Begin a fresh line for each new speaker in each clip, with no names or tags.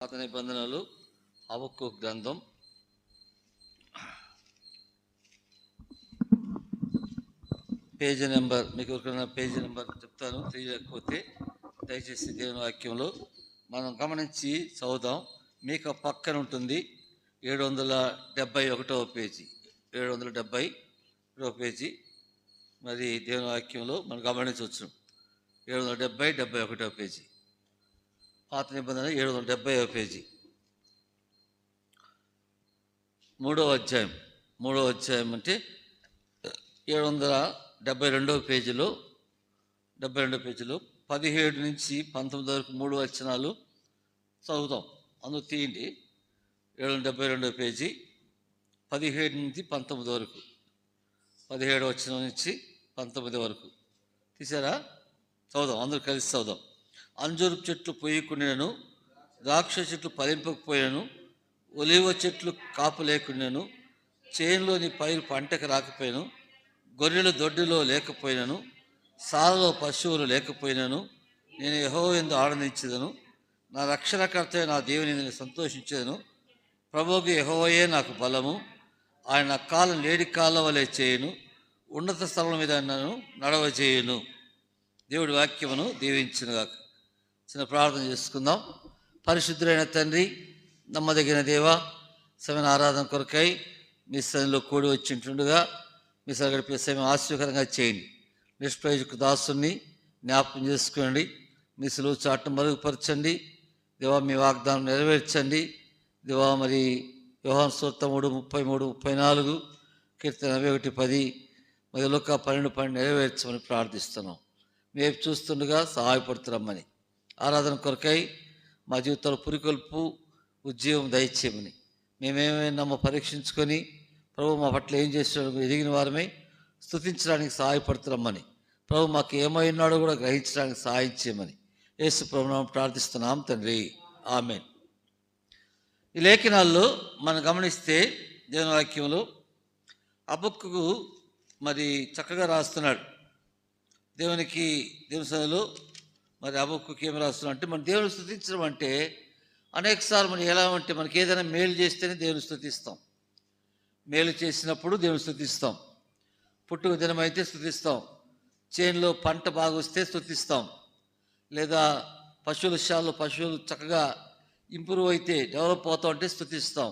పాత నిబంధనలు హబక్కూకు గ్రంథం పేజీ నెంబర్, మీకు ఎవరికైనా పేజీ నెంబర్ చెప్తాను, తెలియకపోతే దయచేసి దేవుని వాక్యంలో మనం గమనించి చదువుదాం. మీకు పక్కన ఉంటుంది 771వ పేజీ, 771వ పేజీ. మరి దేవుని వాక్యంలో మనం గమనించవచ్చు 771వ పేజీ, పాత నిబంధన 770వ పేజీ, 3వ అధ్యాయం అంటే 772వ పేజీలో 17 నుంచి 19 వరకు 3 వచనాలు చదువుతాం. అందుకు తీయండి. 772వ పేజీ 17 నుంచి 19 వరకు, 17 వచనం నుంచి 19 వరకు తీసారా? చదువుదాం, అందరూ కలిసి చదువుదాం. అంజూరు చెట్లు పొయ్యకుండాను, ద్రాక్ష చెట్లు ఫలింపకపోయాను, ఒలివ చెట్లు కాపు లేకుండాను, చేనులోని పైరు పంటకు రాకపోయాను, గొర్రెలు దొడ్డిలో లేకపోయినాను, సాలలో పశువులు లేకపోయినాను, నేను యెహోవా యందు ఆనందించేదను, నా రక్షణకర్త నా దేవుని నేను సంతోషించేదను. ప్రభువుకు యెహోవాయే నాకు బలము, ఆయన కాలం లేడి కాళ్ళ వలె చేయను, ఉన్నత స్థలం మీద నన్ను నడవజేయును. దేవుడి వాక్యమును దీవించునుగాక. చిన్న ప్రార్థన చేసుకుందాం. పరిశుద్ధులైన తండ్రి, నమ్మదగిన దేవ, సమయ ఆరాధన కొరకై మీ సన్నిధిలో కూడి వచ్చింటుండగా మీ గడిపే సమయం ఆశీర్వకరంగా చేయండి. నిష్ప్రయోజక దాసుని జ్ఞాపకం చేసుకోండి. మీ సులువు చాటును మరుగుపరచండి దేవా. మీ వాగ్దానం నెరవేర్చండి దేవా. మరి యోహాను సువార్త 3:33-34, కీర్తన 91:10, మరి లూకా 12:12 నెరవేర్చమని ప్రార్థిస్తున్నాం. మేము చూస్తుండగా సహాయపడుతున్నామని, ఆరాధన కొరకై మా జీవితంలో పురికొల్పు ఉద్యోగం దయచేయమని, మేమేమైనా పరీక్షించుకొని ప్రభు మా పట్ల ఏం చేస్తున్నాడు ఎదిగిన వారమై స్తుతించడానికి సహాయపడుతున్నామని, ప్రభు మాకు ఏమైనాడో కూడా గ్రహించడానికి సహాయం చేయమని యేసు ప్రభునామమున ప్రార్థిస్తున్నాం తండ్రి, ఆమేన్. ఈ లేఖనాల్లో మనం గమనిస్తే దేవుని వాక్యంలో హబక్కూకు మరి చక్కగా రాస్తున్నాడు. దేవుని సన్నిధిలో మరి హబక్కూకు ఏమి రాస్తున్నాడు అంటే, మన దేవుని స్తుతించడం అంటే అనేకసార్లు మనం ఎలా అంటే మనకి ఏదైనా మేలు చేస్తేనే దేవుని స్తుతిస్తాం. మేలు చేసినప్పుడు దేవుని స్తుతిస్తాం. పుట్టుక దినమైతే స్తుతిస్తాం. చేనులో పంట బాగా వస్తే స్తుతిస్తాం. లేదా పశువులు చక్కగా ఇంప్రూవ్ అయితే, డెవలప్ అవుతూ ఉంటే స్తుతిస్తాం.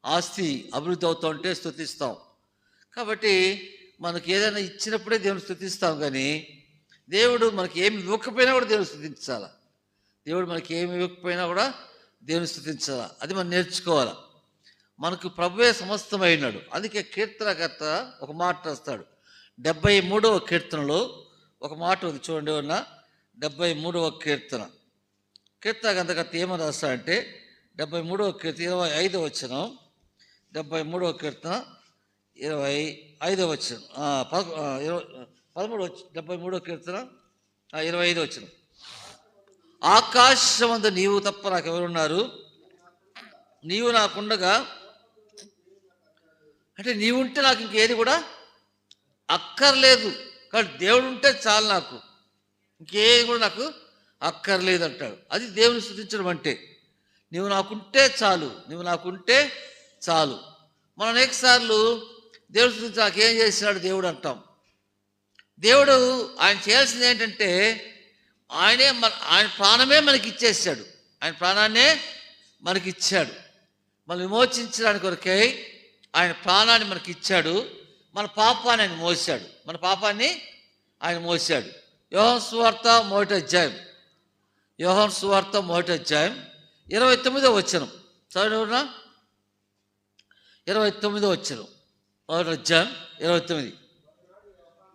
ఆస్తి అభివృద్ధి అవుతూ ఉంటే స్తుతిస్తాం. కాబట్టి మనకి ఏదైనా ఇచ్చినప్పుడే దేవుని స్తుతిస్తాం. కానీ దేవుడు మనకి ఏమి ఇవ్వకపోయినా కూడా దేవుని స్తుతించాలా. దేవుడు మనకి ఏమి ఇవ్వకపోయినా కూడా దేవుని స్తుతించాలా. అది మనం నేర్చుకోవాలా. మనకు ప్రభువే సమస్తమైనాడు. అందుకే కీర్తనకర్త ఒక మాట రాస్తాడు. 73వ కీర్తనలో ఒక మాట ఉంది చూడండి. ఉన్న 73వ కీర్తనకర్త ఏమని రాస్తాడంటే 73వ కీర్తన 25వ వచనం, 73వ కీర్తన 25వ వచనం, 73వ కీర్తన 25వ వచనం. ఆకాశమందు నీవు తప్ప నాకు ఎవరున్నారు, నీవు నాకుండగా, అంటే నీవు ఉంటే నాకు ఇంకేది కూడా అక్కర్లేదు. కానీ దేవుడు ఉంటే చాలు, నాకు ఇంకేది కూడా నాకు అక్కర్లేదు అంటాడు. అది దేవుని స్తుతించడం అంటే. నీవు నాకుంటే చాలు. మనం అనేకసార్లు దేవుడు స్తుతించి నాకేం చేసినాడు దేవుడు అంటాం. దేవుడు ఆయన చేయాల్సింది ఏంటంటే ఆయన ప్రాణమే మనకి ఇచ్చేసాడు. ఆయన ప్రాణాన్నే మనకి ఇచ్చాడు. మనం విమోచించడానికి కొరకై ఆయన ప్రాణాన్ని మనకి ఇచ్చాడు. మన పాపాన్ని ఆయన మోసాడు. యోహాను సువార్త 1వ అధ్యాయం 29వ వచనం చదువునా. 29వ వచనం, 1వ అధ్యాయం 29.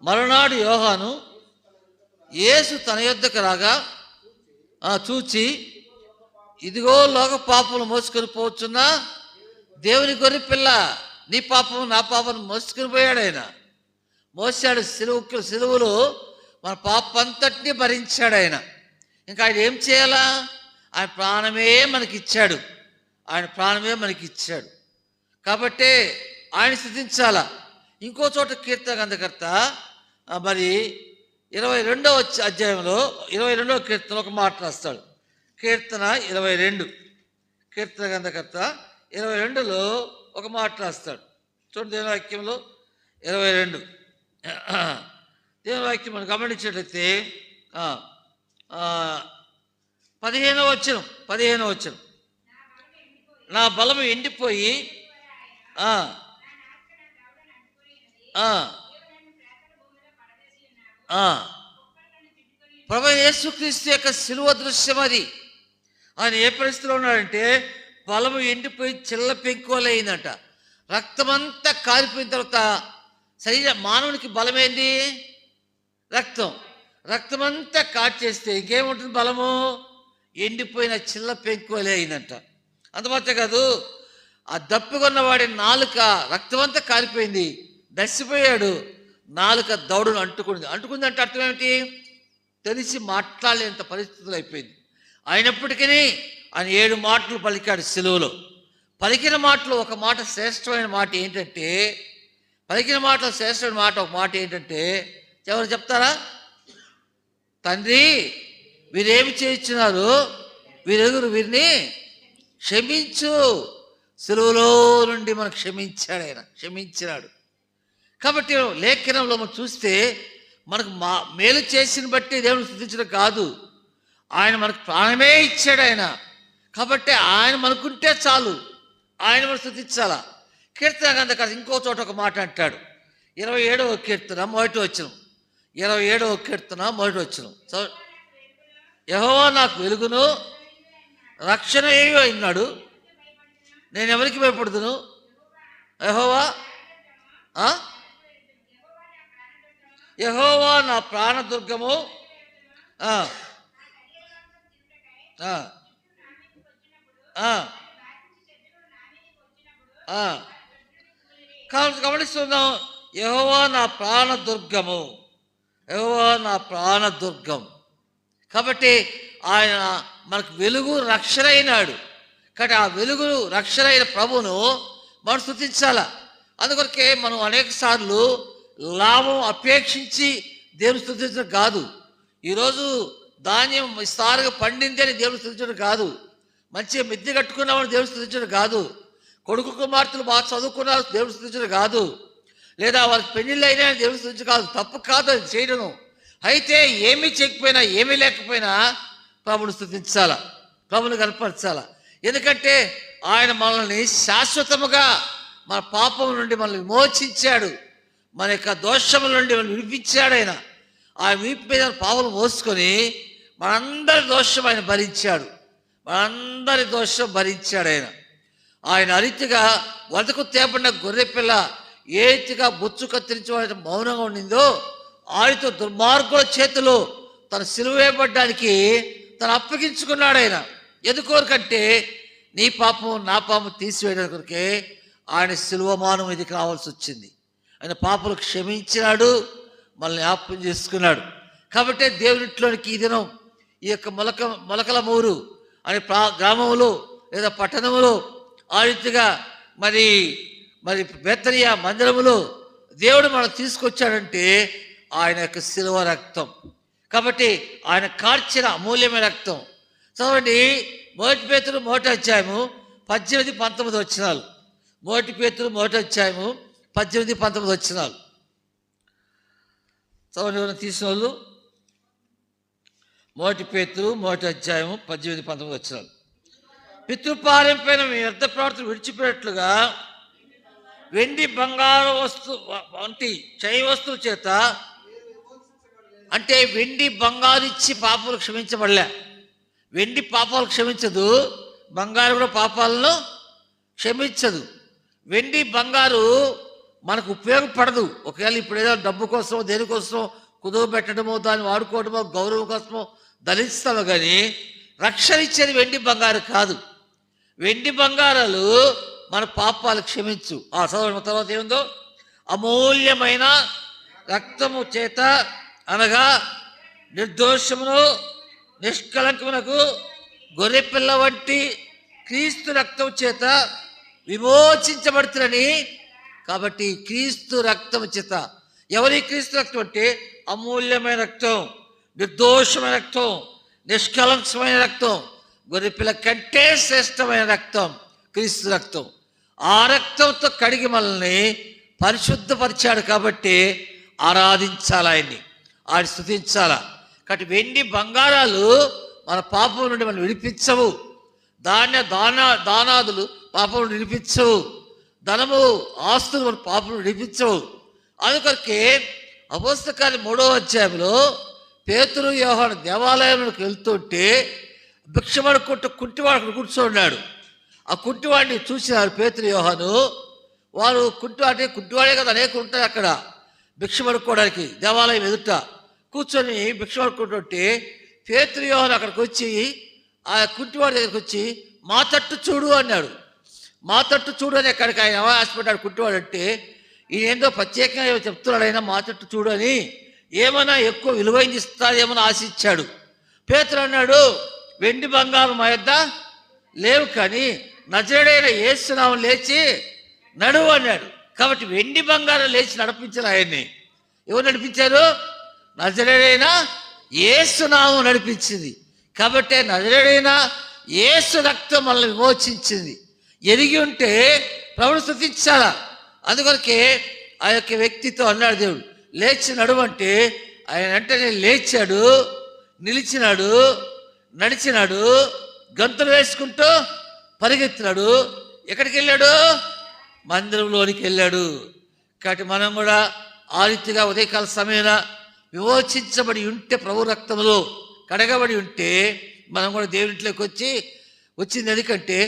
మరునాడు యోహాను యేసు తన యొద్దకు రాగా చూచి, ఇదిగో లోక పాపములు మోసుకొని పోవచ్చున్నా దేవుని గొర్రె పిల్ల, నీ పాపము నా పాపను మోసుకొని పోయాడు. ఆయన మోసాడు సిలువలో మన పాపంతటిని భరించాడు ఆయన. ఇంకా ఆయన ఏం చేయాలా? ఆయన ప్రాణమే మనకిచ్చాడు. కాబట్టి ఆయన స్తుతించాలా. ఇంకో చోట కీర్తనకర్త మరి 22వ అధ్యాయంలో 22వ కీర్తన ఒక మాట రాస్తాడు. కీర్తన 22 కీర్తన గ్రంథకర్త 22లో ఒక మాట రాస్తాడు. చూడండి, దేవుని వాక్యంలో 22 దేవుని వాక్యం మనం గమనించినట్లయితే 15వ వచనం, నా బలము ఎండిపోయి ప్రభు యేసుక్రీస్తు యొక్క శిలువ దృశ్యం అది. ఆయన ఏ పరిస్థితిలో ఉన్నాడంటే బలము ఎండిపోయి చిల్ల పెంకోలైందంట. రక్తమంతా కారిపోయిన తర్వాత మానవునికి బలమేంది? రక్తమంతా కాచేస్తే ఇంకేముంటుంది? బలము ఎండిపోయిన చిల్ల పెంకోలే అయిందంట. అంతమాత్రం కాదు, ఆ దప్పికొన్నవాడి నాలుక రక్తమంతా కారిపోయింది, దసిపోయాడు. నాలుక దౌడును అంటుకుంది అంటే అర్థం ఏమిటి? తెలిసి మాట్లాడలేంత పరిస్థితులు అయిపోయింది. అయినప్పటికీ ఆయన 7 మాటలు పలికాడు సిలువలో. పలికిన మాటలు ఒక మాట శ్రేష్టమైన మాట ఏంటంటే, ఒక మాట ఏంటంటే ఎవరు చెప్తారా? తండ్రి, వీరేమి చేయించున్నారు, వీరిని క్షమించు. సిలువలో నుండి మనకు క్షమించినాడు. కాబట్టి లేఖనంలో మనం చూస్తే మనకు మేలు చేసిన బట్టి దేవుని స్తుతించడం కాదు, ఆయన మనకు ప్రాణమే ఇచ్చాడు ఆయన. కాబట్టి ఆయన మనకుంటే చాలు, ఆయన మనం స్తుతించాలా. కీర్తన గ్రంథకర్త ఇంకో చోట ఒక మాట అంటాడు. 27వ కీర్తన 1వ వచనం. 27వ కీర్తన 1వ వచనం. యెహోవా నాకు వెలుగును రక్షణ ఏయో అన్నాడు, నేను ఎవరికి భయపడుదును? యెహోవా నా ప్రాణదుర్గము. గమనిస్తున్నాం, యెహోవా నా ప్రాణదుర్గం. కాబట్టి ఆయన మనకు వెలుగు రక్షణ అయినాడు. కాబట్టి ఆ వెలుగు రక్షణ అయిన ప్రభువును మనం స్తుతించాలా. అందుకొరకే మనం అనేక సార్లు లాభం అపేక్షించి దేవుని స్తుతించడం కాదు. ఈరోజు ధాన్యం విస్తారంగా పండింది అని దేవుని స్తుతించడం కాదు. మంచిగా మిద్దె కట్టుకున్నామని దేవుని స్తుతించడం కాదు. కొడుకు కుమార్తెలు బాగా చదువుకున్నారు దేవుని స్తుతించడం కాదు. లేదా వాళ్ళకి పెళ్ళిళ్ళు అయినా దేవుని స్తుతించడం కాదు. తప్పు కాదు అది చేయడం. అయితే ఏమీ చేయకపోయినా ఏమీ లేకపోయినా ప్రభుని స్తుతించాలా, ప్రభుని కనపరచాలా. ఎందుకంటే ఆయన మనల్ని శాశ్వతముగా మన పాపం నుండి మనల్ని విమోచించాడు, మన యొక్క దోషముల నుండి మనల్ని విడిపించాడు. ఆయన వీపు మీద పాపలు మోసుకొని మనందరి దోషం ఆయన భరించాడు. ఆయన అరీతిగా వదకు తేపడిన గొర్రెపిల్ల ఏ రీతిగా బొచ్చు కత్తిరించి మౌనంగా ఉండిందో, ఆయనతో దుర్మార్గుల చేతిలో తన సిలువ వేయబడ్డానికి తను అప్పగించుకున్నాడు. ఆయన ఎందుకోరకంటే నీ పాపం నా పాపం తీసివేయడానికే ఆయన సిలువ మానం ఇదికి రావాల్సి వచ్చింది. ఆయన పాపలు క్షమించినాడు, మనల్ని జ్ఞాపకం చేసుకున్నాడు. కాబట్టి దేవునిట్లోనికి ఈ దినం ఈ యొక్క మొలకల మూరు అనే గ్రామంలో లేదా పట్టణంలో ఆ రీతిగా మరి బెత్తనియా మందిరములో దేవుడు మనం తీసుకొచ్చాడంటే ఆయన యొక్క శిలువ రక్తం. కాబట్టి ఆయన కార్చిన అమూల్యమైన రక్తం. చదవండి, 1 పేతురు 1వ అధ్యాయము 18-19 వచనాలు. 1 పేతురు 1వ అధ్యాయము 18-19 వచనాలు చదవండి. ఎవరైనా తీసిన వాళ్ళు 1 పేతురు 1వ అధ్యాయము 18-19 వచనాలు. పితృపారంపైన మీ వ్యర్థ ప్రవర్తన విడిచిపెట్లుగా వెండి బంగారు వంటి చై వస్తువు చేత, అంటే వెండి బంగారు ఇచ్చి పాపాలు క్షమించబడలే. వెండి పాపాలు క్షమించదు, బంగారు కూడా పాపాలను క్షమించదు. వెండి బంగారు మనకు ఉపయోగపడదు. ఒకవేళ ఇప్పుడు ఏదో డబ్బు కోసమో దేనికోసమో కుదువ పెట్టడమో దాన్ని వాడుకోవడమో గౌరవం కోసమో ధరిస్తాము, కానీ రక్షణ ఇచ్చేది వెండి బంగారు కాదు. వెండి బంగారాలు మన పాపాలు క్షమించు. ఆ చదవడం తర్వాత ఏముందో, అమూల్యమైన రక్తము చేత అనగా నిర్దోషమును నిష్కలంకమునకు గొర్రెపిల్ల వంటి క్రీస్తు రక్తం చేత విమోచించబడుతున్నని. కాబట్టి క్రీస్తు రక్తం చేత, ఎవరి క్రీస్తు రక్తం అంటే అమూల్యమైన రక్తం, నిర్దోషమైన రక్తం, నిష్కలంకమైన రక్తం, గొర్రెపిల్ల కంటే శ్రేష్టమైన రక్తం క్రీస్తు రక్తం. ఆ రక్తంతో కడిగి మనల్ని పరిశుద్ధపరిచాడు కాబట్టి ఆరాధించాలి, ఆయన స్తుతించాలా. కాబట్టి వెండి బంగారాలు మన పాపం నుండి మనం విడిపించవు. దానాదులు పాపం నుండి విడిపించవు. ధనము ఆస్తులు మన పాపం విడిపించవు. అందుకొరకే అపోస్తల కార్యం 3వ అధ్యాయంలో పేతురు యోహాను దేవాలయంలోకి వెళ్తుంటే భిక్షమడుకుంటూ కుంటివాడు అక్కడ కూర్చోన్నాడు. ఆ కుంటివాడిని చూసినారు పేతురు యోహాను. వారు కుంటివాడే కదా, అనేక ఉంటారు అక్కడ భిక్షమడుకోవడానికి. దేవాలయం ఎదుట కూర్చొని భిక్షమడుకుంటుంటే పేతురు యోహాను అక్కడికి వచ్చి ఆ కుంటివాడి దగ్గరికి వచ్చి మా తట్టు చూడు అన్నాడు. మా తట్టు చూడు అని అక్కడికి ఆయన ఆశపడ్డాడు. కుంటివాడు అంటే ఈయన ఏందో ప్రత్యేకంగా చెప్తున్నాడు, ఆయన మా తట్టు చూడు అని. ఏమైనా ఎక్కువ విలువైంది ఇస్తాడేమని ఆశించాడు. పేతురు అన్నాడు, వెండి బంగారం మా యొద్ద లేవు, కానీ నజరేయుడైన యేసు నామమున లేచి నడువు అన్నాడు. కాబట్టి వెండి బంగారం లేచి నడిపించారు ఆయన్ని. ఎవరు నడిపించారు? నజరేయుడైన యేసు నామమున నడిపించింది. కాబట్టి నజరేయుడైన యేసు రక్తం మనల్ని విమోచించింది. ఎరిగి ఉంటే ప్రభువును స్తుతించాలా. అందుకొరకే ఆ యొక్క వ్యక్తితో అన్నాడు దేవుడు, లేచి నడువంటే ఆయన వెంటనే లేచాడు, నిలిచినాడు, నడిచినాడు, గంతులు వేసుకుంటూ పరిగెత్తినాడు. ఎక్కడికి వెళ్ళాడు? మందిరంలోనికి వెళ్ళాడు. కాబట్టి మనం కూడా ఆ రీతిగా ఉదయకాల సమయాన విమోచించబడి ఉంటే, ప్రభు రక్తంలో కడగబడి ఉంటే మనం కూడా దేవునింట్లోకి వచ్చింది ఎందుకంటే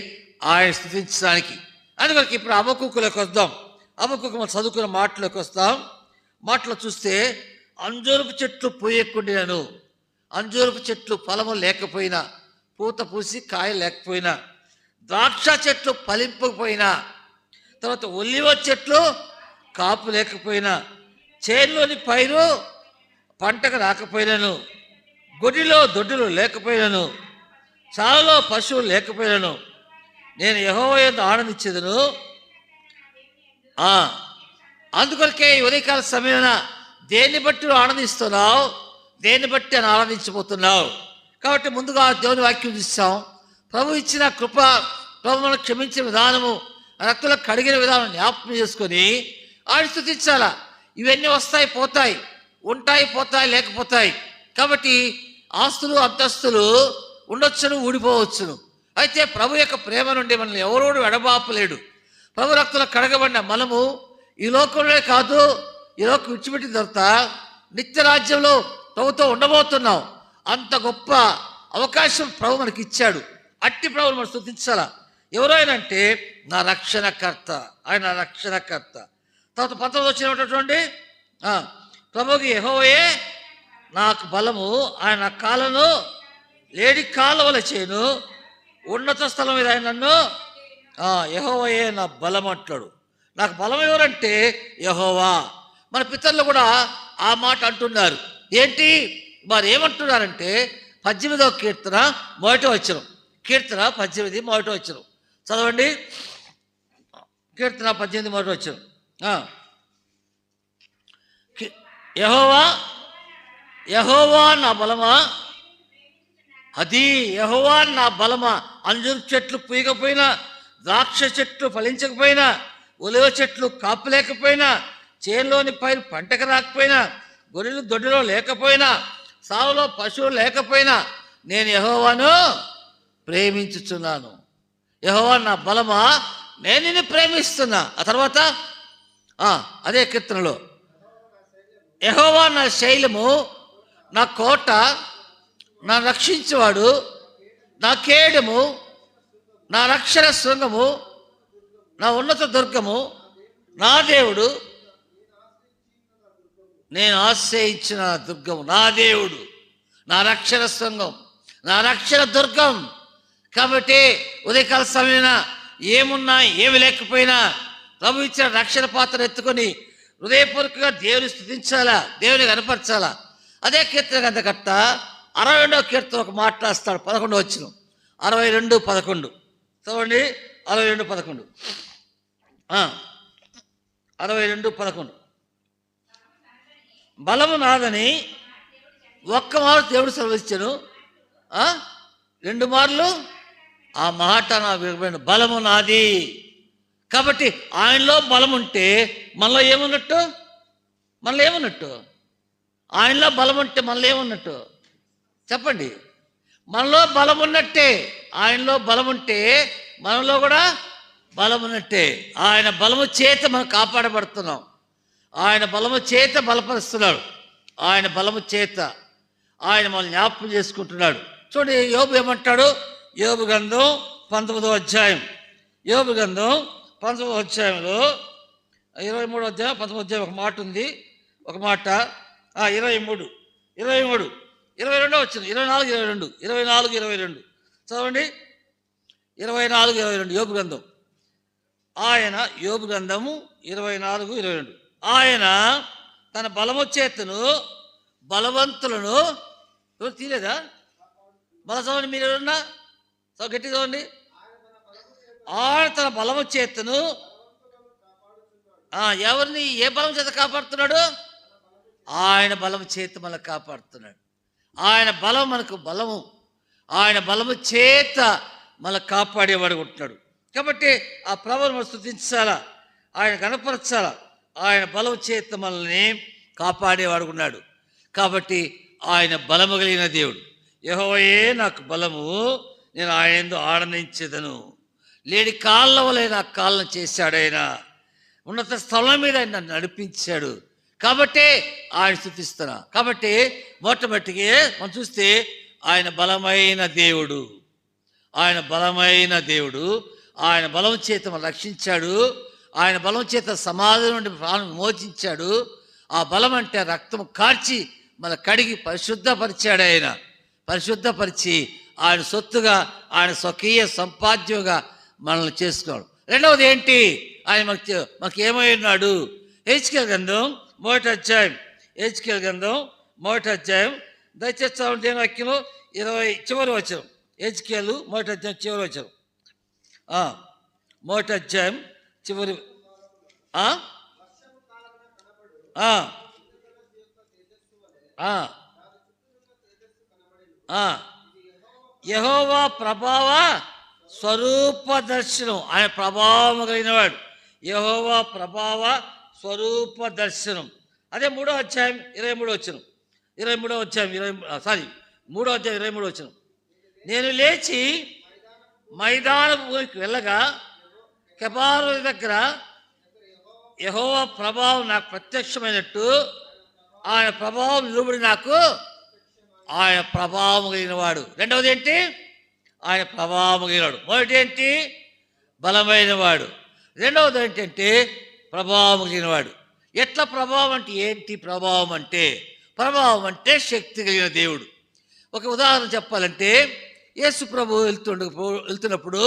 ఆయన స్తుతించడానికి. అందువరకు ఇప్పుడు హబక్కూకులోకి వద్దాం. హబక్కూకు మనం చదువుకున్న మాటలోకి వస్తాం. మాటలో చూస్తే అంజూరపు చెట్లు పూయకుండినను, అంజూరపు చెట్లు ఫలము లేకపోయినా, పూత పూసి కాయ లేకపోయినా, ద్రాక్ష చెట్లు ఫలింపకపోయినా, తర్వాత ఒలివ చెట్లు కాపు లేకపోయినా, చేనులోని పైరు పంటకు రాకపోయినను, గొడ్డిలో దొడ్డులు లేకపోయినను, చాలలో పశువులు లేకపోయినను, నేను యెహోవా యందు ఆనందించెదను. అందుకొరకే ఉదయకాల సమయాన దేన్ని బట్టి ఆనందిస్తున్నావు, దేన్ని బట్టి అని ఆనందించబోతున్నావు. కాబట్టి ముందుగా దేవుని వాక్యం చూస్తాం. ప్రభు ఇచ్చిన కృప, ప్రభు మనం క్షమించిన విధానము, రక్తులకు కడిగిన విధానం జ్ఞాపకం చేసుకొని ఆయన స్తుతించాలా. ఇవన్నీ వస్తాయి, పోతాయి, ఉంటాయి, పోతాయి, లేకపోతాయి. కాబట్టి ఆస్తులు అంతస్తులు ఉండొచ్చును, ఊడిపోవచ్చును. అయితే ప్రభు యొక్క ప్రేమ నుండి మనల్ని ఎవరోడు ఎడబాపలేడు. ప్రభు రక్తులకు కడగబడిన మనము ఈ లోకంలో కాదు, ఈ లోకం విడిచిపెట్టిన తర్వాత నిత్య రాజ్యంలో ప్రభుతో ఉండబోతున్నాం. అంత గొప్ప అవకాశం ప్రభు మనకి ఇచ్చాడు. అట్టి ప్రభుని మనం స్తుతించాలా. ఎవరైనా అంటే నా రక్షణకర్త, ఆయన రక్షణకర్త. తర్వాత 19 వచ్చినటువంటి ప్రభుకి యెహోవాయే నాకు బలము, ఆయన నా కాళ్ళను లేడి కాళ్ళవల చేయను, ఉన్నత స్థలం మీద ఆయన నన్ను యెహోవాయే నా బలం అంటాడు. నాకు బలం ఎవరంటే యెహోవా. మన పితరులు కూడా ఆ మాట అంటున్నారు. ఏంటి మరి ఏమంటున్నారంటే 18వ కీర్తన 1వ వచనం, కీర్తన 18 1వ వచనం చదవండి. కీర్తన 18 1వ వచనం. యెహోవా యెహోవా నా బలమా, అది యెహోవా నా బలమా. అంజూరు చెట్లు పూయకపోయినా, ద్రాక్ష చెట్లు ఫలించకపోయినా, ఒలివ చెట్లు కాపు లేకపోయినా, చేనులోని పైరు పంటకు రాకపోయినా, గొర్రెలు దొడ్డిలో లేకపోయినా, సావులో పశువులు లేకపోయినా, నేను యెహోవాను ప్రేమించుచున్నాను. యెహోవా నా బలమా, నేను నిన్ను ప్రేమిస్తున్నా. ఆ తర్వాత అదే కీర్తనలో యెహోవా నా శైలము, నా కోట, నా రక్షించేవాడు, నా కేడము, నా రక్షణ శృంగము, నా ఉన్నత దుర్గము, నా దేవుడు, నేను ఆశ్రయించిన దుర్గము, నా దేవుడు, నా రక్షణ శృంగం, నా రక్షణ దుర్గం. కాబట్టి ఉదయకాల సమయన ఏమున్నా ఏమి లేకపోయినా ప్రభు ఇచ్చిన రక్షణ పాత్ర ఎత్తుకొని హృదయపూర్వకంగా దేవుని స్తుతించాలా, దేవుని కనపరచాలా. అదే కీర్తన గ్రంథకర్త 62వ కీర్తన ఒక మాట్లాస్తాడు. 11వ వచనం, 62:11 చదవండి. 62:11 62:11 బలము నాదని ఒక్క మారు దేవుడు సెలవిచ్చాను, 2 మార్లు ఆ మాట నా బలము నాది. కాబట్టి ఆయనలో బలం ఉంటే మనలో ఏమున్నట్టు? ఆయనలో బలం ఉంటే మనలో ఏమున్నట్టు చెప్పండి? మనలో బలం ఉన్నట్టే. ఆయనలో బలం ఉంటే మనలో కూడా బలం ఉన్నట్టే. ఆయన బలము చేత మనం కాపాడబడుతున్నాం. ఆయన బలము చేత బలపరుస్తున్నాడు. ఆయన బలము చేత ఆయన మనల్ని జ్ఞాపకం చేసుకుంటున్నాడు. చూడండి, యోబు ఏమంటాడు? యోబు గ్రంథం 19వ అధ్యాయం. యోబు గ్రంథం 19వ అధ్యాయంలో 23వ అధ్యాయం 19వ అధ్యాయం ఒక మాట ఉంది. ఒక మాట 23 22 వచ్చింది. 24 22 చదవండి. 24 22 యోబు గ్రంథం. ఆయన యోబు గ్రంథము 24 22 ఆయన తన బలము చేతను బలవంతులను తీలేదా? బల చదవండి. మీరు ఎవరన్నా గట్టి చదవండి. ఆయన తన బలము చేతను ఎవరిని ఏ బలం చేత కాపాడుతున్నాడు? ఆయన బలము చేత మనకు కాపాడుతున్నాడు. ఆయన బలం మనకు బలము. ఆయన బలము చేత మనకు కాపాడేవాడు ఉంటున్నాడు. కాబట్టి ఆ ప్రభువును మనం స్తుతించాలా, ఆయన కనపరచాలా. ఆయన బలం చేత మనల్ని కాపాడేవాడు ఉన్నాడు. కాబట్టి ఆయన బలము కలిగిన దేవుడు. యెహోవాయే నాకు బలము, నేను ఆయనందు ఆనందించెదను. లేడి కాళ్ళ వలె నా కాళ్ళను చేశాడు. ఆయన ఉన్నత స్థలం మీద ఆయన నన్ను నడిపించాడు. కాబట్టి ఆయన స్తుతిస్తున్నా. కాబట్టి మొట్టమొదటికి మనం చూస్తే ఆయన బలమైన దేవుడు. ఆయన బలమైన దేవుడు. ఆయన బలం చేత మనం రక్షించాడు. ఆయన బలం చేత సమాధి నుండి ప్రాణం మోచించాడు. ఆ బలం అంటే రక్తం కార్చి మన కడిగి పరిశుద్ధపరిచాడు. ఆయన పరిశుద్ధపరిచి ఆయన సొత్తుగా, ఆయన స్వకీయ సంపాద్యంగా మనల్ని చేసుకున్నాడు. రెండవది ఏంటి? ఆయన మనకి ఏమై ఉన్నాడు? హెచ్కేల్ గ్రంథం 1వ అధ్యాయం. హెచ్కేల్ గ్రంథం 1వ అధ్యాయం. దయచేసి చదవండి. వాక్యం 20 చివరి వచనం. హెచ్కేల్ 1వ అధ్యాయం చివరి వచనం. 1వ అధ్యాయం చివరి యెహోవా ప్రభావ స్వరూప దర్శనం. ఆయన ప్రభావం కలిగినవాడు. యెహోవా ప్రభావ స్వరూప దర్శనం. అదే 3వ అధ్యాయం 23వ వచనం. 3వ అధ్యాయం 23వ వచనం. నేను లేచి మైదానపుకి వెళ్ళగా కెబారు దగ్గర యెహోవా ప్రభావం నాకు ప్రత్యక్షమైనట్టు ఆయన ప్రభావం నిలబడి నాకు ఆయన ప్రభావం కలిగినవాడు. రెండవది ఏంటి? ఆయన ప్రభావం కలిగినవాడు. మొదటి ఏంటి? బలమైన వాడు. రెండవది ఏంటంటే ప్రభావం కలిగినవాడు. ఎట్లా ప్రభావం అంటే ఏంటి? ప్రభావం అంటే శక్తి కలిగిన దేవుడు. ఒక ఉదాహరణ చెప్పాలంటే, యేసు ప్రభు వెళ్తున్నప్పుడు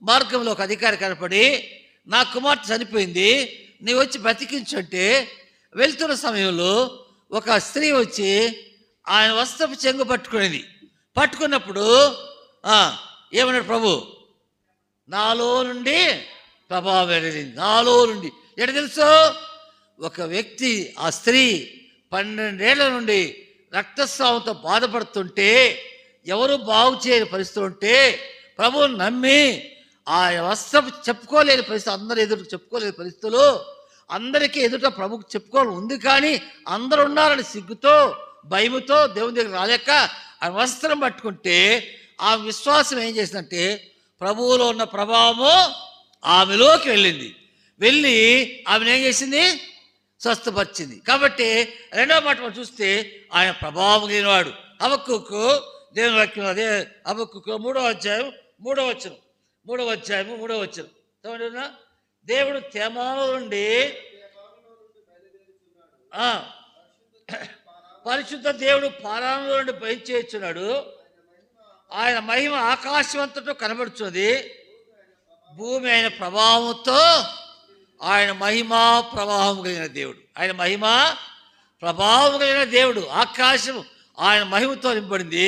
మార్గంలో ఒక అధికారి కనపడి, నా కుమార్తె చనిపోయింది, నీవు వచ్చి బ్రతికించంటే, వెళ్తున్న సమయంలో ఒక స్త్రీ వచ్చి ఆయన వస్త్రపు చెంగు పట్టుకున్నప్పుడు ఏమన్నాడు ప్రభు? నాలో నుండి ప్రభావం వెళ్ళింది. నాలో నుండి ఎట తెలుసు? ఒక వ్యక్తి, ఆ స్త్రీ 12 ఏళ్ల నుండి రక్తస్రావంతో బాధపడుతుంటే, ఎవరు బాగు చేయని పరిస్థితి ఉంటే, ప్రభువుని నమ్మి ఆ వస్త్రం చెప్పుకోలేని పరిస్థితి, అందరూ ఎదురు చెప్పుకోలేని పరిస్థితులు, అందరికీ ఎదుట ప్రభుకు చెప్పుకోవాలి ఉంది, కానీ అందరూ ఉన్నారని సిగ్గుతో భయముతో దేవుని దగ్గర రాలేక ఆ వస్త్రం పట్టుకుంటే, ఆ విశ్వాసం ఏం చేసిందంటే ప్రభువులో ఉన్న ప్రభావము ఆమెలోకి వెళ్ళి ఆమెను ఏం చేసింది? స్వస్థపరిచింది. కాబట్టి రెండవ మాట మనం చూస్తే ఆయన ప్రభావం లేనివాడు. హబక్కూకు దేవుని వాక్యం అదే. హబక్కూకు 3వ అధ్యాయం 3వ వచనం. దేవుడు తేమాను నుండి పరిశుద్ధ దేవుడు పారాణంలో నుండి బయలుచేస్తున్నాడు. ఆయన మహిమ ఆకాశవంతతో కనబడుచున్నది. భూమి ఆయన ప్రభావంతో, ఆయన మహిమా ప్రభావం కలిగిన దేవుడు. ఆయన మహిమా ప్రభావం కలిగిన దేవుడు. ఆకాశం ఆయన మహిమతో నింపబడింది,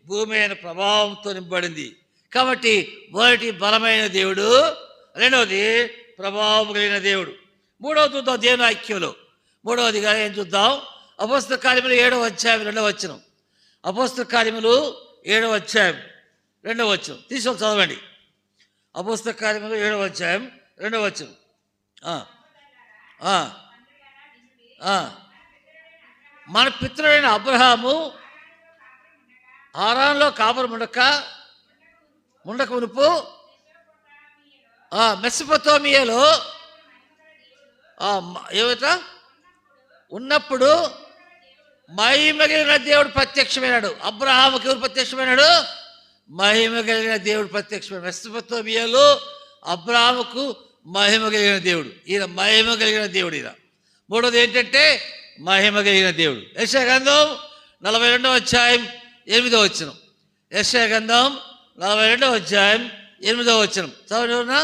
భూమి ఆయన ప్రభావంతో నింపబడింది. కాబట్టి మొదటి బలమైన దేవుడు, రెండవది ప్రభావం కలిగిన దేవుడు. మూడవది చూద్దాం దేవుని ఐక్యంలో. మూడవదిగా ఏం చూద్దాం? అపోస్తల కార్యములు 7వ అధ్యాయం 2వ వచనం. అపోస్తల కార్యములు 7వ అధ్యాయం 2వ వచనం తీసుకొని చదవండి. అపోస్తల కార్యములు 7వ అధ్యాయం 2వ వచనం. మన పితరుడైన అబ్రహాము హారాన్లో కాపురం ఉండక మునుపు మెసొపొతామియాలో ఏమిట ఉన్నప్పుడు మహిమ కలిగిన దేవుడు ప్రత్యక్షమైనాడు. అబ్రహాముకి ఎవరు ప్రత్యక్షమైనాడు? మహిమ కలిగిన దేవుడు ప్రత్యక్షమైనాడు. మెసొపొతామియాలో అబ్రహాముకు మహిమ కలిగిన దేవుడు. ఈయన మహిమ కలిగిన దేవుడు. ఈయన 3వది ఏంటంటే మహిమ కలిగిన దేవుడు. యెషయా గ్రంథం 42వ అధ్యాయం 8వ వచనం. యెషయా గ్రంథం 42వ అధ్యాయం 8వ వచనం చదవనా?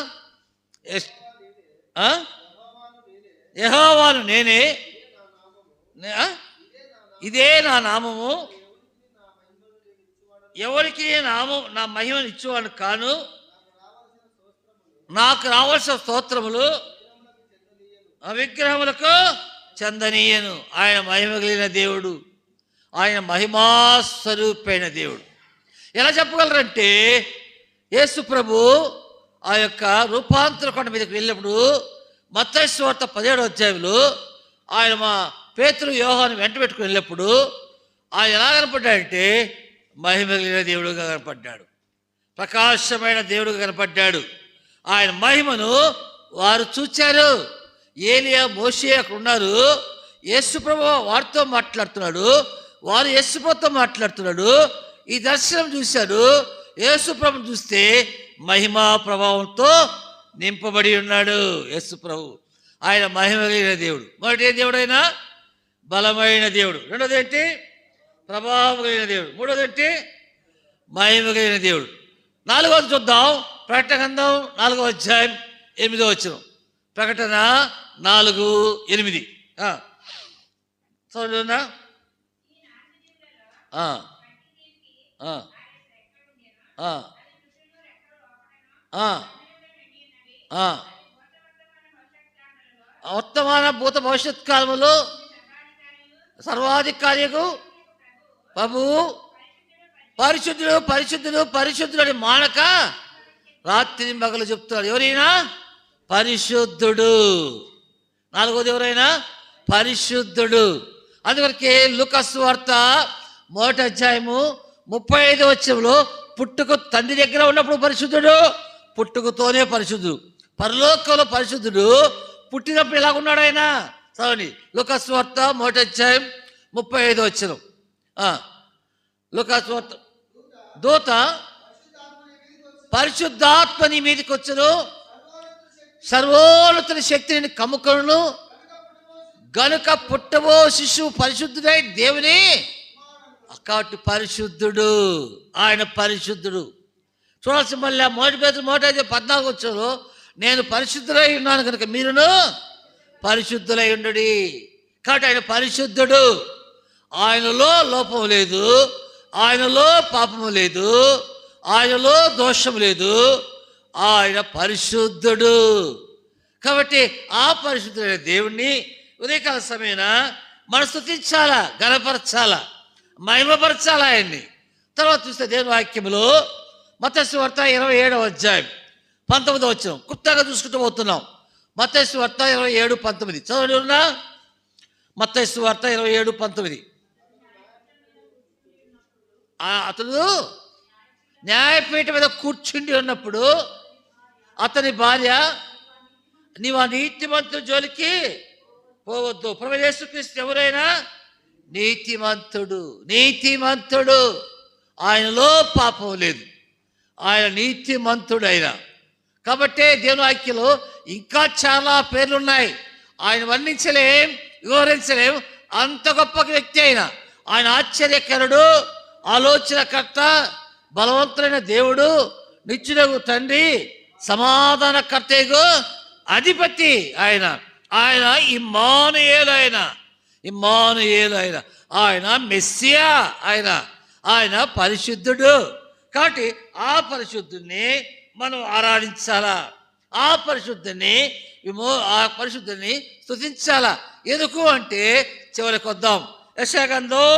యెహోవాను నేనే, ఇదే నా నామము, ఎవరికి నా మహిమను ఇచ్చేవాడు కాను, నాకు రావాల్సిన స్తోత్రములు విగ్రహములకు చెందనీయను. ఆయన మహిమ కలిగిన దేవుడు, ఆయన మహిమాస్వరూపైన దేవుడు. ఎలా చెప్పగలరంటే యేసు ప్రభు ఆ యొక్క రూపాంతర కొండ మీదకి వెళ్ళినప్పుడు మత్తయి సువార్త 17వ అధ్యాయంలో ఆయన మా పేతురు యోహాను వెంట పెట్టుకుని వెళ్ళినప్పుడు ఆయన ఎలా కనపడ్డాడంటే మహిమ కలిగిన దేవుడుగా కనపడ్డాడు, ప్రకాశమైన దేవుడుగా కనపడ్డాడు. ఆయన మహిమను వారు చూచారు. ఏలియా మోషే అక్కడ ఉన్నారు. యేసు ప్రభు వారితో మాట్లాడుతున్నాడు, వారు యేసు ప్రభుతో మాట్లాడుతున్నాడు. ఈ దర్శనం చూశాడు. యేసు ప్రభుని చూస్తే మహిమా ప్రభావంతో నింపబడి ఉన్నాడు యేసు ప్రభు. ఆయన మహిమ కలిగిన దేవుడు. మొదటి ఏ దేవుడైనా బలమైన దేవుడు, 2వది ఏంటి ప్రభావం కలిగిన దేవుడు, 3వది ఏంటి మహిమ కలిగిన దేవుడు. 4వది చూద్దాం. ప్రకటన గ్రంథం 4వ అధ్యాయం 8వ వచనం. ప్రకటన 4:8 చదువునా? వర్తమాన భూత భవిష్యత్ కాలములో సర్వాధికారియకు ప్రభువు పరిశుద్ధుడు పరిశుద్ధుడు పరిశుద్ధుడు అని మానక రాత్రి మగలు చెప్తున్నాడు. ఎవరైనా పరిశుద్ధుడు. 4వది ఎవరైనా పరిశుద్ధుడు. అందువరకే లూకా సువార్త 1వ అధ్యాయము 35వ వచనంలో పుట్టుక తండ్రి దగ్గర ఉన్నప్పుడు పరిశుద్ధుడు, పుట్టుకతోనే పరిశుద్ధుడు. పరలోకంలో పరిశుద్ధుడు, పుట్టినప్పుడు ఎలాగున్నాడు ఆయన? చదవండి. లూకా సువార్త 1వ అధ్యాయం 35వ వచనం. లూకా సువార్త దూత పరిశుద్ధాత్మ నీ మీదకి వచ్చును, సర్వోన్నతుని శక్తిని కమ్ముకొనును, గనుక పుట్టవో శిశువు పరిశుద్ధుడై దేవుని కాబట్టి పరిశుద్ధుడు. ఆయన పరిశుద్ధుడు. చూడాల్సి మళ్ళీ 1 పేతురు 1:14 వచ్చారు. నేను పరిశుద్ధులై ఉన్నాను కనుక మీరును పరిశుద్ధులై ఉండడి. కాబట్టి ఆయన పరిశుద్ధుడు. ఆయనలో లోపం లేదు, ఆయనలో పాపము లేదు, ఆయనలో దోషం లేదు. ఆయన పరిశుద్ధుడు. కాబట్టి ఆ పరిశుద్ధుడైన దేవుణ్ణి ఉదయకాల సమయాన మనం స్తుతించాలా, గణపరచాలా, మహిమపరచాలా ఆయన్ని. తర్వాత చూస్తే దేవుని వాక్యములో మత్తయి సువార్త 27వ అధ్యాయం 19వ వచనం క్లుప్తంగా చూసుకుంటూ పోతున్నాం. మత్తయి సువార్త 27:19 చదవండి. ఉన్నా మత్తయి సువార్త 27:19. అతడు న్యాయపీఠం మీద కూర్చుండి ఉన్నప్పుడు అతని భార్య నీవు ఆ నీతిమంతుల జోలికి పోవద్దు. ప్రభువు యేసుక్రీస్తు ఎవరైనా నీతిమంతుడు. నీతిమంతుడు. ఆయనలో పాపం లేదు, ఆయన నీతిమంతుడు. ఆయన కాబట్టి దేవుని వాక్యంలో ఇంకా చాలా పేర్లు ఉన్నాయి. ఆయన వర్ణించలేం, వివరించలేం. అంత గొప్ప వ్యక్తి ఆయన. ఆయన ఆశ్చర్యకరుడు, ఆలోచనకర్త, బలవంతుడైన దేవుడు, నిత్యుడగు తండ్రి, సమాధానకర్తయగు అధిపతి. ఆయన ఆయన ఇమ్మానుయేలు. ఆయన మెస్సియా. ఆయన పరిశుద్ధుడు. కాబట్టి ఆ పరిశుద్ధుని మనం ఆరాధించాలా, ఆ పరిశుద్ధిని స్తుతించాలా. ఎందుకు అంటే చివరికి వద్దాం. యెషయా గ్రంథం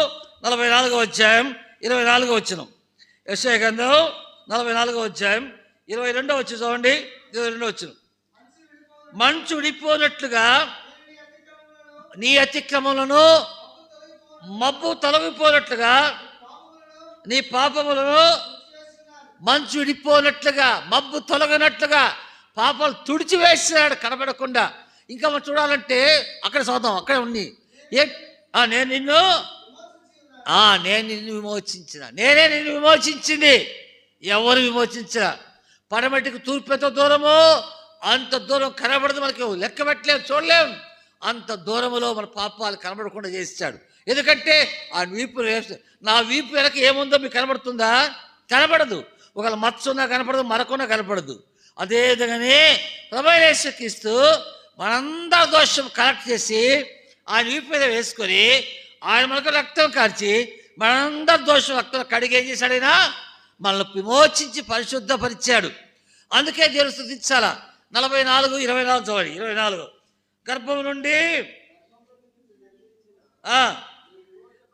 44వ అధ్యాయం 24వ వచనం. యెషయా గ్రంథం 44వ అధ్యాయం 22వ వచ్చి చూడండి. 22 వచ్చిన మంచు విడిపోనట్లుగా నీ అతిక్రమములను, మబ్బు తొలగిపోనట్లుగా నీ పాపములను, మంచు విడిపోనట్లుగా మబ్బు తొలగినట్లుగా పాపాలు తుడిచివేసినాడు కనబడకుండా. ఇంకా మనం చూడాలంటే అక్కడ చదువుతాం, అక్కడే ఉంది. నేను నిన్ను విమోచించిన, నేనే నిన్ను విమోచించింది. ఎవరు విమోచించిన? పడమటికి తూర్పు ఎంత దూరమో అంత దూరం కనబడదు, మనకి లెక్క పెట్టలేము, చూడలేము. అంత దూరములో మన పాపాలు కనబడకుండా చేశాడు. ఎందుకంటే ఆ వీపు, నా వీపు వెనక ఏముందో మీకు కనబడుతుందా? కనబడదు. ఒకవేళ మచ్చ ఉన్నా కనపడదు, మరకున్నా కనపడదు. అదేవిధంగానే ప్రభువైన యేసుక్రీస్తు మనందరి దోషం కలెక్ట్ చేసి ఆయన వీపు మీద వేసుకొని ఆయన మనకు రక్తం కార్చి మనందరి దోషం రక్తం కడిగి ఏం చేశాడైనా మనల్ని విమోచించి పరిశుద్ధపరిచాడు. అందుకే దేవుని స్తుతించాల. 44:24 చూడండి. 24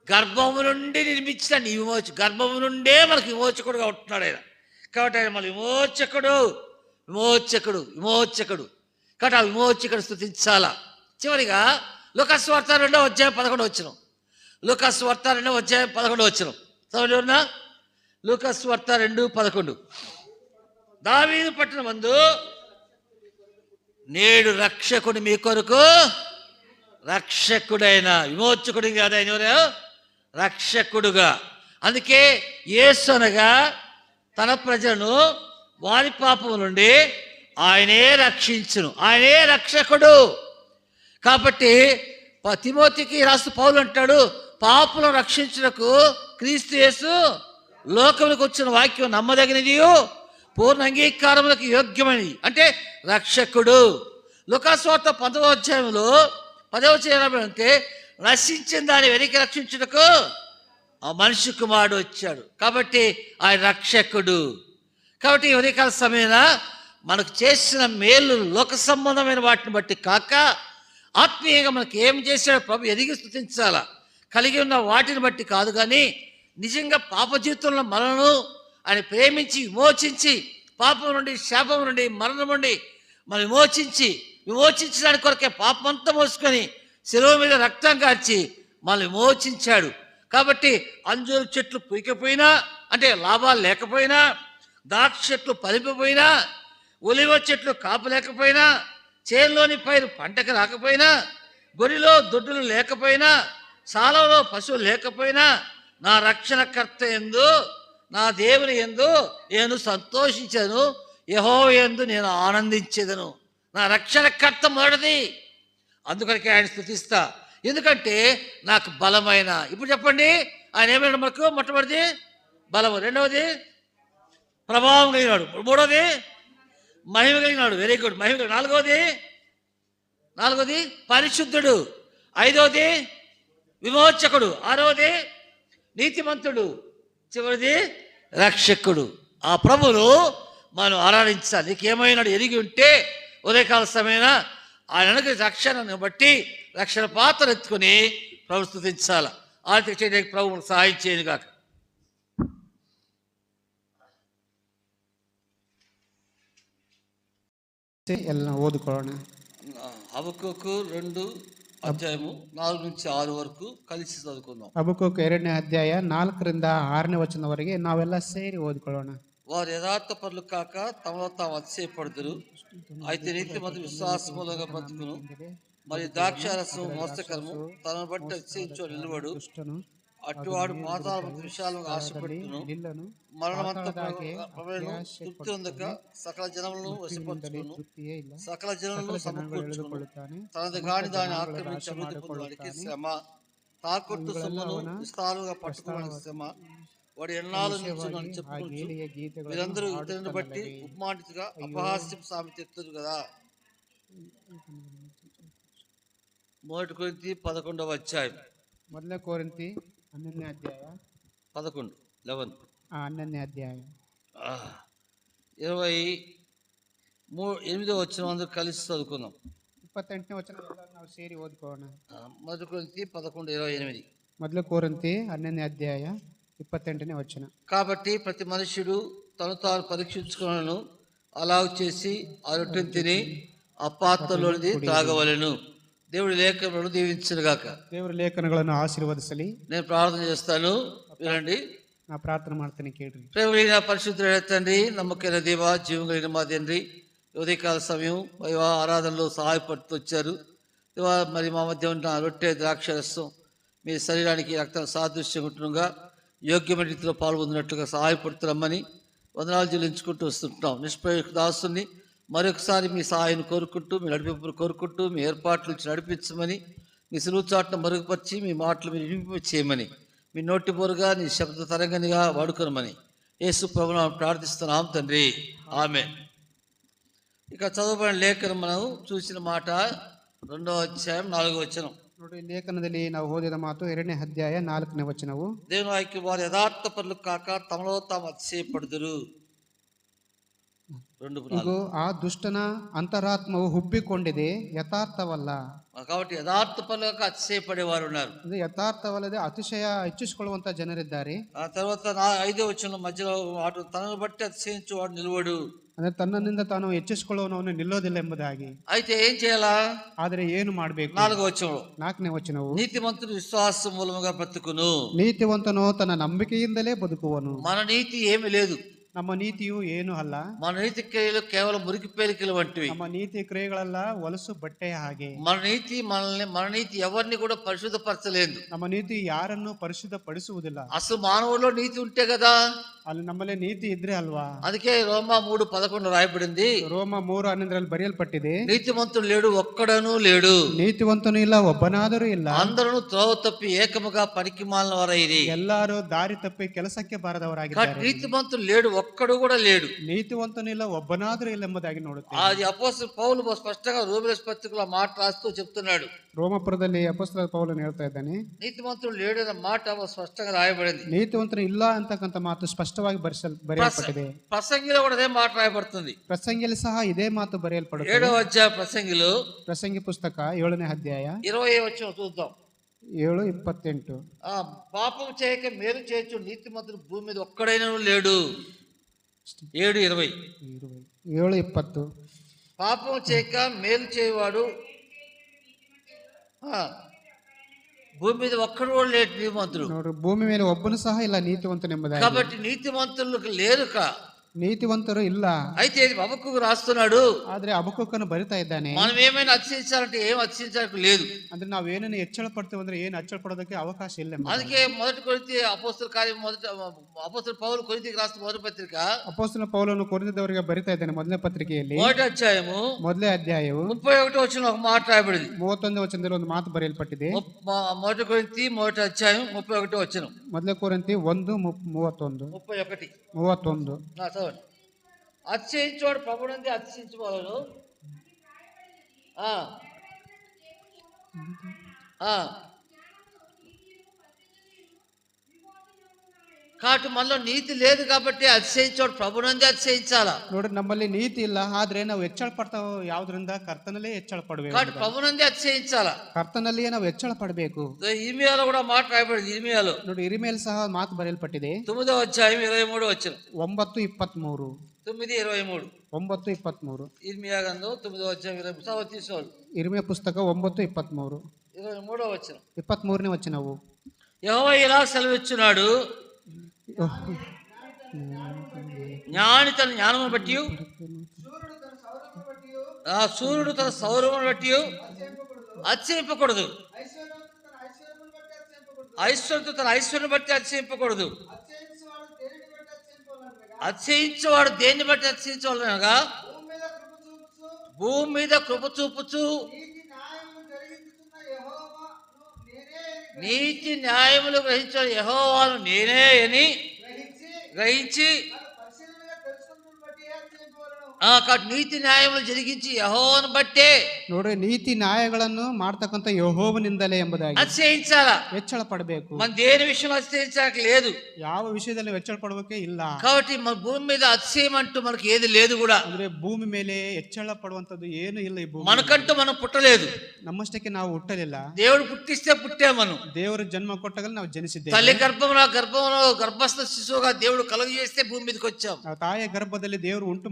గర్భము నుండి నిర్మించిన నీ గర్భము నుండే మనకు విమోచకుడుగా ఉంటున్నాడు ఆయన. కాబట్టి ఆయన మన విమోచకుడు. కాబట్టి ఆ విమోచకుడు స్తుతించాలా. చివరిగా లూకాసు సువార్త 2వ అధ్యాయం 11వ వచనం. లూకాసు సువార్త 2వ అధ్యాయం 11వ వచనం చదవండి. లూకాసు సువార్త 2:11 దావీదు పట్టణమందు నేడు రక్షకుడు మీ కొరకు, రక్షకుడైన విమోచకుడు కాదు ఆయన, రక్షకుడుగా. అందుకే యేసు అనగా తన ప్రజలను వారి పాపము నుండి ఆయనే రక్షించును, ఆయనే రక్షకుడు. కాబట్టి తిమోతికి రాస్తూ పౌలు అంటాడు, పాపులను రక్షించుటకు క్రీస్తు యేసు లోకములకు వచ్చిన వాక్యం నమ్మదగినది, పూర్ణ అంగీకారములకు యోగ్యమైనది. అంటే రక్షకుడు. లూకాసు వార్త 10వ అధ్యాయంలో 10వ వచనం అంటే నశించిన దాన్ని వెనక్కి రక్షించుటకు ఆ మనిషి కుమారుడు వచ్చాడు. కాబట్టి ఆయన రక్షకుడు. కాబట్టి ఉదయకాల సమయాన మనకు చేసిన మేలు లోక సంబంధమైన వాటిని బట్టి కాక ఆత్మీయంగా మనకి ఏం చేశాడో ప్రభు ఎదిగి స్తుతించాలా. కలిగి ఉన్న వాటిని బట్టి కాదు, కానీ నిజంగా పాప జీవితంలో మనను ఆయన ప్రేమించి విమోచించి పాపం నుండి, శాపం నుండి, మరణం నుండి మనం విమోచించడానికి కొరకే పాపమంతా మోసుకొని శిలువ మీద రక్తం కార్చి మనల్ని విమోచించాడు. కాబట్టి అంజూరు చెట్లు పూయకపోయినా, అంటే లాభాలు లేకపోయినా, ద్రాక్ష చెట్లు పలిపిపోయినా, ఒలివ చెట్లు కాపు లేకపోయినా, చేనులోని పైరు పంటకు రాకపోయినా, గొర్రెలో దొడ్డులు లేకపోయినా, సాలలో పశువులు లేకపోయినా, నా రక్షణకర్త యందు, నా దేవుని యందు నేను సంతోషించను, యెహోవా యందు నేను ఆనందించేదను. నా రక్షణకర్త మొదటిది, అందుకనికే ఆయన స్తుతిస్తా. ఎందుకంటే నాకు బలమైన, ఇప్పుడు చెప్పండి ఆయన ఏమైనా మనకు? మొట్టమొదటిది బలము, రెండవది ప్రభావం కలిగినాడు, మూడవది మహిమ కలిగినాడు, వెరీ గుడ్, మహిమ. నాలుగవది పరిశుద్ధుడు, ఐదవది విమోచకుడు, ఆరవది నీతిమంతుడు, చివరిది రక్షకుడు. ఆ ప్రభువును మనం ఆరాధించాలి. నీకేమైనాడు ఎరిగి ఉంటే ఉదయకాల సమయన ఆయనకి రక్షణను బట్టి రక్షణ పాత్ర ఎత్తుకుని ప్రభు స్తుతించాలి. ఆర్థిక చేయడానికి ప్రభు సహాయం చేయను కాక.
ఓదుకోండి.
హబక్కూకు 2 అధ్యాయము 4 నుంచి 6 వరకు కలిసి చదువుకుందాం.
ಹಬಕ್ಕೂಕ 2ನೇ ಅಧ್ಯಾಯ 4ರಿಂದ 6ನೇ ವಚನದವರೆಗೆ ನಾವೆಲ್ಲ ಸೇರಿ ಓದಿಕೊಳ್ಳೋಣ.
వారు యథార్థ పనులు కాక తమలో తాము అతిశయపడుదురు, అయితే నీతిమంతుడు విశ్వాసములుగా బ్రతుకును. మరి ద్రాక్షారసము మోసకరము, తనను బట్టి అతిశయించు నిలువడు. అటువాడు పాతాళమంత విశాలంగా ఆశపెట్టును, మరణమంత తృప్తి ఉందక సకల జనములను వశపరచుకును, సకల జనములను సమకూర్చుకును. తనది గాని దాన్ని ఆక్రమించి అభివృద్ధి పొందడానికి శ్రమ, తాకొట్టు సొమ్మును విస్తారుగా పట్టుకోవడానికి శ్రమ, వాడు ఎన్నాళ్ళు నిల్చుని చెప్పుకుంటూ వీరందరూ ఇతరుని బట్టి ఉపమానితుగా అపహాస్యం సామెత ఎత్తురు కదా. 1 కొరింథీ 11వ అధ్యాయం.
1 కొరింథీ 12ನೇ ಅಧ್ಯಾಯ
11
12ನೇ ಅಧ್ಯಾಯ
28వ వచనం అందరూ కలిసి చదువుకుందాం.
28ನೇ ವಚನ ನಾವು ಸೇರಿ ಓದ್ಕೊಳ್ಳೋಣ.
1 కొరింథీ 11:28.
1 కొరింథీ 12ನೇ ಅಧ್ಯಾಯ 28ನೇ ವಚನ.
కాబట్టి ప్రతి మనుష్యుడు తను తాను పరీక్షించుకున్నాను, అలాగ చేసి ఆ రొట్టెను తిని ఆ పాత్రలోనిది త్రాగవలెను. దేవుడి లేఖనలను దీవించునుగాక.
ದೇವರ ಲೇಖನಗಳನ್ನು ಆಶೀರ್ವದಿಸಲಿ.
నేను ప్రార్థన చేస్తాను, వినండి.
ನಾ ಪ್ರಾರ್ಥನೆ ಮಾಡ್ತೀನಿ, ಕೇಳ್ರಿ.
ప్రేమలైన పరిశుద్ధుడైన తండ్రి, నమ్మకైన దేవ, జీవం కలిగిన మా తండ్రి, ఉదయకాల సమయం ఆరాధనలో సహాయపడుతూ వచ్చారు. మరి మా మధ్య ఉన్న రొట్టె ద్రాక్షరసం మీ శరీరానికి రక్తం సాదృశ్యం ఉంటుండగా యోగ్యమైన రీతిలో పాల్గొందినట్లుగా సహాయపడుతున్నామని వందనాలు చెల్లించుకుంటూ వస్తుంటున్నాం. నిష్ప్రయోజక దాసుని మరొకసారి మీ సహాయం కోరుకుంటూ, మీ నడిపింపును కోరుకుంటూ, మీ ఏర్పాట్లు నడిపించమని, మీ సులువు చాటును మరుగుపరిచి మీ మాటలు మీరు వినిపింప చేయమని, మీ నోటి బోరుగా నీ శబ్ద తరంగనిగా వాడుకోనమని యేసు ప్రభువును ప్రార్థిస్తున్నాం తండ్రి, ఆమేన్. ఇక చదవబడిన లేఖనం మనం చూసిన మాట 2వ అధ్యాయం 4వ వచనం.
ನೋಡಿ, ಲೇಖನದಲ್ಲಿ ನಾವು ಓದಿದ ಮಾತು 2ನೇ ಅಧ್ಯಾಯ 4ನೇ ವಚನವು.
దేవుని వాక్యం, వారు యథార్థ పనులు కాక తమలో తాము అతిశయపడుదురు.
ಇಗೋ, ಆ ದುಷ್ಟನ ಅಂತರಾತ್ಮವು ಹುಬ್ಬಿಕೊಂಡಿದೆ, ಯಥಾರ್ಥವಲ್ಲ.
కాబట్టి యథార్థ పనులకు అతిశయపడేవారు ఉన్నారు.
యథార్థవಲ್ಲದೆ అతిశయ ఇచ్చుಕೊಳ್ಳುವಂತ ಜನರಿದ್ದಾರೆ.
ఆ తర్వాత 5వ వచనం మధ్యలో వాడు తనను బట్టి అతిశయించు వాడు నిలువడు.
ಅಂದ್ರೆ ತನ್ನಿಂದ ತಾನು ಹೆಚ್ಚಿಸಿಕೊಳ್ಳುವವನು ನಿಲ್ಲೋದಿಲ್ಲ ಎಂಬುದಾಗಿ.
అయితే ఏం చేయాలా?
ಆದ್ರೆ ಏನು ಮಾಡಬೇಕು?
4వ వచనం.
4ನೇ ವಚನವು,
నీతిమంతుడు విశ్వాసం మూలముగా బ్రతుకును.
ನೀತಿವಂತನು ತನ್ನ ನಂಬಿಕೆಯಿಂದಲೇ ಬದುಕುವನು.
మన నీతి ఏమీ లేదు.
ನಮ್ಮ ನೀತಿಯು ಏನು ಅಲ್ಲ.
మన నీతి క్రియలు కేవలం మురికి పేలికలు వంటివి.
ನಮ್ಮ నీతి క్రియಗಳೆಲ್ಲ ಹೊಲಸು ಬಟ್ಟೆಯ ಹಾಗೆ.
మన నీతి ఎవరిని కూడా పరిశుద్ధపరచలేదు.
ನಮ್ಮ ನೀತಿ ಯಾರನ್ನು ಪರಿಶುದ್ಧಪಡಿಸುವುದಿಲ್ಲ.
అసలు మానవుల్లో నీతి ఉంటే కదా
ಅಲ್ಲಿ ನಮ್ಮಲ್ಲಿ ನೀತಿ ಇದ್ರೆ ಅಲ್ವಾ.
అందుకే రోమా 3:11 రాయబడింది.
ರೋಮ 3:11 ಬರೆಯಲ್ಪಟ್ಟಿದೆ,
నీతిమంతుడు లేడు, ఒక్కడనూ లేడు.
ನೀತಿವಂತನು ಇಲ್ಲ, ಒಬ್ಬನಾದರೂ ಇಲ್ಲ.
అందరూ త్రోవ తప్పి ఏకముగా పనికి మాలిన వారైరి.
ಎಲ್ಲರೂ ದಾರಿ ತಪ್ಪಿ ಕೆಲಸಕ್ಕೆ ಬಾರದವರಾಗಿದ್ದಾರೆ.
నీతిమంతుడు లేడు, ఒక్కడు కూడా లేడు.
ನೀತಿವಂತನು ಇಲ್ಲ, ಒಬ್ಬನಾದರೂ ಇಲ್ಲ ಎಂಬುದಾಗಿ ನೋಡುತ್ತೇವೆ.
అది అపోస్తలుడు పౌలు స్పష్టంగా రోమీయుల పత్రికలో మాట రాస్తూ చెప్తున్నాడు.
ರೋಮಪುರದಲ್ಲಿ ಅಪೊಸ್ತಲ ಪೌಲನು ಹೇಳ್ತಾ ಇದ್ದಾನೆ,
నీతిమంతుడు లేడు అన్న మాట స్పష్టంగా రాయబడింది.
ನೀತಿವಂತನು ಇಲ್ಲ ಅಂತಕ್ಕಂಥ ಮಾತು ಸ್ಪಷ್ಟವಾಗಿ ಬರೆಯಲ್ಪಟ್ಟಿದೆ.
ప్రసంగిలో కూడా అదే మాట రాయబడుతుంది.
ಪ್ರಸಂಗಿಯಲ್ಲಿ ಸಹ ಇದೇ ಮಾತು ಬರೆಯಲ್ಪಡುತ್ತದೆ.
7వ అధ్యాయ ప్రసంగిలో,
ಪ್ರಸಂಗಿ ಪುಸ್ತಕ 7ನೇ ಅಧ್ಯಾಯ
20వ వచనం చూద్దాం.
7:28.
పాపం చేయక మేలు చేయొచ్చు నీతిమంతుడు భూమి మీద ఒక్కడైనా లేడు. 7:20.
7:20.
పాపం చేయక మేలు చేయవాడు భూమి మీద ఒక్కడు కూడా లేడు నీతిమంతుడు.
ನೋಡ್ರಿ, ಭೂಮಿ ಮೇಲೆ ಒಬ್ಬನು ಸಹ ಇಲ್ಲ ನೀತಿವಂತನೆಂಬುದಾಗಿ.
కాబట్టి నీతిమంతులకు లేరుక,
ನೀತಿವಂತರು ಇಲ್ಲ.
అయితే హబక్కూకు రాస్తున్నాడు,
ಆದ್ರೆ ಹಬಕ್ಕೂಕನು ಬರಿತಾ ಇದ್ದಾನೆ,
మనం ఏమైనా అతిశయించాలంటే ఏం అతిశయించడానికి లేదు.
ಅಂದ್ರೆ ನಾವೇನನ್ನು ಹೆಚ್ಚಳ ಪಡ್ತೇವೆ ಅಂದ್ರೆ ಏನು ಹೆಚ್ಚಳ ಪಡೋದಕ್ಕೆ అవకాಶ ಇಲ್ಲ.
అందుకే మొదటి కొరింథీ అపోస్తల కార్యం అపోస్తల పౌలు కొరింథీకి రాసిన మొదటి పత్రిక,
ಅಪೊಸ್ತಲ ಪೌಲನು ಕೊರಿಂಥದವರಿಗೆ ಬರಿತಾ ಇದ್ದಾನೆ ಮೊದಲನೇ ಪತ್ರಿಕೆಯಲ್ಲಿ,
మొదటి అధ్యాయము 31వ వచనంలో ఒక మాట రాయబడింది.
31ನೇ ವಚನದಲ್ಲಿ ಒಂದು ಮಾತು ಬರೆಯಲ್ಪಟ್ಟಿದೆ.
మొదటి కొరింథీ మొదటి అధ్యాయం 31వ వచనం.
ಮೊದಲನೇ ಕೊರಿಂಥಿ 1:31.
చదవండి. అతిశయించువాడు ప్రభువునందే అతిశయించువాడు. కాబట్టి మనలో నీతి లేదు కాబట్టి అతిశయించువాడు ప్రభువునందే అతిశయించాలా.
ನೋಡ್ರಿ, ನಮ್ಮಲ್ಲಿ ನೀತಿ ಇಲ್ಲ, ಆದ್ರೆ ನಾವು ಹೆಚ್ಚಳ ಪಡ್ತಾವ ಯಾವ್ದ್ರಿಂದ? ಕರ್ತನಲ್ಲೇ ಹೆಚ್ಚಳ ಪಡಬೇಕು.
కాబట్టి ప్రభువునందే అతిశయించాలా,
ಕರ್ತನಲ್ಲಿಯೇ ನಾವು ಹೆಚ್ಚಳ ಪಡಬೇಕು.
ఇర్మియాలో కూడా మాట రాయబడింది. ఇర్మియాలో
ನೋಡಿ, ಇರಿಮೇಲ್ ಸಹ ಮಾತು ಬರೆಯಲ್ಪಟ್ಟಿದೆ.
9వ అధ్యాయం 23వ వచనం.
9:23.
9:23. ఇర్మియా గ్రంథం 9వ అధ్యాయం 23వ తీసుకోవాలి.
ఇర్మియా పుస్తక 9:23.
23వ వచనం.
23ನೇ ವಚನವು,
యెహోవా ఇలా సెలవిచ్చున్నాడు, జ్ఞాని తన జ్ఞానమును బట్టి, సూర్యుడు తన సౌరమును బట్టి అతిశయింపకూడదు, ఐశ్వర్యంతో తన ఐశ్వర్యం బట్టి అతిశయింపకూడదు. అతిశయించేవాడు దేన్ని బట్టి అతిశయించవాలనగా, భూమి మీద కృప చూపుచు నీతి న్యాయములు గ్రహించిన యెహోవాను నేనే అని గ్రహించి కాబట్టి నీతి న్యాయములు జరిగించి యెహోవాను బట్టే
ನೋಡ್ರಿ ನೀತಿ ನ್ಯಾಯಗಳನ್ನು ಮಾಡ್ತಕ್ಕಂಥ ಯೆಹೋವನಿಂದಲೇ ಎಂಬುದಾಗಿ
అతిశయించాలా.
ಹೆಚ್ಚಳ ಪಡಬೇಕು.
మన దేని విషయంలో అతిశయించడానికి లేదు.
ಯಾವ ವಿಷಯದಲ್ಲಿ ಹೆಚ್ಚಳ ಪಡಬೇಕೇ ಇಲ್ಲ.
కాబట్టి మన భూమి మీద అతిశయం అంటూ మనకి ఏది లేదు కూడా.
ಅಂದ್ರೆ ಭೂಮಿ ಮೇಲೆ ಹೆಚ್ಚಳ ಪಡುವಂತದ್ದು ಏನು ಇಲ್ಲ ಈ ಭೂಮಿ.
మనకంటూ మనం పుట్టలేదు.
ನಮ್ಮಷ್ಟಕ್ಕೆ ನಾವು ಹುಟ್ಟಲಿಲ್ಲ.
దేవుడు పుట్టిస్తే పుట్టాం మనం.
ದೇವರು ಜನ್ಮ ಕೊಟ್ಟಾಗ ನಾವು ಜನಿಸಿದ್ದೇವೆ.
తల్లి గర్భంలో గర్భస్థ శిశువుగా దేవుడు కలుగ చేస్తే భూమి మీదకి వచ్చాం.
ನಾವು ತಾಯಿಯ ಗರ್ಭದಲ್ಲಿ ದೇವರು ಉಂಟು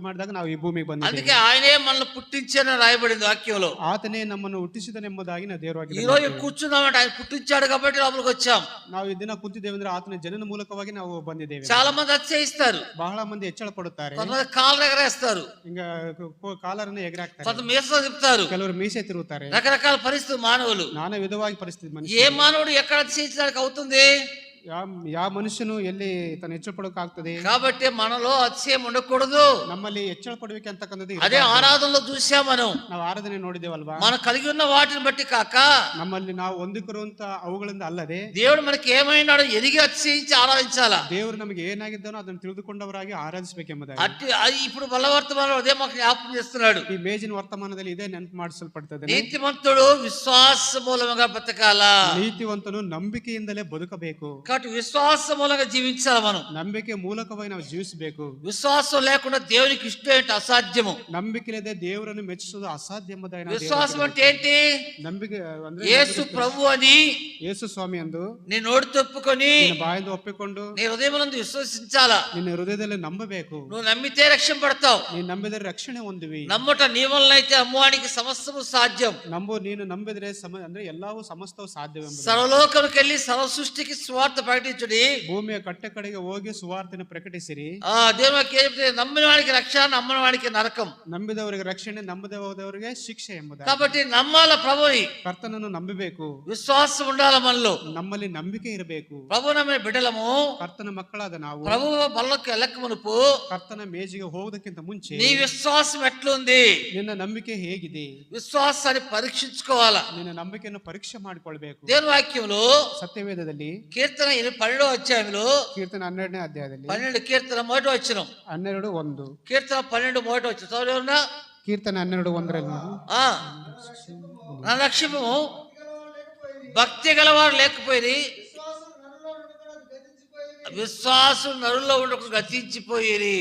ಮಾಡಿದಾಗ ನಾವು ಈ ಭೂಮಿಗೆ ಬಂದಿದ್ದೇವೆ.
అందుకే ఆయనే మనల్ని పుట్టించానని రాయబడింది వాక్యంలో.
ಆತನೇ ನಮ್ಮನ್ನು ಹುಟ್ಟಿಸಿದನೆಂಬುದಾಗಿ ನಾವು ದೇವರಾಗಿ
ఈ రోజు కూర్చున్నామంటే ఆయన పుట్టించాడు కాబట్టి లోపలికి వచ్చాం.
ನಾವು ಈ ದಿನ ಕೂತಿದ್ದೇವೆ ಅಂದ್ರೆ ಆತನ ಜನನ ಮೂಲಕವಾಗಿ ನಾವು ಬಂದಿದ್ದೇವೆ.
చాలా మంది అతిశయిస్తారు.
ಬಹಳ ಮಂದಿ ಹೆಚ್ಚಳ ಪಡುತ್ತಾರೆ.
కొంతమంది కాళ్ళు ఎగరేస్తారు.
ఇంకా కాలರನ್ನು ఎగರಾಕ್ತಾರೆ.
కొంత మీసలు తిప్పుతారు.
ಕೆಲವರು ಮೀಸೆ ತಿರುಗುತ್ತಾರೆ.
రకరకాల పరిస్థితులు మానవులు.
ನಾನಾ ವಿಧವಾಗಿ ಪರಿಸ್ಥಿತಿ
ఏ
ಮನುಷ್ಯ.
మానవుడు ఎక్కడ అతిశయించడానికి అవుతుంది?
ಯಾವ ಮನುಷ್ಯನು ಎಲ್ಲಿ ತನ್ನ ಹೆಚ್ಚಳ ಪಡೋಕಾಗ್ತದೆ.
కాబట్టి మనలో అతిశయం ఉండకూడదు.
ನಮ್ಮಲ್ಲಿ ಹೆಚ್ಚಳ ಪಡಬೇಕು ಅಂತಕ್ಕಂಥದ್ದು
అదే ఆరాధనలో చూసాం మనం.
ನಾವು ಆರಾಧನೆ ನೋಡಿದ್ದೇವಲ್ವಾ.
మనం కలిగి ఉన్న వాటిని బట్టి కాక
ನಮ್ಮಲ್ಲಿ ನಾವು ಹೊಂದಿಕೊಳ್ಳುವಂತ ಅವುಗಳಿಂದ ಅಲ್ಲದೆ
దేవుడు మనకి ఏమైనాడో ఎరిగి అతిశయించి ఆరాధించాలా.
ದೇವರು ನಮಗೆ ಏನಾಗಿದ್ದಾನೋ ಅದನ್ನು ತಿಳಿದುಕೊಂಡವರಾಗಿ ಆರಾಧಿಸಬೇಕೆಂಬುದಾಗಿ
అది ఇప్పుడు బలవర్తమానం అదే మాకు జ్ఞాపకం చేస్తున్నాడు.
ಈ ಮೇಜಿನ ವರ್ತಮಾನದಲ್ಲಿ ಇದೇ ನೆನಪು ಮಾಡಿಸಲ್ಪಡ್ತದೆ.
నీతిమంతుడు విశ్వాస మూలంగా బ్రతకాల.
ನೀತಿವಂತನು ನಂಬಿಕೆಯಿಂದಲೇ ಬದುಕಬೇಕು.
కాబట్టి విశ్వాస మూలంగా జీవించాలి మనం.
ನಂಬಿಕೆ ಮೂಲಕವಾಗಿ ನಾವು ಜೀವಿಸಬೇಕು.
విశ్వాసం లేకుండా దేవునికి ఇష్టం ఏంటి? అసాధ్యము.
ನಂಬಿಕೆ ಇಲ್ಲದೆ ದೇವರನ್ನು ಮೆಚ್ಚಿಸುವುದು ಅಸಾಧ್ಯ ಎಂಬುದಾಗಿ
విశ్వాసం అంటే ఏంటి?
ನಂಬಿಕೆ ಅಂದ್ರೆ
యేసు ప్రభు అని
ಯೇಸು ಸ್ವಾಮಿ ಎಂದು
నీ నోటితో ఒప్పుకొని
ನಿನ್ನ ಬಾಯಿಂದ ಒಪ್ಪಿಕೊಂಡು
నీ హృదయమునందు విశ్వసించాలా.
ನಿನ್ನ ಹೃದಯದಲ್ಲಿ ನಂಬಬೇಕು.
నువ్వు నమ్మితే రక్షణ పడతావు.
ನೀನು ನಂಬಿದರೆ ರಕ್ಷಣೆ ಹೊಂದುವಿ.
నమ్ముట నీ వలన అయితే అమ్మవానికి సమస్తము సాధ్యం.
ನೀನು ನಂಬಿದರೆ ಅಂದ್ರೆ ಎಲ್ಲವೂ ಸಮಸ್ತವು ಸಾಧ್ಯವೆಂಬುದು.
సర్వలోకముకి వెళ్ళి సర్వ సృష్టికి స్వార్థ ప్రకటించుడి.
ಭೂಮಿಯ ಕಟ್ಟ ಕಡೆಗೆ ಹೋಗಿ ಸುವಾರ್ತೆನ ಪ್ರಕಟಿಸಿರಿ.
దేవునికి నమ్మిన వాడికి రక్షణ, నమ్మని వాడికి నరకం.
ನಂಬಿದವರಿಗೆ ರಕ್ಷಣೆ, ನಂಬದೆ ಹೋದವರಿಗೆ ಶಿಕ್ಷೆ ಎಂಬುದಾಗಿ.
కాబట్టి నమ్మాల ప్రభుని.
ಕರ್ತನನ್ನು ನಂಬಬೇಕು.
విశ్వాసం ఉండాల మనలో.
ನಮ್ಮಲ್ಲಿ ನಂಬಿಕೆ ಇರಬೇಕು.
ప్రభు నమ్మిన బిడ్డలము,
ಕರ್ತನ ಮಕ್ಕಳಾದ ನಾವು
ప్రభు బల్లకి వెళ్ళక మునుపు
ಕರ್ತನ ಮೇಜಿಗೆ ಹೋಗೋದಕ್ಕಿಂತ ಮುಂಚೆ
నీ విశ్వాసం ఎట్లుంది?
ನಿನ್ನ ನಂಬಿಕೆ ಹೇಗಿದೆ?
విశ్వాసాన్ని పరీక్షించుకోవాలా.
ನಿನ್ನ ನಂಬಿಕೆಯನ್ನು ಪರೀಕ್ಷೆ ಮಾಡಿಕೊಳ್ಬೇಕು.
దేవుని వాక్యంలో
ಸತ್ಯವೇದದಲ್ಲಿ
కీర్తన 12వ అధ్యాయంలో
ಕೀರ್ತನ 12ನೇ అధ్యాಯದಲ್ಲಿ
12 కీర్తన 1వ వచనం.
12:1
కీర్తన 12 1వ వచనం చదవనా?
కీర్తన 12:1
నా లక్ష్యము భక్తి గలవారు లేకపోయి విశ్వాసం నరుల్లో ఉండకు గతించిపోయేది.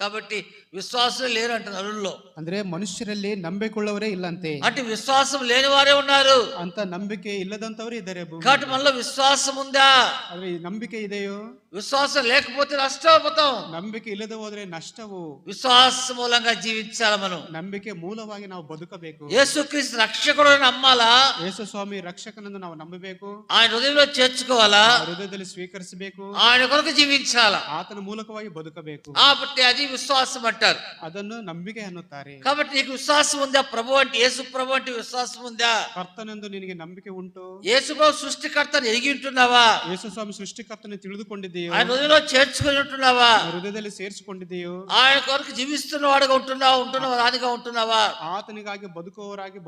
కాబట్టి విశ్వాసం లేరంట నరుల్లో.
ಅಂದ್ರೆ ಮನುಷ್ಯರಲ್ಲಿ ನಂಬಿಕೊಳ್ಳವರೇ ಇಲ್ಲಂತೆ.
అంటే విశ్వాసం లేని వారే ఉన్నారు.
ಅಂತ ನಂಬಿಕೆ ಇಲ್ಲದಂತವರೇ ಇದ್ದಾರೆ.
కాబట్టి మనలో విశ్వాసం ఉందా?
ಆದ್ರೆ ಈ ನಂಬಿಕೆ ಇದೆಯೋ?
విశ్వాసం లేకపోతే నష్టపోతాం.
ನಂಬಿಕೆ ಇಲ್ಲದೆ ಹೋದ್ರೆ ನಷ್ಟವು.
విశ్వాస మూలంగా జీవించాలి మనం.
ನಂಬಿಕೆ ಮೂಲವಾಗಿ ನಾವು ಬದುಕಬೇಕು.
యేసుక్రీస్తు రక్షకుడు నమ్మాలా.
ಯೇಸು ಸ್ವಾಮಿ ರಕ್ಷಕನನ್ನು ನಾವು ನಂಬಬೇಕು.
ఆయన హృదయంలో చేర్చుకోవాలా.
ಹೃದಯದಲ್ಲಿ ಸ್ವೀಕರಿಸಬೇಕು.
ఆయన కొరకు జీవించాలా.
ಆತನ ಮೂಲಕವಾಗಿ ಬದುಕಬೇಕು.
కాబట్టి అది విశ్వాసం అంటారు.
ಅದನ್ನು ನಂಬಿಕೆ ಅನ್ನುತ್ತಾರೆ.
కాబట్టి నీకు విశ్వాసం ఉందా? ప్రభు అంటే యేసు ప్రభు అంటే విశ్వాసం ఉందా?
ಕರ್ತನೆಂದು ನಿನಗೆ ನಂಬಿಕೆ ಉಂಟು?
యేసు ప్రభు సృష్టికర్తను ఎరిగి ఉంటున్నావా?
ಯೇಸು ಸ್ವಾಮಿ ಸೃಷ್ಟಿಕರ್ತನ ತಿಳಿದುಕೊಂಡಿದ್ದೀಯೋ?
ఆయన హృదయంలో చేర్చుకొని ఉంటున్నావా?
ಹೃದಯದಲ್ಲಿ ಸೇರಿಸಿಕೊಂಡಿದ್ದೀಯೋ?
ఆయన కొరకు జీవిస్తున్న వాడుగా ఉంటున్నావా? రానిగా ఉంటున్నావా?
ಆತನಿಗಾಗಿ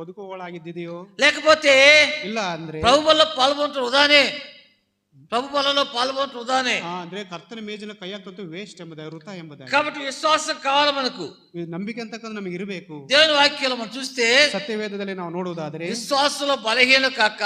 ಬದುಕುವವಳಾಗಿದ್ದೀಯೋ?
లేకపోతే
ಇಲ್ಲ ಅಂದ್ರೆ
ప్రభు వల్ల పాల్గొంటున్న ఉదానే, ప్రభు బలలో పాల్గొంటున్న ఉదానే.
ಅಂದ್ರೆ ಕರ್ತನ ಮೇಜಿನ ಕೈ ಹಾಕುವುದು ವೇಸ್ಟ್ ಎಂಬುದಾಗಿ, ವೃಥ ಎಂಬುದಾಗಿ.
కాబట్టి విశ్వాసం కావాలి మనకు.
ನಂಬಿಕೆ ಅಂತಕ್ಕಂಥ ನಮಗೆ ಇರಬೇಕು.
దేవుని వాక్యాలు మనం చూస్తే
ಸತ್ಯವೇದದಲ್ಲಿ ನಾವು ನೋಡುವುದಾದರೆ
విశ్వాసుల బలహీన కాక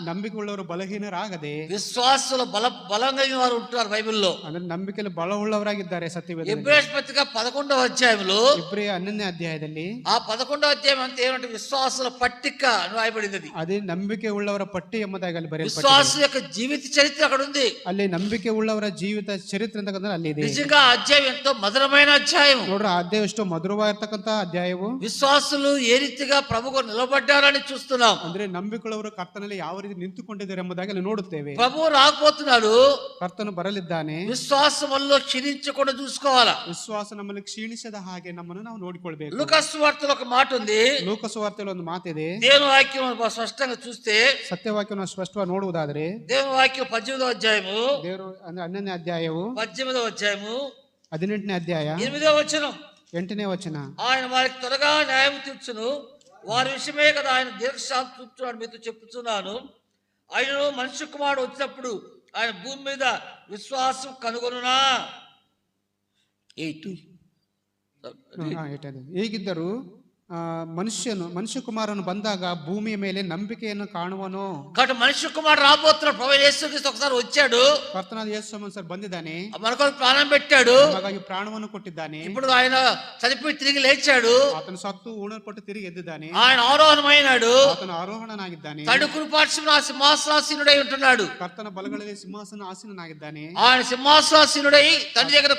ನಂಬಿಕೆ ಉಳ್ಳವರು ಬಲಹೀನರಾಗದೆ
విశ్వాసుల బలం కలిగిన వారు ఉంటున్నారు బైబిల్లో.
ಅಂದ್ರೆ ನಂಬಿಕೆಯಲ್ಲಿ ಬಲವುಳ್ಳವರಾಗಿದ್ದಾರೆ ಸತ್ಯವೇದದಲ್ಲಿ.
ఎబ్రేయ పత్రిక 11వ అధ్యాయంలో
ಇಬ್ರಿಯ 11ನೇ ಅಧ್ಯಾಯದಲ್ಲಿ
ఆ 11వ అధ్యాయం అంటే ఏమంటే విశ్వాసుల పట్టిక అని రాయబడింది.
ಅದೇ ನಂಬಿಕೆ ಉಳ್ಳವರ ಪಟ್ಟಿ ಎಂಬುದಾಗಿ ಅಲ್ಲಿ ಬರೆಯಲ್ಪಟ್ಟಿದೆ.
విశ్వాసు యొక్క జీవిత చరిత్ర అక్కడ ఉంది.
ಅಲ್ಲಿ ನಂಬಿಕೆ ಉಳ್ಳವರ ಜೀವಿತ ಚರಿತ್ರೆ ಅಂತಕ್ಕಂಥ ಅಲ್ಲಿ ಇದೆ.
నిజంగా ఆ అధ్యాయం ఎంతో మధురమైన అధ్యాయం.
ನೋಡ್ರ ಆ ಅಧ್ಯಾಯ ಎಷ್ಟು ಮಧುರವಾಗಿರ್ತಕ್ಕಂಥ ಅಧ್ಯಾಯವು.
విశ్వాసులు ఏ రీతిగా ప్రభువుకు నిలబడ్డారని చూస్తున్నాం.
ಅಂದ್ರೆ ನಂಬಿಕೊಳ್ಳವರು ಕರ್ತನಲ್ಲಿ ಯಾವ ರೀತಿ ನಿಂತುಕೊಂಡಿದ್ದಾರೆ ಎಂಬುದಾಗಿ ಅಲ್ಲಿ ನೋಡುತ್ತೇವೆ.
ప్రభువు రాకపోతున్నాడు,
ಕರ್ತನು ಬರಲಿದ್ದಾನೆ.
విశ్వాసం వల్ల క్షీణించకుండా చూసుకోవాలా.
ವಿಶ್ವಾಸ ನಮ್ಮಲ್ಲಿ ಕ್ಷೀಣಿಸದ ಹಾಗೆ ನಮ್ಮನ್ನು ನಾವು ನೋಡಿಕೊಳ್ಬೇಕು.
లూకాసు సువార్తలో ఒక మాట ఉంది.
ಲೂಕ ಸುವಾರ್ತೆಯಲ್ಲಿ ಒಂದು ಮಾತಿದೆ.
దేవుని వాక్యం స్పష్టంగా చూస్తే
ಸತ್ಯವಾಕ್ಯವನ್ನು ಸ್ಪಷ್ಟವಾಗಿ ನೋಡುವುದಾದರೆ
దేవుని వాక్యం 18వ అధ్యాయము,
ದೇವರು ಅಂದ್ರೆ 11ನೇ ಅಧ್ಯಾಯವು
18వ అధ్యాయము
18ನೇ ಅಧ್ಯಾಯ
8వ వచనం.
8ನೇ ವಚನ.
ఆయన వారికి త్వరగా న్యాయం తీర్చును, వారి విషయమే కదా ఆయన దీర్ఘశాంతి చూపుతున్నాడు మీతో చెప్తున్నాను. ఆయనను మనుష్య కుమారుడు వచ్చినప్పుడు ఆయన భూమి మీద విశ్వాసం కనుగొనునా. 8
ಹೇಗಿದ್ದರೂ ಮನುಷ್ಯ ಕುಮಾರನು ಬಂದಾಗ ಭೂಮಿಯ ಮೇಲೆ ನಂಬಿಕೆಯನ್ನು ಕಾಣುವನು.
కాబట్టి మనుష్య కుమారుడు రాబోతున్నాడు. ప్రభు యేసుక్రీస్తు ఒకసారి వచ్చాడు,
ಕರ್ತನಾದ ಯೇಸು ಸರ್ ಬಂದಿದ್ದಾನೆ,
మన కొరకు ప్రాణం పెట్టాడు,
ಹಾಗಾಗಿ ಪ್ರಾಣವನ್ನು ಕೊಟ್ಟಿದ್ದಾನೆ.
ఇప్పుడు ఆయన చనిపోయి తిరిగి లేచాడు,
ಆತನು ಸತ್ತು ಊಣಲ್ಪಟ್ಟು ತಿರುಗಿ ಎದ್ದಿದ್ದಾನೆ,
ఆయన ఆరోహణమైనాడు,
ಆತನು ಆರೋಹಣನಾಗಿದ್ದಾನೆ,
తండ్రి కుడిపార్శ్వమున సింహాసనాసీనుడై ఉంటున్నాడు.
ಕರ್ತನ ಬಲಗಳಲ್ಲಿ ಸಿಂಹಾಸನ ಆಸೀನನಾಗಿದ್ದಾನೆ.
ఆయన సింహాసనాసీనుడై తండ్రి దగ్గర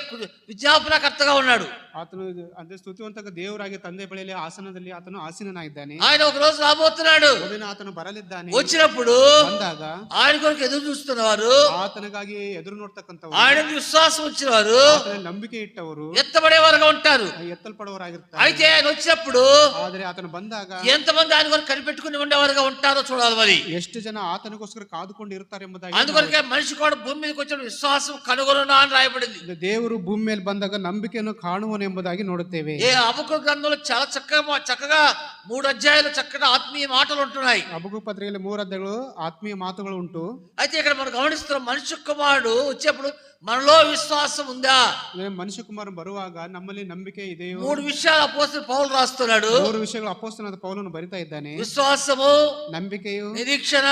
విజ్ఞాపనకర్తగా ఉన్నాడు.
ಆತನು ಅಂದ್ರೆ ಸ್ತುತಿವಂತಕ ದೇವರಾಗಿ ತಂದೆ ಬಳಿಯಲ್ಲಿ ಆಸನದಲ್ಲಿ ಆತನು ಆಸೀನನಾಗಿದ್ದಾನೆ.
ఆయన ఒక రోజు రాబోతున్నాడు,
ಆತನು ಬರಲಿದ್ದಾನೆ.
వచ్చినప్పుడు
ಬಂದಾಗ
ఆయన కొరకు ఎదురు చూస్తున్నవారు,
ಆತನಿಗಾಗಿ ಎದುರು ನೋಡ್ತಕ್ಕಂಥವರು,
ఆయన విశ్వాసం వచ్చిన వారు,
ನಂಬಿಕೆ ಇಟ್ಟವರು
ఎత్తబడేవారుగా ఉంటారు.
ఎత్తల్పడవరాగిರ್ತಾರೆ.
అయితే ఆయన వచ్చినప్పుడు
ಆದರೆ ಆತನು ಬಂದಾಗ
ఎంతమంది ఆయన కొరకు కనిపెట్టుకుని ఉండేవారుగా ఉంటారో చూడాలి. మరి
ಎಷ್ಟು ಜನ ಆತನಿಗೋಸ್ಕರ ಕಾದುಕೊಂಡು ಇರ್ತಾರೆ ಎಂಬುದಾಗಿ,
అందుకొరకే మనిషి కూడా భూమి మీదకి వచ్చిన విశ్వాసం కనుగొనునా అని రాయబడింది.
ದೇವರು ಭೂಮಿ ಮೇಲೆ ಬಂದಾಗ ನಂಬಿಕೆಯನ್ನು ಕಾಣುವನು ಎಂಬುದಾಗಿ ನೋಡುತ್ತೇವೆ.
ఏ హబక్కూకు గ్రంథంలో చాలా చక్కగా 3 అధ్యాయాలు చక్కగా ఆత్మీయ మాటలు ఉంటున్నాయి.
హబక్కూకు పత్రికలో 3 అధ్యాయాలు ఆత్మీయ మాటలు ఉంటూ,
అయితే ఇక్కడ మనం గమనిస్తున్నాం, మనుష్య కుమారుడు వచ్చేప్పుడు మనలో విశ్వాసం ఉందా?
ಮನುಷ್ಯ ಕುಮಾರ ಬರುವಾಗ ನಮ್ಮಲ್ಲಿ ನಂಬಿಕೆ ಇದೆಯೋ?
3 విషయాలు అపోస్తలుడు పౌలు రాస్తున్నాడు.
3 ವಿಷಯಗಳು ಅಪೊಸ್ತಲನಾದ ಪೌಲನು ಬರಿತಾ ಇದ್ದಾನೆ.
విశ్వాసము,
ನಂಬಿಕೆಯು,
నిరీక్షణ,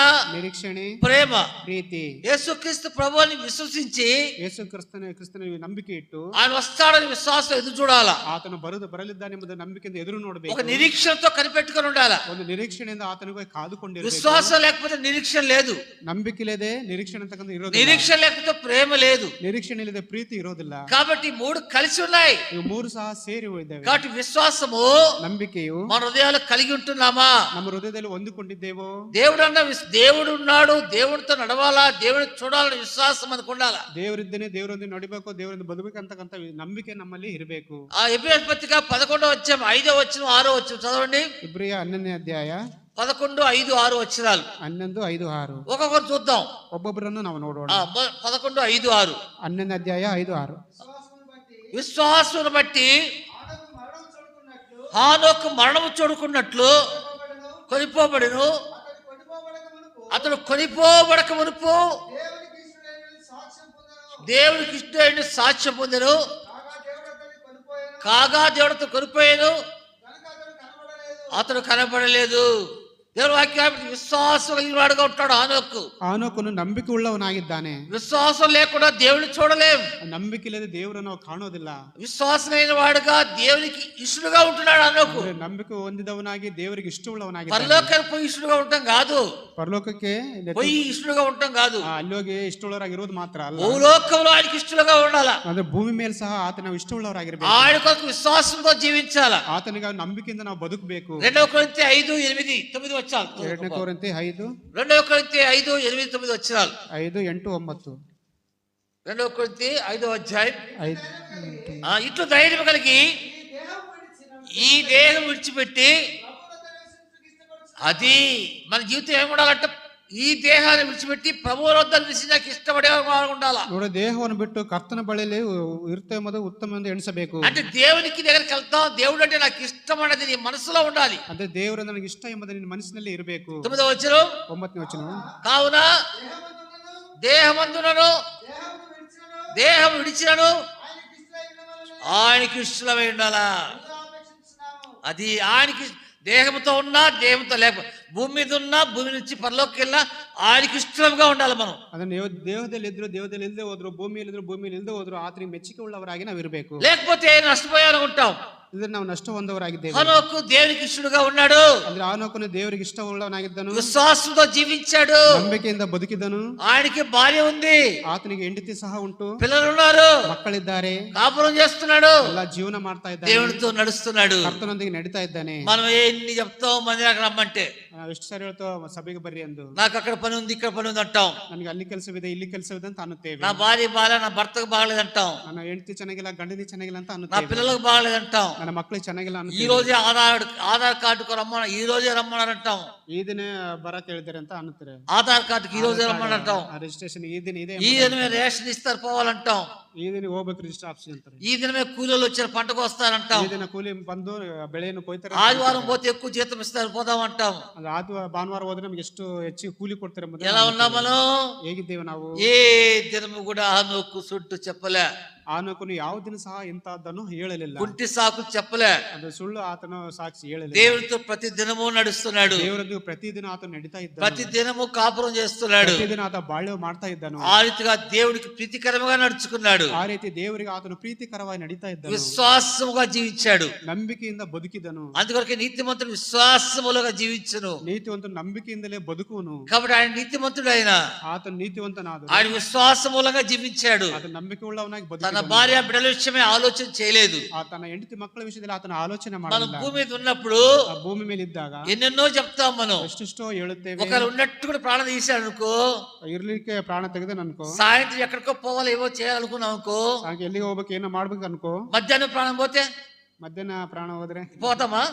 ప్రేమ.
ಪ್ರೀತಿ.
యేసుక్రీస్తు ప్రభువుని విశ్వసించి
ಯೇಸು ಕ್ರಿಸ್ತನ ನಂಬಿಕೆ ಇಟ್ಟು
ఆయన వస్తాడని విశ్వాసం ఎదురు చూడాలా.
ಆತನು ಬರಲಿದ್ದಾನೆ ಎಂಬುದು ನಂಬಿಕೆಯಿಂದ ಎದುರು ನೋಡಬೇಕು.
ఒక నిరీక్షణతో కనిపెట్టుకొని ఉండాలా.
ಒಂದು ನಿರೀಕ್ಷಣೆಯಿಂದ ಆತನಿಗೆ ಕಾದುಕೊಂಡಿರಬೇಕು.
విశ్వాసం లేకపోతే నిరీక్షణ లేదు,
ನಂಬಿಕೆ ಇಲ್ಲದೆ ನಿರೀಕ್ಷಣೆ ಅಂತಕ್ಕಂಥ ಇರೋದಿಲ್ಲ.
నిరీక్షణ లేకపోతే ప్రేమ లేదు,
ನಿರೀಕ್ಷಣೆ ಇಲ್ಲದೆ ಪ್ರೀತಿ ಇರೋದಿಲ್ಲ.
కాబట్టి 3 కలిసి ఉన్నాయి.
ಇವು 3 ಸಹ ಸೇರಿ ಇದ್ದಾವೆ.
కాబట్టి విశ్వాసము,
ನಂಬಿಕೆಯು
మన హృదయాలు కలిగి ఉంటున్నామా?
ನಮ್ಮ హృదಯದಲ್ಲಿ ಹೊಂದಿಕೊಂಡಿದ್ದೇವೋ?
దేవుడు ఉన్నాడు, దేవుడితో నడవాలా, దేవుడిని చూడాలని విశ్వాసం మనకు ఉండాలా.
ದೇವರಿದ್ದೇನೆ, ದೇವರೊಂದಿಗೆ ನಡಿಬೇಕು, ದೇವರಿಂದ ಬದುಕಬೇಕಂತಕ್ಕಂಥ ನಂಬಿಕೆ ನಮ್ಮಲ್ಲಿ ಇರಬೇಕು.
ఆ ఎబ్రాయీయుల పత్రిక 11వ అధ్యాయం 5వ వచనం 6వ వచనం చదవండి.
ఇబ్రియ 12ನೇ అధ్యాయ
11, 5, 6 వచనాలు.
12, 5, 6
ఒక్కొక్కరు చూద్దాం,
ಒಬ್ಬೊಬ್ಬರನ್ನು ನಾವು ನೋಡೋಣ.
11, 5, 6.
12ನೇ అధ్యాయ 5, 6.
విశ్వాసమును బట్టి హానోకు మరణము చూడుకున్నట్లు కొనిపోబడెను. అతడు కొనిపోబడక మునుపు దేవునికి ఇష్టమైన సాక్ష్యం పొందెను. కాగా దేవుడితో కొనిపోయాను, అతడు కనబడలేదు. దేవుని వాక్యం విశ్వాసం కలిగిన వాడుగా ఉంటాడు హానోకు.
హానోకును ನಂಬಿಕೆ ಉಳ್ಳವನಾಗಿದ್ದಾನೆ.
విశ్వాసం లేకుండా దేవుని చూడలేం.
ನಂಬಿಕೆ ಇಲ್ಲದೆ ದೇವರನ್ನು ನಾವು ಕಾಣೋದಿಲ್ಲ.
విశ్వాసమైన వాడుగా దేవునికి ఇష్టడుగా ఉంటున్నాడు హానోకు.
ನಂಬಿಕೆ ಹೊಂದಿದವನಾಗಿ ದೇವರಿಗೆ ಇಷ್ಟವುಳ್ಳವನಾಗಿದ್ದಾನೆ.
పరలోకానికి పోయి ఇష్టడుగా ఉండటం కాదు,
పరలోకಕ್ಕೆ
పోయి ఇష్టడుగా ఉండటం కాదు,
ಅಲ್ಲಿ ಹೋಗಿ ಇಷ್ಟವುಳ್ಳವರಾಗಿರೋದು ಮಾತ್ರ ಅಲ್ಲ,
భూలోకంలో ఆయనకి ఇష్టలుగా ఉండాలా.
ಅಂದ್ರೆ ಭೂಮಿ ಮೇಲೆ ಸಹ ಆತನ ಇಷ್ಟವುಳ್ಳವರಾಗಿರ್ಬೇಕು.
ఆయన కొరకు విశ్వాసంతో జీవించాలా.
ಆತನಿಗೆ ನಂಬಿಕೆಯಿಂದ ನಾವು ಬದುಕಬೇಕು.
2 కొరింథీ 5, 8, 9 వచ్చాలు.
2 కొరింథీ 5,
2 కొరింథీ 5, 8, 9 వచ్చాలు.
5, 8, 9.
2 కొరింథీ 5వ అధ్యాయం.
5.
ఇట్లు ధైర్యం కలిగి ఈ దేహం విడిచిపెట్టి, అది మన జీవితం ఏముండాలంటే ఈ దేహాన్ని విడిచిపెట్టి ప్రభువు వద్ద నిలిచి నాకు ఇష్టపడే ఉండాలా.
ನೋಡಿ, ದೇಹವನ್ನು ಬಿಟ್ಟು ಕರ್ತನ ಬಳಿಯಲ್ಲಿ ಇರ್ತೇವೆ ಎಂಬುದು ಉತ್ತಮ ಎಂದು ಎಣಿಸಬೇಕು.
అంటే దేవునికి దగ్గరికి వెళ్తాం, దేవుడు అంటే నాకు ఇష్టం అనేది నీ మనసులో ఉండాలి.
అంటే దేవుడు ನನಗೆ ఇಷ್ಟ ಎಂಬುದು ನಿನ್ನ ಮನಸ್ಸಿನಲ್ಲಿ ಇರಬೇಕು.
9వ వచనం.
9ನೇ ವಚನ.
కావున దేహమందునను దేహం విడిచినను ఆయనకి ఇష్టమై ఉండాలా. అది ఆయనకి దేహంతో ఉన్నా దేహంతో లేకపోతే, భూమి మీద ఉన్నా భూమి నుంచి పరలోకి వెళ్ళినా ఆయనకి ఇష్టంగా ఉండాలి మనం.
ಅದನ್ನ ದೇಹದಲ್ಲಿ ಇದ್ರು ದೇಹದಲ್ಲಿ ಇಲ್ಲದೆ ಹೋದ್ರು, ಭೂಮಿಯಲ್ಲಿ ಇದ್ರು ಭೂಮಿಯಲ್ಲಿ ಇಲ್ಲದೆ ಹೋದ್ರು ಆತನಿಗೆ ಮೆಚ್ಚುಗೆ ಉಳ್ಳವರಾಗಿ ನಾವು ಇರಬೇಕು.
లేకపోతే నష్టపోయాలనుకుంటాం.
ಅಂದ್ರೆ ನಾವು ನಷ್ಟ ಹೊಂದವರಾಗಿದ್ದೇವೆ.
హనోకు దేవునికి ఇష్టడుగా ఉన్నాడు.
ಅಂದ್ರೆ హానోకును దేవునికి ಇಷ್ಟವುಳ್ಳವನಾಗಿದ್ದನು.
విశ్వాసంతో జీవించాడు,
ನಂಬಿಕೆಯಿಂದ ಬದುಕಿದನು.
ఆయనకి భార్య ఉంది,
ಆತನಿಗೆ ಹೆಂಡತಿ ಸಹ ಉಂಟು,
పిల్లలు ఉన్నారు,
ಮಕ್ಕಳಿದ್ದಾರೆ,
కాపురం చేస్తున్నాడు,
ಎಲ್ಲ ಜೀವನ ಮಾಡ್ತಾ ಇದ್ದಾನೆ,
దేవుడితో నడుస్తున్నాడు.
ಕರ್ತನೊಂದಿಗೆ ನಡೀತಾ ಇದ್ದಾನೆ.
మనం ఎన్ని చెప్తాం మంది అక్కడ రమ్మంటే,
ಎಷ್ಟು ಸಾರಿ ಹೇಳ್ತೋ ಸಭೆಗೆ ಬರ್ರಿ ಎಂದು,
నాకు అక్కడ పని ఉంది ఇక్కడ పని ఉంది అంటాం,
ನನಗೆ ಅಲ್ಲಿ ಕೆಲಸವಿದೆ ಇಲ್ಲಿ ಕೆಲಸವಿದೆ ಅಂತ ಅನ್ನುತ್ತೇವೆ.
నా భార్య బాగా, నా భర్తకు బాగలేదు అంటాం,
ನನ್ನ ಹೆಂಡತಿ ಚೆನ್ನಾಗಿಲ್ಲ ಗಂಡನಿ ಚೆನ್ನಾಗಿಲ್ಲ ಅಂತ
నా
ಅನ್ನುತ್ತೇವೆ,
పిల్లలకు బాగలేదు అంటాం,
ನನ್ನ ಮಕ್ಕಳಿಗೆ ಚೆನ್ನಾಗಿಲ್ಲ
ఈ
ಅನ್ನುತ್ತೇವೆ,
రోజే ఆధార్ కార్డుకు రమ్మని ఈ రోజే రమ్మన్నారంటాం,
ಈ ದಿನ ಬರಕ್ ಹೇಳಿದ್ದಾರೆ ಅಂತ ಅನ್ನುತ್ತಾರೆ,
ఆధార్ కార్డుకి ఈ రోజే రమ్మనంటాం,
ರಿಜಿಸ್ಟ್ರೇಷನ್ ಈ ದಿನ ಇದೆ,
ఈ దినమే రేషన్ ఇస్తారు పోవాలంటాం,
ಈ ದಿನ ಹೋಗ್ಬೇಕು ರಿಜಿಸ್ಟರ್ ಆಫೀಸ್ ಅಂತಾರೆ,
ఈ దినమే కూలీలు వచ్చారు పంటకు వస్తారంటాం,
ಈ ದಿನ ಕೂಲಿ ಬಂದು ಬೆಳೆಯನ್ನು ಕೊಯ್ತಾರೆ,
ఆదివారం పోతే ఎక్కువ జీతం ఇస్తారు పోదామంటాం.
ಅದು ಭಾನುವಾರ ಹೋದ್ರೆ ನಮ್ಗೆ ಎಷ್ಟು ಹೆಚ್ಚಿಗೆ ಕೂಲಿ ಕೊಡ್ತಾರೆ
ఎలా ఉన్నాం మనం?
ಹೇಗಿದ್ದೇವೆ ನಾವು?
ఏ దినము కూడా హానోకు సుట్టు చెప్పలే.
ಆನೋಕನು ಯಾವುದಿನ ಸಹ ಇಂತಹದ್ದನ್ನು ಹೇಳಲಿಲ್ಲ.
కుంటి సాకులు చెప్పలే.
ಅದು ಸುಳ್ಳು ಆತನು ಸಾಕ್ಷಿ ಹೇಳಲಿಲ್ಲ.
దేవుడితో ప్రతి దినము నడుస్తున్నాడు.
ದೇವರೊಂದಿಗೆ ಪ್ರತಿದಿನ ಆತನು ನಡೀತಾ ಇದ್ದಾನೆ.
ప్రతి దినము కాపురం చేస్తున్నాడు.
ಪ್ರತಿದಿನ ಆತ ಬಾಳ್ವೆ ಮಾಡ್ತಾ ಇದ್ದನು.
ఆ రీతిగా దేవుడికి ప్రీతికరంగా నడుచుకున్నాడు.
ಆ ರೀತಿ ದೇವರಿಗೆ ಆತನು ಪ್ರೀತಿಕರವಾಗಿ ನಡೀತಾ ಇದ್ದನು.
విశ్వాసముగా జీవించాడు.
ನಂಬಿಕೆಯಿಂದ ಬದುಕಿದನು.
అందుకొరకే నీతిమంతుడు విశ్వాసములుగా జీవించును.
ನೀತಿವಂತನು ನಂಬಿಕೆಯಿಂದಲೇ ಬದುಕುವನು.
కాబట్టి ఆయన నీతిమంతుడు.
ಆತನು ನೀತಿವಂತನಾದನು.
ఆయన విశ్వాసమూలంగా జీవించాడు.
ಆತನು ನಂಬಿಕೆ ಉಳ್ಳವನಾಗಿ
తన
ಬದುಕಿದನು.
భార్య బిడ్డల విషయమే ఆలోచన చేయలేదు.
ತನ್ನ ಹೆಂಡತಿ ಮಕ್ಕಳ ವಿಷಯದಲ್ಲಿ ಆತನ ಆಲೋಚನೆ
మనం
ಮಾಡಲಿಲ್ಲ.
భూమి మీద ఉన్నప్పుడు
ಆ ಭೂಮಿ ಮೇಲೆ ಇದ್ದಾಗ
ఎన్నెన్నో చెప్తాం మనం.
ಎಷ್ಟೆಷ್ಟೋ ಹೇಳುತ್ತೇವೆ.
ఒకరు ఉన్నట్టు కూడా ప్రాణం తీశాడు అనుకో,
ಇರ್ಲಿಕ್ಕೆ ಪ್ರಾಣ ತೆಗೆದ ಅನ್ಕೋ,
సాయంత్రం ఎక్కడికో పోవాలి ఏవో చేయాలనుకున్నాం అనుకో,
ಸಾಯಂಕಾಲ ಎಲ್ಲಿಗೆ ಹೋಗ್ಬೇಕು ಏನೋ ಮಾಡ್ಬೇಕು ಅನ್ಕೋ,
మధ్యాహ్నం ప్రాణం పోతే
ಮಧ್ಯಾಹ್ನ ಪ್ರಾಣ ಹೋದ್ರೆ
పోతామా?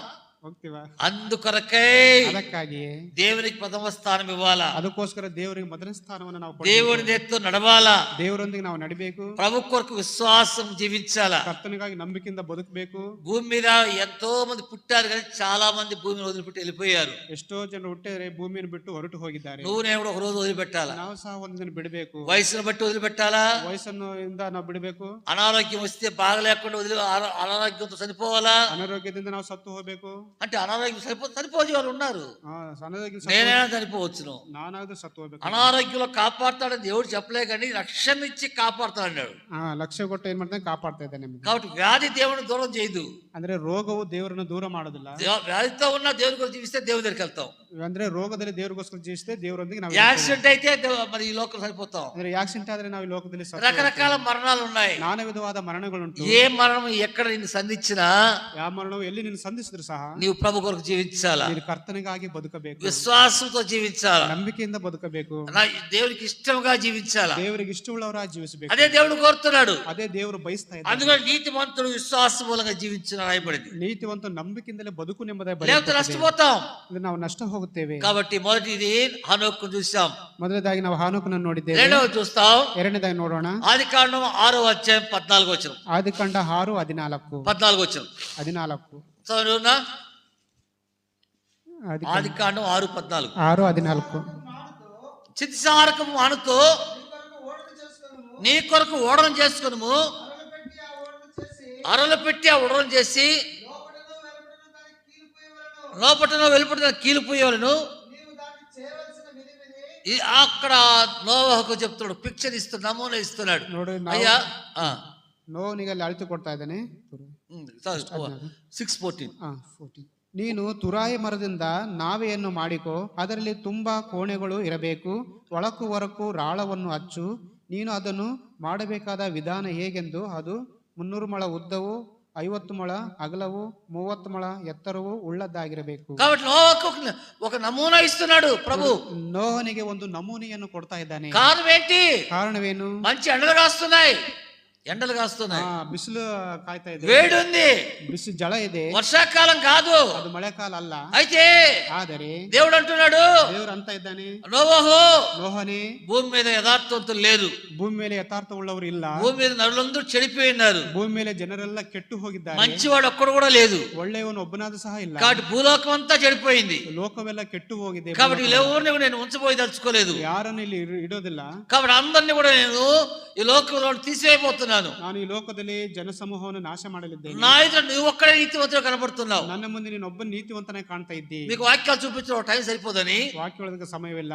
ಹೋಗ್ತೀವ.
అందుకొరకై
ಅದಕ್ಕಾಗಿಯೇ
దేవునికి ప్రథమ స్థానం ఇవ్వాలా.
ಅದಕ್ಕೋಸ್ಕರ ದೇವರಿಗೆ ಮೊದಲ ಸ್ಥಾನವನ್ನು ನಾವು
దేవుని నేత్తో నడవాలా.
ದೇವರೊಂದಿಗೆ ನಾವು ನಡಿಬೇಕು.
ప్రభు కొరకు విశ్వాసం జీవించాలా.
ಕರ್ತನಿಗಾಗಿ ನಂಬಿಕೆಯಿಂದ ಬದುಕಬೇಕು.
భూమి మీద ఎంతో మంది పుట్టారు కానీ చాలా మంది భూమిని వదిలిపెట్టి వెళ్ళిపోయారు.
ಎಷ್ಟೋ ಜನರು ಹುಟ್ಟಿದರೆ ಭೂಮಿಯನ್ನು ಬಿಟ್ಟು ಹೊರಟು ಹೋಗಿದ್ದಾರೆ.
నువ్వు నేను కూడా ఒక రోజు వదిలిపెట్టాలా.
ನಾವು ಸಹ ಒಂದು ದಿನ ಬಿಡಬೇಕು.
వయసును బట్టి వదిలిపెట్టాలా.
ವಯಸ್ಸನ್ನು ಇಂದ ನಾವು ಬಿಡಬೇಕು.
అనారోగ్యం వస్తే బాగలేకుండా అనారోగ్యంతో చనిపోవాలా.
ಅನಾರೋಗ್ಯದಿಂದ ನಾವು ಸತ್ತು ಹೋಗ್ಬೇಕು.
అంటే అనారోగ్యం చనిపోయే వాళ్ళు ఉన్నారు.
ಅನಾರೋಗ್ಯ
నేనైనా చనిపోవచ్చును.
ನಾನಾದ್ರೂ ಸತ್ತು ಹೋಗ್ಬೇಕು.
అనారోగ్యంలో కాపాడుతాడని దేవుడు చెప్పలే కానీ రక్షణ ఇచ్చి కాపాడుతాడు అన్నాడు.
ಲಕ್ಷ್ಯ ಕೊಟ್ಟು ಏನ್ ಮಾಡ್ತಾನೆ ಕಾಪಾಡ್ತಾ ಇದ್ದಾನೆ.
కాబట్టి వ్యాధి దేవుని దూరం చేయదు.
ಅಂದ್ರೆ ರೋಗವು ದೇವರನ್ನು ದೂರ ಮಾಡೋದಿಲ್ಲ.
వ్యాధితో ఉన్న దేవుని గురించి జీవిస్తే దేవుని దగ్గరికి వెళ్తాం.
ಅಂದ್ರೆ ರೋಗದಲ್ಲಿ ದೇವರಿಗೋಸ್ಕರ ಜೀವಿస్తే ದೇವರೊಂದಿಗೆ ನಾವು.
యాక్సిడెంట్ అయితే మరి ఈ లోకం సరిపోతాం.
ಅಂದ್ರೆ ಆಕ್ಸಿಡೆಂಟ್ ಆದ್ರೆ ನಾವು ಈ ಲೋಕದಲ್ಲಿ
రకరకాల మరణాలు ఉన్నాయి.
ನಾನಾ ವಿಧವಾದ ಮರಣಗಳುಂಟು.
ఏ మరణం ఎక్కడ నిన్ను సంధించినా,
ಯಾವ ಮರಣವು ಎಲ್ಲಿ ನಿನ್ನ ಸಂಧಿಸಿದ್ರು ಸಹ
నీవు ప్రభు కొరకు జీవించాలా.
ನೀನು ಕರ್ತನಿಗಾಗಿ ಬದುಕಬೇಕು.
విశ్వాసంతో జీవించాలా.
ನಂಬಿಕೆಯಿಂದ ಬದುಕಬೇಕು.
దేవునికి ఇష్టంగా జీవించాలా.
ದೇವರಿಗೆ ಇಷ್ಟವುಳ್ಳವರಾಗಿ ಜೀವಿಸಬೇಕು.
అదే దేవుడు కోరుతున్నాడు.
ಅದೇ ದೇವರು ಬಯಸ್ತಾ ಇದ್ದಾನೆ.
అందుకని నీతిమంతుడు విశ్వాస మూలంగా జీవించిన రాయబడింది.
ನೀತಿವಂತ ನಂಬಿಕೆಯಿಂದಲೇ ಬದುಕು ಎಂಬುದಾಗಿ
లేకపోతే నష్టపోతాం.
ನಾವು ನಷ್ಟ ಹೋಗುತ್ತೇವೆ.
కాబట్టి మొదటిది హనోకును చూసాం.
ಮೊದಲದಾಗಿ ನಾವು ಹಾನೋಕನನ್ನು ನೋಡಿದ್ದೇವೆ.
రెండవది చూస్తాం.
ಎರಡನೇದಾಗಿ ನೋಡೋಣ.
ఆదికాండం 6వ అధ్యాయం 14వ వచనం.
ಆದಿಕಾಂಡ 6:14.
14వ వచనం.
14.
చదువునా. ఆదికాండం 6:14.
6:14.
చితిసారకము అనుతో నీ కొరకు ఓడను చేసుకును, అరలు పెట్టి ఆ ఓడను చేసి లోపటనో వెలుపటనో కీలిపోయేవాళ్ళను. అక్కడ నోవహుకు చెప్తున్నాడు, పిక్చర్ ఇస్తున్నాడు, నమూనా ఇస్తున్నాడు. అయ్యా
ನೋವನಿಗೆ ಅಲ್ಲಿ ಅಳಿತು ಕೊಡ್ತಾ ಇದ್ದಾನೆ.
6:14.
ನೀನು ತುರಾಯಿ ಮರದಿಂದ ನಾವೆಯನ್ನು ಮಾಡಿಕೋ, ಅದರಲ್ಲಿ ತುಂಬಾ ಕೋಣೆಗಳು ಇರಬೇಕು, ಒಳಕು ಹೊರಕು ರಾಳವನ್ನು ಹಚ್ಚು. ನೀನು ಅದನ್ನು ಮಾಡಬೇಕಾದ ವಿಧಾನ ಹೇಗೆಂದು, ಅದು 300 ಮೊಳ ಉದ್ದವು, 50 ಮೊಳ ಅಗಲವು, 30 ಮೊಳ ಎತ್ತರವು ಉಳ್ಳದ್ದಾಗಿರಬೇಕು.
కాబట్టి నోవహుకు ఒక నమూనా ఇస్తున్నాడు ప్రభు.
ನೋಹನಿಗೆ ಒಂದು ನಮೂನೆಯನ್ನು ಕೊಡ್ತಾ ಇದ್ದಾನೆ.
కారణం ఏంటి?
ಕಾರಣವೇನು?
మంచి ఎండలు కాస్తున్నాయి. ఎండలు కాస్తున్నాయి.
ಬಿಸಿಲು ಕಾಯ್ತಾ ಇದೆ.
వేడి ఉంది.
ಬಿಸಿಲು ಜಳ ಇದೆ.
వర్షాకాలం కాదు.
ಅದು ಮಳೆಕಾಲ ಅಲ್ಲ.
అయితే
ಆದರೆ
దేవుడు అంటున్నాడు,
ದೇವರು ಅಂತ ಇದ್ದಾನೆ,
నోవహు
ನೋಹನೇ,
భూమి మీద యథార్థవంతులు లేరు.
ಭೂಮಿ ಮೇಲೆ ಯಥಾರ್ಥವುಳ್ಳವರು ಇಲ್ಲ.
భూమి మీద నరులందరూ చెడిపోయినారు.
ಭೂಮಿ ಮೇಲೆ ಜನರೆಲ್ಲ ಕೆಟ್ಟು ಹೋಗಿದ್ದಾರೆ.
మంచివాడు ఒక్కడు కూడా లేదు.
ಒಳ್ಳೆಯವನು ಒಬ್ಬನಾದ ಸಹ ಇಲ್ಲ.
కాబట్టి భూలోకం అంతా చెడిపోయింది.
ಲೋಕವೆಲ್ಲ ಕೆಟ್ಟು ಹೋಗಿದೆ.
కాబట్టి ఎవరిని కూడా నేను ఉంచబోయి తలుచుకోలేదు.
ಯಾರನ್ನು ಇಲ್ಲಿ ಇಡೋದಿಲ್ಲ.
కాబట్టి అందరినీ కూడా నేను ఈ లోకంలో తీసివేయబోతున్నాను.
ನಾನು ಈ ಲೋಕದಲ್ಲಿ ಜನಸಮೂಹವನ್ನು ನಾಶ ಮಾಡಲಿದ್ದೇನೆ.
నా ఎదుట నువ్వు ఒక్కడే నీతివంతుడు కనబడుతున్నావు.
ನನ್ನ ಮುಂದೆ ನೀನು ಒಬ್ಬ నీతిವಂತನೇ ಕಾಣ್ತಾ ಇದ್ದಿ.
మీకు వాక్యాలు చూపించిన టైం సరిపోదని
ವಾಕ್ಯ ಹೇಳೋದಕ್ಕೆ ಸಮಯವಿಲ್ಲ.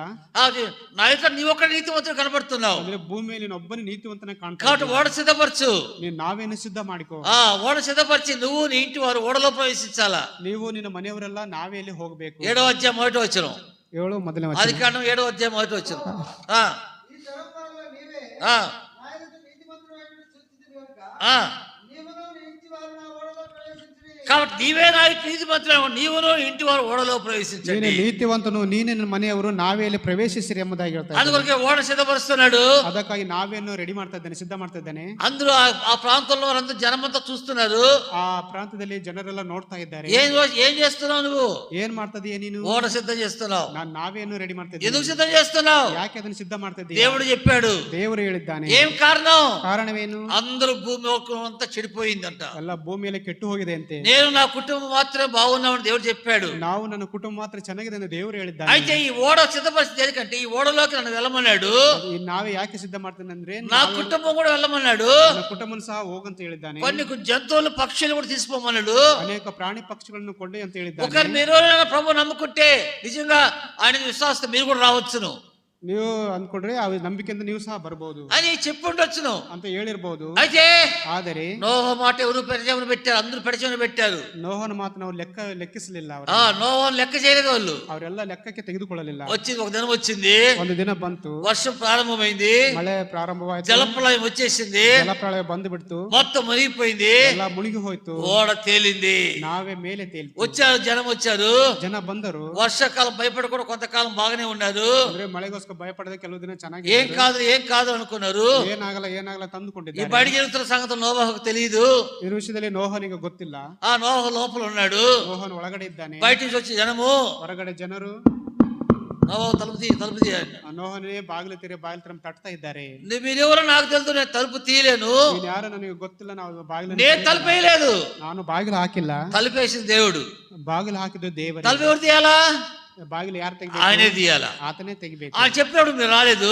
నా ఎదుట నీవు ఒక్కడే నీతివంతుడు కనబడుతున్నావు.
ಅಂದ್ರೆ ಭೂಮಿಯಲ್ಲಿ ನೀನು ಒಬ್ಬನೇ ನೀತಿವಂತನೇ ಕಾಣ್ತಾ.
కాబట్టి ఓడ సిద్ధపరచు.
ನೀನು ನಾವೇನು ಸಿದ್ಧ ಮಾಡಿಕೋ.
ఓడ సిద్ధపరిచి నువ్వు నీ ఇంటి వారు ఓడలో ప్రవేశించాలా.
ನೀವು ನಿನ್ನ ಮನೆಯವರೆಲ್ಲ ನಾವೇ ಅಲ್ಲಿ ಹೋಗಬೇಕು.
7వ అధ్యాయం 1వ వచనం.
7 ಮೊದಲನೇ ವಚನ.
ఆదికాండం 7వ అధ్యాయం 1వ వచనం. కాబట్టి నీవే నా నీతిమంతుడు, నీవును ఇంటి వారు ఓడలో ప్రవేశించండి.
ನೀತಿವಂತನು ನೀನು ನಿನ್ನ ಮನೆಯವರು ನಾವೇ ಅಲ್ಲಿ ಪ್ರವೇಶಿಸಿರಿ ಎಂಬುದಾಗಿ ಹೇಳ್ತಾರೆ.
అందుకొరకే ఓడ సిద్ధపరుస్తున్నాడు.
ಅದಕ್ಕಾಗಿ ನಾವೇನು ರೆಡಿ ಮಾಡ್ತಾ ಇದ್ದಾನೆ, ಸಿದ್ಧ ಮಾಡ್ತಾ ಇದ್ದಾನೆ.
అందరూ ఆ ప్రాంతంలో వారందరూ జనమంతా చూస్తున్నారు.
ಆ ಪ್ರಾಂತದಲ್ಲಿ ಜನರೆಲ್ಲ ನೋಡ್ತಾ ಇದ್ದಾರೆ.
ఏం చేస్తున్నావు నువ్వు?
ಏನ್ ಮಾಡ್ತದೀಯ ನೀನು?
ఓడ సిద్ధం చేస్తున్నావు.
ನಾವೇನು ರೆಡಿ ಮಾಡ್ತಾ ಇದ್ದೀವಿ.
ఎందుకు సిద్ధం చేస్తున్నావు?
ಯಾಕೆ ಅದನ್ನು ಸಿದ್ಧ ಮಾಡ್ತಾ ಇದ್ದೀವಿ?
దేవుడు చెప్పాడు.
ದೇವರು ಹೇಳಿದ್ದಾನೆ.
ఏం కారణం?
ಕಾರಣವೇನು?
అందరూ భూమి అంతా చెడిపోయిందంట.
ಎಲ್ಲ ಭೂಮಿಯಲ್ಲಿ ಕೆಟ್ಟು ಹೋಗಿದೆ ಅಂತೆ.
నేను నా కుటుంబం మాత్రమే బాగున్నామని దేవుడు చెప్పాడు.
ನಾವು ನನ್ನ ಕುಟುಂಬ ಮಾತ್ರ ಚೆನ್ನಾಗಿದೆ ಎಂದು ದೇವರು ಹೇಳಿದ್ದಾನೆ.
అయితే ఈ ఓడ సిద్ధపరిచింది ఎందుకంటే ఈ ఓడలోకి నన్ను వెళ్ళమన్నాడు.
ನಾವೇ ಯಾಕೆ ಸಿದ್ಧ ಮಾಡ್ತಾನೆ ಅಂದ್ರೆ
నా కుటుంబం కూడా వెళ్ళమన్నాడు.
ನನ್ನ ಕುಟುಂಬನ ಸಹ ಹೋಗಂತ ಹೇಳಿದ್ದಾನೆ.
కొన్ని జంతువులు పక్షులు కూడా తీసుకోమన్నాడు.
ಅನೇಕ ಪ್ರಾಣಿ ಪಕ್ಷಿಗಳನ್ನು ಕೊಂಡೆ ಅಂತ ಹೇಳಿದ್ದಾನೆ.
ఒకరు మీరు ప్రభు నమ్ముకుంటే నిజంగా ఆయన విశ్వాసంతో మీరు కూడా రావచ్చును,
ನೀವು ಅಂದ್ಕೊಂಡ್ರೆ ಆ ನಂಬಿಕೆಯಿಂದ ನೀವು ಸಹ ಬರಬಹುದು
అని చెప్పుండొచ్చును
ಅಂತ ಹೇಳಿರಬಹುದು.
అయితే
ಆದರೆ
నోహ మాట ఎవరు పెడచెవిన పెట్టారు, అందరూ పెడచెవిన పెట్టారు.
ನೋಹನ ಮಾತನ್ನು ಅವರು ಲೆಕ್ಕಿಸಲಿಲ್ಲ.
నోహను లెక్క చేయలేదు వాళ్ళు.
ಅವರೆಲ್ಲ ಲೆಕ್ಕಕ್ಕೆ ತೆಗೆದುಕೊಳ್ಳಲಿಲ್ಲ.
వచ్చింది ఒక దినం వచ్చింది,
ಒಂದು ದಿನ ಬಂತು,
వర్షం ప్రారంభమైంది,
ಮಳೆ ಪ್ರಾರಂಭವಾಯಿತು,
జలప్రళయం వచ్చేసింది,
ಜಲಪ್ರಳಯ ಬಂದು ಬಿಡ್ತು,
మొత్తం మునిగిపోయింది,
ಎಲ್ಲ ಮುಳುಗಿ ಹೋಯ್ತು,
ఓడ తేలింది.
ನಾವೇ ಮೇಲೆ ತೇಲ್ತು.
వచ్చారు జనం వచ్చారు,
ಜನ ಬಂದರು.
వర్షాకాలం భయపడకుండా కొంతకాలం బాగానే ఉన్నారు.
ಅಂದ್ರೆ ಮಳೆಗೋಸ್ಕರ ಭಯಪಡದೆ ಕೆಲವು ದಿನ ಚೆನ್ನಾಗಿ
ఏం కాదు అనుకున్నారు.
ಏನಾಗಲ್ಲ
ఈ
ತಂದುಕೊಂಡಿದ್ದಾರೆ.
బయట జరుగుతున్న సంగతి నోవాహుకు తెలియదు.
ಈ ವಿಷಯದಲ್ಲಿ ನೋಹನಿಗೆ ಗೊತ್ತಿಲ್ಲ.
ఆ నోహ లోపల ఉన్నాడు,
ನೋಹನ್ ಒಳಗಡೆ ಇದ್ದಾನೆ.
బయట నుంచి వచ్చి జనము
ಹೊರಗಡೆ ಜನರು
నోవా తలుపు తీ
ನೋಹನೇ ಬಾಗಿಲು ತಟ್ತಾ ಇದ್ದಾರೆ.
మీరెవరో నాకు తెలుసు, నేను తలుపు తీయలేను,
ನೀನ್ ಯಾರೋ ನನಗೆ ಗೊತ್ತಿಲ್ಲ, ನಾವು ಬಾಗಿಲು
నేను తలుపు వేయలేదు,
ನಾನು ಬಾಗಿಲು ಹಾಕಿಲ್ಲ,
తలుపు వేసింది దేవుడు.
ಬಾಗಿಲು ಹಾಕಿದ್ದು ದೇವರು.
తలుపు ఎవరు తీయాలా?
ಬಾಗಿಲು ಯಾರು ತೆಗಿಬೇಕು?
ఆయనే తీయాలా.
ಆತನೇ ತೆಗಿಬೇಕು.
ఆయన చెప్పినప్పుడు మీరు రాలేదు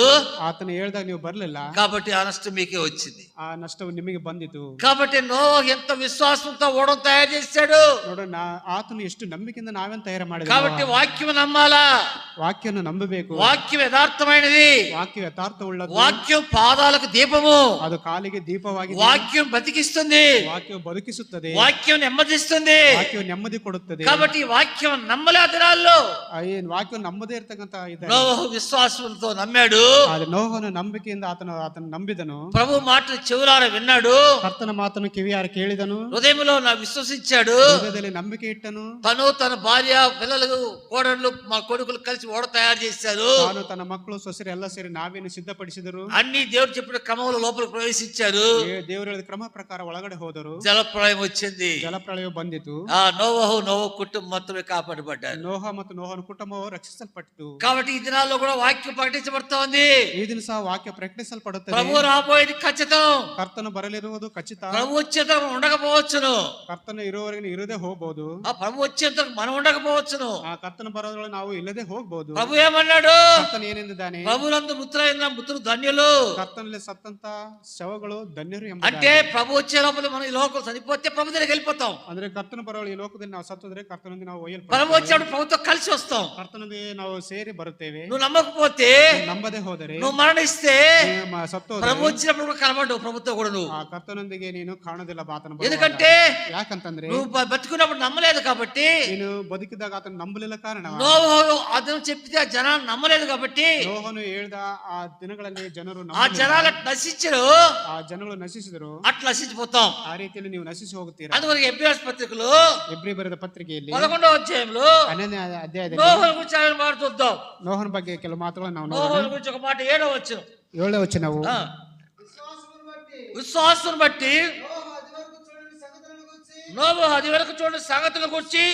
ಆತನ ಹೇಳ್ದಾಗ ನೀವು ಬರ್ಲಿಲ್ಲ,
కాబట్టి ఆ నష్టం మీకే వచ్చింది.
ಆ ನಷ್ಟವು ನಿಮಗೆ ಬಂದಿತು.
కాబట్టి నోవా ఎంత విశ్వాసంతో ఓడను తయారు చేశాడు.
ನೋಡೋಣ, ಆತನು ಎಷ್ಟು ನಂಬಿಕೆಯಿಂದ ನಾವೇನ್ ತಯಾರು ಮಾಡಿದ್ವಿ.
కాబట్టి వాక్యం నమ్మాలా,
ವಾಕ್ಯವನ್ನು ನಂಬಬೇಕು.
వాక్యం యథార్థమైనది,
ವಾಕ್ಯ ಯಥಾರ್ಥವುಳ್ಳದ್ದು,
వాక్యం పాదాలకు దీపము,
ಅದು ಕಾಲಿಗೆ ದೀಪವಾಗಿದೆ,
వాక్యం బతికిస్తుంది,
ವಾಕ್ಯವು ಬದುಕಿಸುತ್ತದೆ,
వాక్యం నెమ్మదిస్తుంది.
ವಾಕ್ಯವು ನೆಮ್ಮದಿ ಕೊಡುತ್ತದೆ.
కాబట్టి ఈ వాక్యం నమ్మలే ఆ దినాల్లో.
ಏನ್ ವಾಕ್ಯ ನಂಬದೇ ಇರ್ತಕ್ಕಂತ ಇದ್ದಾರೆ.
నోవహు విశ్వాసంతో నమ్మాడు,
ಆದ್ರೆ ನೋಹನು ನಂಬಿಕೆಯಿಂದ ಆತನು ನಂಬಿದನು,
ప్రభు మాటలు చెవులార విన్నాడు,
ಕರ್ತನ ಮಾತನ್ನು ಕಿವಿಯಾರ ಕೇಳಿದನು,
హృదయంలో విశ్వసించాడు,
ಹೃದಯದಲ್ಲಿ ನಂಬಿಕೆ ಇಟ್ಟನು.
తను తన భార్య పిల్లలు కోడళ్ళు మా కొడుకులు కలిసి ఓడ తయారు చేశారు.
ತಾನು ತನ್ನ ಮಕ್ಕಳು ಸೊಸೆರು ಎಲ್ಲ ಸೇರಿ ನಾವೇನು ಸಿದ್ಧಪಡಿಸಿದರು.
అన్ని దేవుడు చెప్పిన క్రమంలో లోపలికి ప్రవేశించారు.
ದೇವರು ಹೇಳಿದ ಕ್ರಮ ಪ್ರಕಾರ ಒಳಗಡೆ ಹೋದರು.
జలప్రళయం వచ్చింది,
ಜಲಪ್ರಳಯ ಬಂದಿತು.
ఆ నోవహు కుటుంబం మొత్తమే కాపాడబడ్డారు.
ನೋಹ ಮತ್ತು ನೋಹನ ಕುಟುಂಬವು ರಕ್ಷಿಸಲ್ಪಟ್ಟಿತು.
కాబట్టి ఈ దినాల్లో కూడా వాక్యం ప్రకటించబడతా ఉంది.
ಈ ದಿನ ಸಹ ವಾಕ್ಯ ಪ್ರಕಟಿಸಲ್ಪಡುತ್ತದೆ.
ప్రభు రాబోయేది ఖచ్చితం,
ಕರ್ತನು ಬರಲಿರುವುದು ಖಚಿತ.
ప్రభు వచ్చేంత ఉండకపోవచ్చును,
ಕರ್ತನ ಇರುವವರೆಗೆ ಇರದೆ ಹೋಗಬಹುದು.
ఆ ప్రభు వచ్చేంత మనం ఉండకపోవచ్చును.
ಆ ಕರ್ತನ ಬರೋದ್ರೊಳಗೆ ನಾವು ಇಲ್ಲದೆ ಹೋಗಬಹುದು.
ప్రభు ఏమన్నాడు?
ಕರ್ತನ ಏನೆಂದಿದ್ದಾನೆ?
ప్రభునందు మృతులు ధన్యులు.
ಕರ್ತನಲ್ಲಿ ಸತ್ತಂತ ಶವಗಳು ಧನ್ಯರು ಎಂಬ.
అంటే ప్రభు వచ్చే లోపల మనం ఈ లోకం చనిపోతే ప్రభు దగ్గరికి వెళ్ళిపోతాం.
ಅಂದ್ರೆ ಕರ್ತನ ಬರೋಳು ಈ ಲೋಕದಲ್ಲಿ ನಾವು ಸತ್ತೋದ್ರೆ ಕರ್ತನೊಂದಿಗೆ ನಾವು
ప్రభు వచ్చేప్పుడు ప్రభుతో కలిసి వస్తాం.
ಕರ್ತನೊಂದಿಗೆ ನಾವು ಸೇರಿ ಬರುತ್ತೇವೆ.
నువ్వు నమ్మకపోతే,
ನಂಬದೆ ಹೋದರೆ,
నువ్వు మరణిస్తే
ಸತ್ತೋದ್ರೆ
ప్రభు వచ్చినప్పుడు కూడా కనబడ్డావు ప్రభుతో కూడా నువ్వు.
ಆ ಕರ್ತನೊಂದಿಗೆ ನೀನು ಕಾಣೋದಿಲ್ಲ ಆತನ.
ఎందుకంటే
ಯಾಕಂತಂದ್ರೆ
నువ్వు బతుకున్నప్పుడు నమ్మలేదు కాబట్టి,
ನೀನು ಬದುಕಿದಾಗ ಆತನ ನಂಬಲಿಲ್ಲ ಕಾರಣ.
నోవహు అదను చెప్తే ఆ జనాలు నమ్మలేదు కాబట్టి,
ನೋಹನು ಹೇಳ್ದ ಆ ದಿನಗಳಲ್ಲಿ ಜನರು
ఆ జనాలు నశించరు,
ಆ ಜನಗಳು ನಶಿಸಿದರು.
అట్లా నశించిపోతాం.
ಆ ರೀತಿಯಲ್ಲಿ ನೀವು ನಶಿಸಿ ಹೋಗುತ್ತೀರಾ.
అందువరకు ఎబ్రియ పత్రికలో
ಎಬ್ರಿ ಬರೆದ ಪತ್ರಿಕೆಯಲ್ಲಿ
11వ అధ్యాయంలో
12ನೇ అధ్ಯಾಯದಲ್ಲಿ
నోహను గురించి ఆయన మాట చూద్దాం.
ನೋಹನ ಬಗ್ಗೆ ಕೆಲವು ಮಾತುಗಳನ್ನು ನಾವು
నోహను
ನೋಡೋಣ.
గురించి ఒక మాట 7వ వచనం.
7ನೇ ವಚನವು,
విశ్వాసం బట్టి నోవహు అది వరకు చూడని సంగతుల గురించి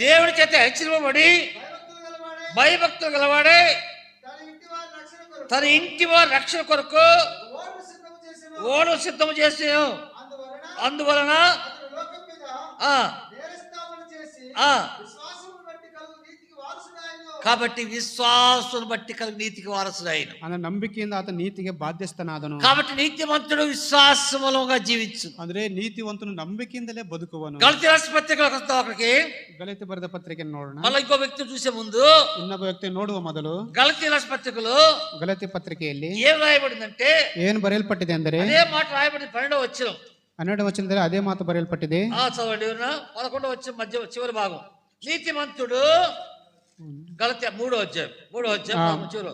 దేవుని చేత హెచ్చరింపబడి భయభక్తులు గలవాడే తన ఇంటి వారి రక్షణ కొరకు ఓడు సిద్ధం చేసాను. అందువలన కాబట్టి విశ్వాసం బట్టి కలిగి నీతికి వారసుడైన.
ಅಂದ್ರೆ ನಂಬಿಕೆಯಿಂದ ಆತ ನೀತಿಗೆ ಬಾಧ್ಯಸ್ಥನಾದನು.
కాబట్టి నీతిమంతుడు విశ్వాసములుగా జీవించు.
ಅಂದ್ರೆ ನೀತಿವಂತನು ನಂಬಿಕೆಯಿಂದಲೇ ಬದುಕುವನು.
గలతీ రాసిన పత్రికలకు వస్తాం. అక్కడికి
ಗಲಾತ್ಯ ಬರೆದ ಪತ್ರಿಕೆ ನೋಡೋಣ.
మళ్ళీ ఇంకో వ్యక్తి చూసే ముందు
ಇನ್ನೊಬ್ಬ ವ್ಯಕ್ತಿ ನೋಡುವ ಮೊದಲು
గలతీ రాసిన పత్రికలో
ಗಲಾತ್ಯ ಪತ್ರಿಕೆಯಲ್ಲಿ
ఏం రాయబడిందంటే,
ಏನು ಬರೆಯಲ್ಪಟ್ಟಿದೆ ಅಂದರೆ,
అదే మాట రాయబడింది 12వ వచనం.
12వ ವಚನದಲ್ಲಿ ಅದೇ ಮಾತು ಬರೆಯಲ್ಪಟ್ಟಿದೆ.
చదవండి. 11వ వచనం మధ్య చివరి భాగం. నీతిమంతుడు గలతీ 3వ అధ్యాయం 3వ అధ్యాయం చివరి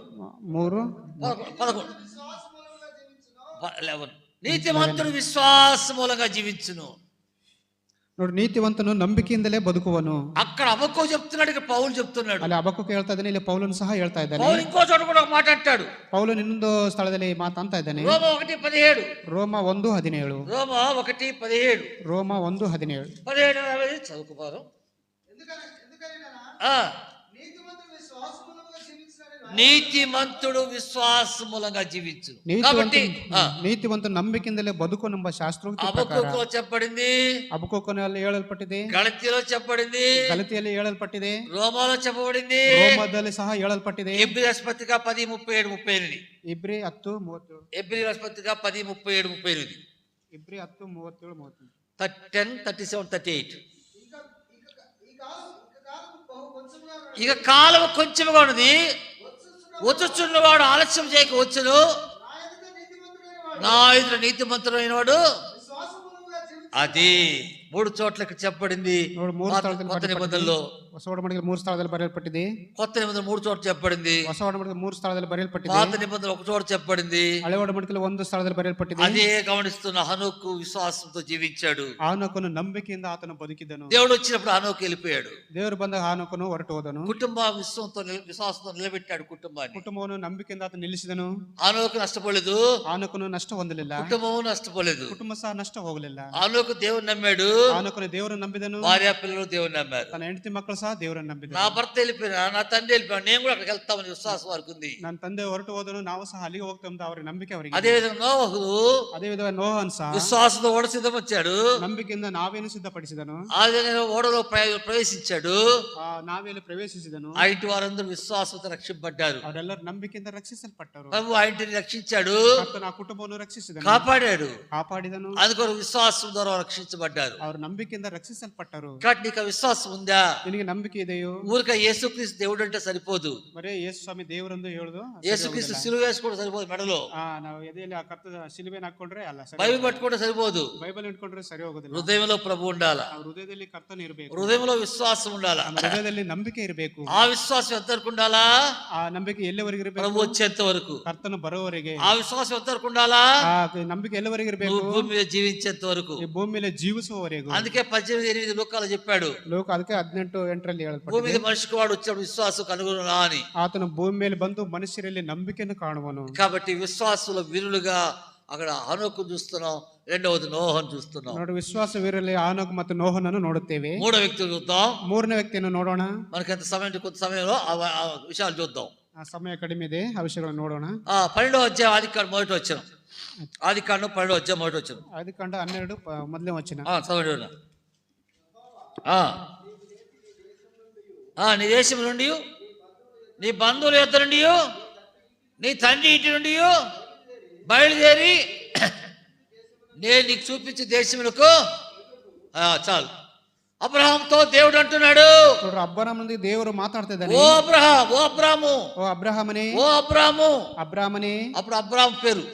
11 నీతిమంతుడు విశ్వాస మూలంగా జీవించును.
ನೋಡಿ, ನೀತಿವಂತನು ನಂಬಿಕೆಯಿಂದಲೇ ಬದುಕುವನು.
అక్కడ హబక్కూ చెప్తున్నాడు, ఇక్కడ పౌలు చెప్తున్నాడు.
ಅಲ್ಲಿ ಹಬಕ್ಕೂಕ ಹೇಳ್ತಾ ಇದ್ದಾನೆ, ಇಲ್ಲಿ ಪೌಲನು ಸಹ ಹೇಳ್ತಾ ಇದ್ದಾನೆ.
పౌలు ఇంకో చోట కూడా ఒక మాట అంటాడు.
ಪೌಲನು ಇನ್ನೊಂದು ಸ್ಥಳದಲ್ಲಿ ಮಾತಾಡ್ತಾ ಇದ್ದಾನೆ.
రోమ 1:17
ರೋಮ 1:17
రోమ 1:17
ರೋಮ 1:17
చదువుకోరు. నీతిమంతుడు విశ్వాస మూలంగా జీవించు. కాబట్టి
ನೀತಿವಂತ ನಂಬಿಕೆಯಿಂದಲೇ ಬದುಕುನೆಂಬ ಶಾಸ್ತ್ರೋಕ್ತಿ ಪ್ರಕಾರ
హబక్కూకులో చెప్పబడింది,
ಹಬಕ್ಕೂಕನಲ್ಲಿ ಹೇಳಲ್ಪಟ್ಟಿದೆ,
గలతీలో చెప్పబడింది,
ಗಲತಿಯಲ್ಲಿ ಹೇಳಲ್ಪಟ್ಟಿದೆ,
రోమాలో చెప్పబడింది,
ರೋಮದಲ್ಲಿ ಸಹ ಹೇಳಲ್ಪಟ್ಟಿದೆ.
ఎబ్రియస్ పత్రిక 10:37-38,
ಇಬ್ರಿ 10:37,
ఎబ్రియస్ పత్రిక 10:37-38,
ಇಬ್ರಿ 10:37-38,
10:37-38. ఇక కాలం కొంచెముగా ఉన్నది, వచ్చుచున్నవాడు ఆలస్యం చేయక వచ్చును, నా ఎదుట నీతిమంతుడైన వాడు. అది 3 చోట్ల చెప్పబడింది. కొత్త నిబంధనలో
ಹೊಸ ಒಡಂಬಡಿಕೆ 3 ಸ್ಥಳದಲ್ಲಿ ಬರೆಯಲ್ಪಟ್ಟಿದೆ.
కొత్త నిబంధన 3 చోట్ల చెప్పబడింది.
ಹೊಸ ಒಡಂಬಡಿಕೆ 3 ಸ್ಥಳದಲ್ಲಿ ಬರೆಯಲ್ಪಟ್ಟಿದೆ.
పాత నిబంధన 1 చోట చెప్పబడింది.
ಹಳೆ ಒಡಂಬಡಿಕೆಯಲ್ಲಿ 1 ಸ್ಥಳದಲ್ಲಿ ಬರೆಯಲ್ಪಟ್ಟಿದೆ.
అదే గమనిస్తున్న హనోకు విశ్వాసంతో జీవించాడు.
ಹಾನೋಕನು ನಂಬಿಕೆಯಿಂದ ಆತನು ಬದುಕಿದನು.
దేవుడు వచ్చినప్పుడు హనోకు వెళ్ళిపోయాడు.
ದೇವರು ಬಂದಾಗ ಹಾನೋಕನು ಹೊರಟು ಹೋದನು.
కుటుంబ విశ్వాసంతో నిలబెట్టాడు కుటుంబాన్ని.
ಕುಟುಂಬವನ್ನು ನಂಬಿಕೆಯಿಂದ ಆತನು ನಿಲ್ಲಿಸಿದನು.
హనోకు నష్టపోలేదు,
ಹಾನೋಕನು ನಷ್ಟ ಹೊಂದಲಿಲ್ಲ,
కుటుంబము నష్టపోలేదు,
ಕುಟುಂಬ ಸಹ ನಷ್ಟ ಹೋಗಲಿಲ್ಲ.
హనోకు దేవుని నమ్మాడు,
ಹಾನೋಕನು ದೇವರನ್ನು ನಂಬಿದನು,
భార్య పిల్లలు దేవుని నమ్మారు.
ತನ್ನ ಹೆಂಡತಿ ಮಕ್ಕಳು ಸಹ ದೇವರನ್ನು ನಂಬಿದನು.
నా భర్త వెళ్ళిపోయినా, నా తండ్రి వెళ్ళిపోయినా, నేను కూడా అక్కడికి వెళ్తామని విశ్వాసం వారికి ఉంది.
ನನ್ನ ತಂದೆ ಹೊರಟು ಹೋದನು, ನಾವು ಸಹ అಲ್ಲಿಗೆ ಹೋಗ್తాం ಅವರ ನಂಬಿಕೆ ಅವರಿಗೆ.
అదే విధంగా నోవహు
ಅದೇ ವಿಧವಾಗಿ ನೋಹನ್ ಸಹ
విశ్వాసంతో ఓడ సిద్ధం వచ్చాడు,
ನಂಬಿಕೆಯಿಂದ నావేను సిద్ధపడిಸಿದನು.
ఆ విధంగా ఓడలో ప్రవేశించాడు,
నావేలు ప్రవేశిಸಿದನು.
ఆ ఇంటి వారందరూ విశ్వాసంతో రక్షింపబడ్డారు.
ಅವರೆಲ್ಲರೂ ನಂಬಿಕೆಯಿಂದ ರಕ್ಷಿಸಲ್ಪಟ್ಟರು.
ప్రభు ఆ ఇంటిని రక్షించాడు,
ಕರ್ತನ ಕುಟುಂಬವನ್ನು ರಕ್ಷಿಸಿದನು,
కాపాడాడు,
ಕಾಪಾಡಿದನು.
అందుకొరకు విశ్వాసం ద్వారా రక్షించబడ్డారు.
ಅವರು ನಂಬಿಕೆಯಿಂದ ರಕ್ಷಿಸಲ್ಪಟ್ಟರು.
కాబట్టి నీకు విశ్వాసం ఉందా?
ನಿನಗೆ ನಂಬಿಕೆ ಇದೆಯೋ?
ఊరిక యేసుక్రీస్తు దేవుడు అంటే సరిపోదు.
ಬರೇ ಯೇಸು ಸ್ವಾಮಿ ದೇವರಂದು ಹೇಳುದು
యేసుక్రీస్తు సిలువ వేసుకోవడం సరిపోదు, మెడలో
ನಾವು ಎದೆಯಲ್ಲಿ ಆ ಕರ್ತದ ಶಿಲುಬೆನ ಹಾಕೊಂಡ್ರೆ ಅಲ್ಲ,
బైబిల్ పట్టుకుంటే సరిపోదు,
ಬೈಬಲ್ ಇಟ್ಕೊಂಡ್ರೆ ಸರಿ ಹೋಗೋದಿಲ್ಲ.
హృదయంలో ప్రభు ఉండాలా,
ನಾವು ಹೃದಯದಲ್ಲಿ ಕರ್ತನ ಇರಬೇಕು,
హృదయంలో విశ్వాసం ఉండాలా,
ನಮ್ಮ ಹೃದಯದಲ್ಲಿ ನಂಬಿಕೆ ಇರಬೇಕು.
ఆ విశ్వాసం ఎంతవరకు ఉండాలా?
ಆ ನಂಬಿಕೆ ಎಲ್ಲಿವರೆಗೆ ಇರಬೇಕು?
ప్రభు వచ్చేంత వరకు.
ಕರ್ತನ ಬರೋವರೆಗೆ.
ఆ విశ్వాసం ఎంతవరకు ఉండాలా?
ಆ ನಂಬಿಕೆ ಎಲ್ಲಿವರೆಗೆ ಇರಬೇಕು?
భూమి మీద జీవించేంత వరకు,
ಈ ಭೂಮಿ ಮೇಲೆ ಜೀವಿಸುವವರೆಗೂ.
అందుకే 18:8 లోకాలు చెప్పాడు,
ಲೋಕ ಅದಕ್ಕೆ 18:8 ಹೇಳಲ್ಪಟ್ಟಿದೆ,
భూమి మీద మనిషికి వాడు వచ్చాడు విశ్వాసం కనుగొనునా అని.
ಆತನು ಭೂಮಿ ಮೇಲೆ ಬಂದು ಮನುಷ್ಯರಲ್ಲಿ ನಂಬಿಕೆಯನ್ನು ಕಾಣುವನು.
కాబట్టి విశ్వాసుల వీరులుగా అక్కడ హనోకు చూస్తున్నాం, రెండవది నోహను చూస్తున్నాం.
ನೋಡಿ, ವಿಶ್ವಾಸ ವೀರರಲ್ಲಿ ಹಾನೋಕ್ ಮತ್ತು ನೋಹನನ್ನು ನೋಡುತ್ತೇವೆ.
మూడో వ్యక్తి చూద్దాం.
3ನೇ వ్యక్ತಿಯನ್ನು ನೋಡೋಣ.
మనకి ఎంత సమయం, కొంత సమయంలో ఆ విషయాలు చూద్దాం.
ಆ ಸಮಯ ಕಡಿಮೆ ಇದೆ, ಆ ವಿಷಯಗಳನ್ನು ನೋಡೋಣ.
12వ అధ్యాయం ఆదికాండం మొదటి వచనం. ఆదికాండం 12వ అధ్యాయం మొదటి వచనం.
ಆದಿಕಾಂಡ 12 ಮೊದಲನೇ ವಚನ.
చదవండి. నీ దేశం నుండి, నీ బంధువుల యొద్ద నుండి, నీ తండ్రి ఇంటి నుండి బయలుదేరి నేను నీకు చూపించే దేశములకు. చాలు. అబ్రహాంతో దేవుడు అంటున్నాడు,
అబ్రహాముందు దేవుడు మాట్లాడుతాడు,
ఓ అబ్రహాం, ఓ అబ్రాము,
ఓ అబ్రహామనే,
ఓ అబ్రాము,
అబ్రామనే.
అప్పుడు అబ్రాము పేరు,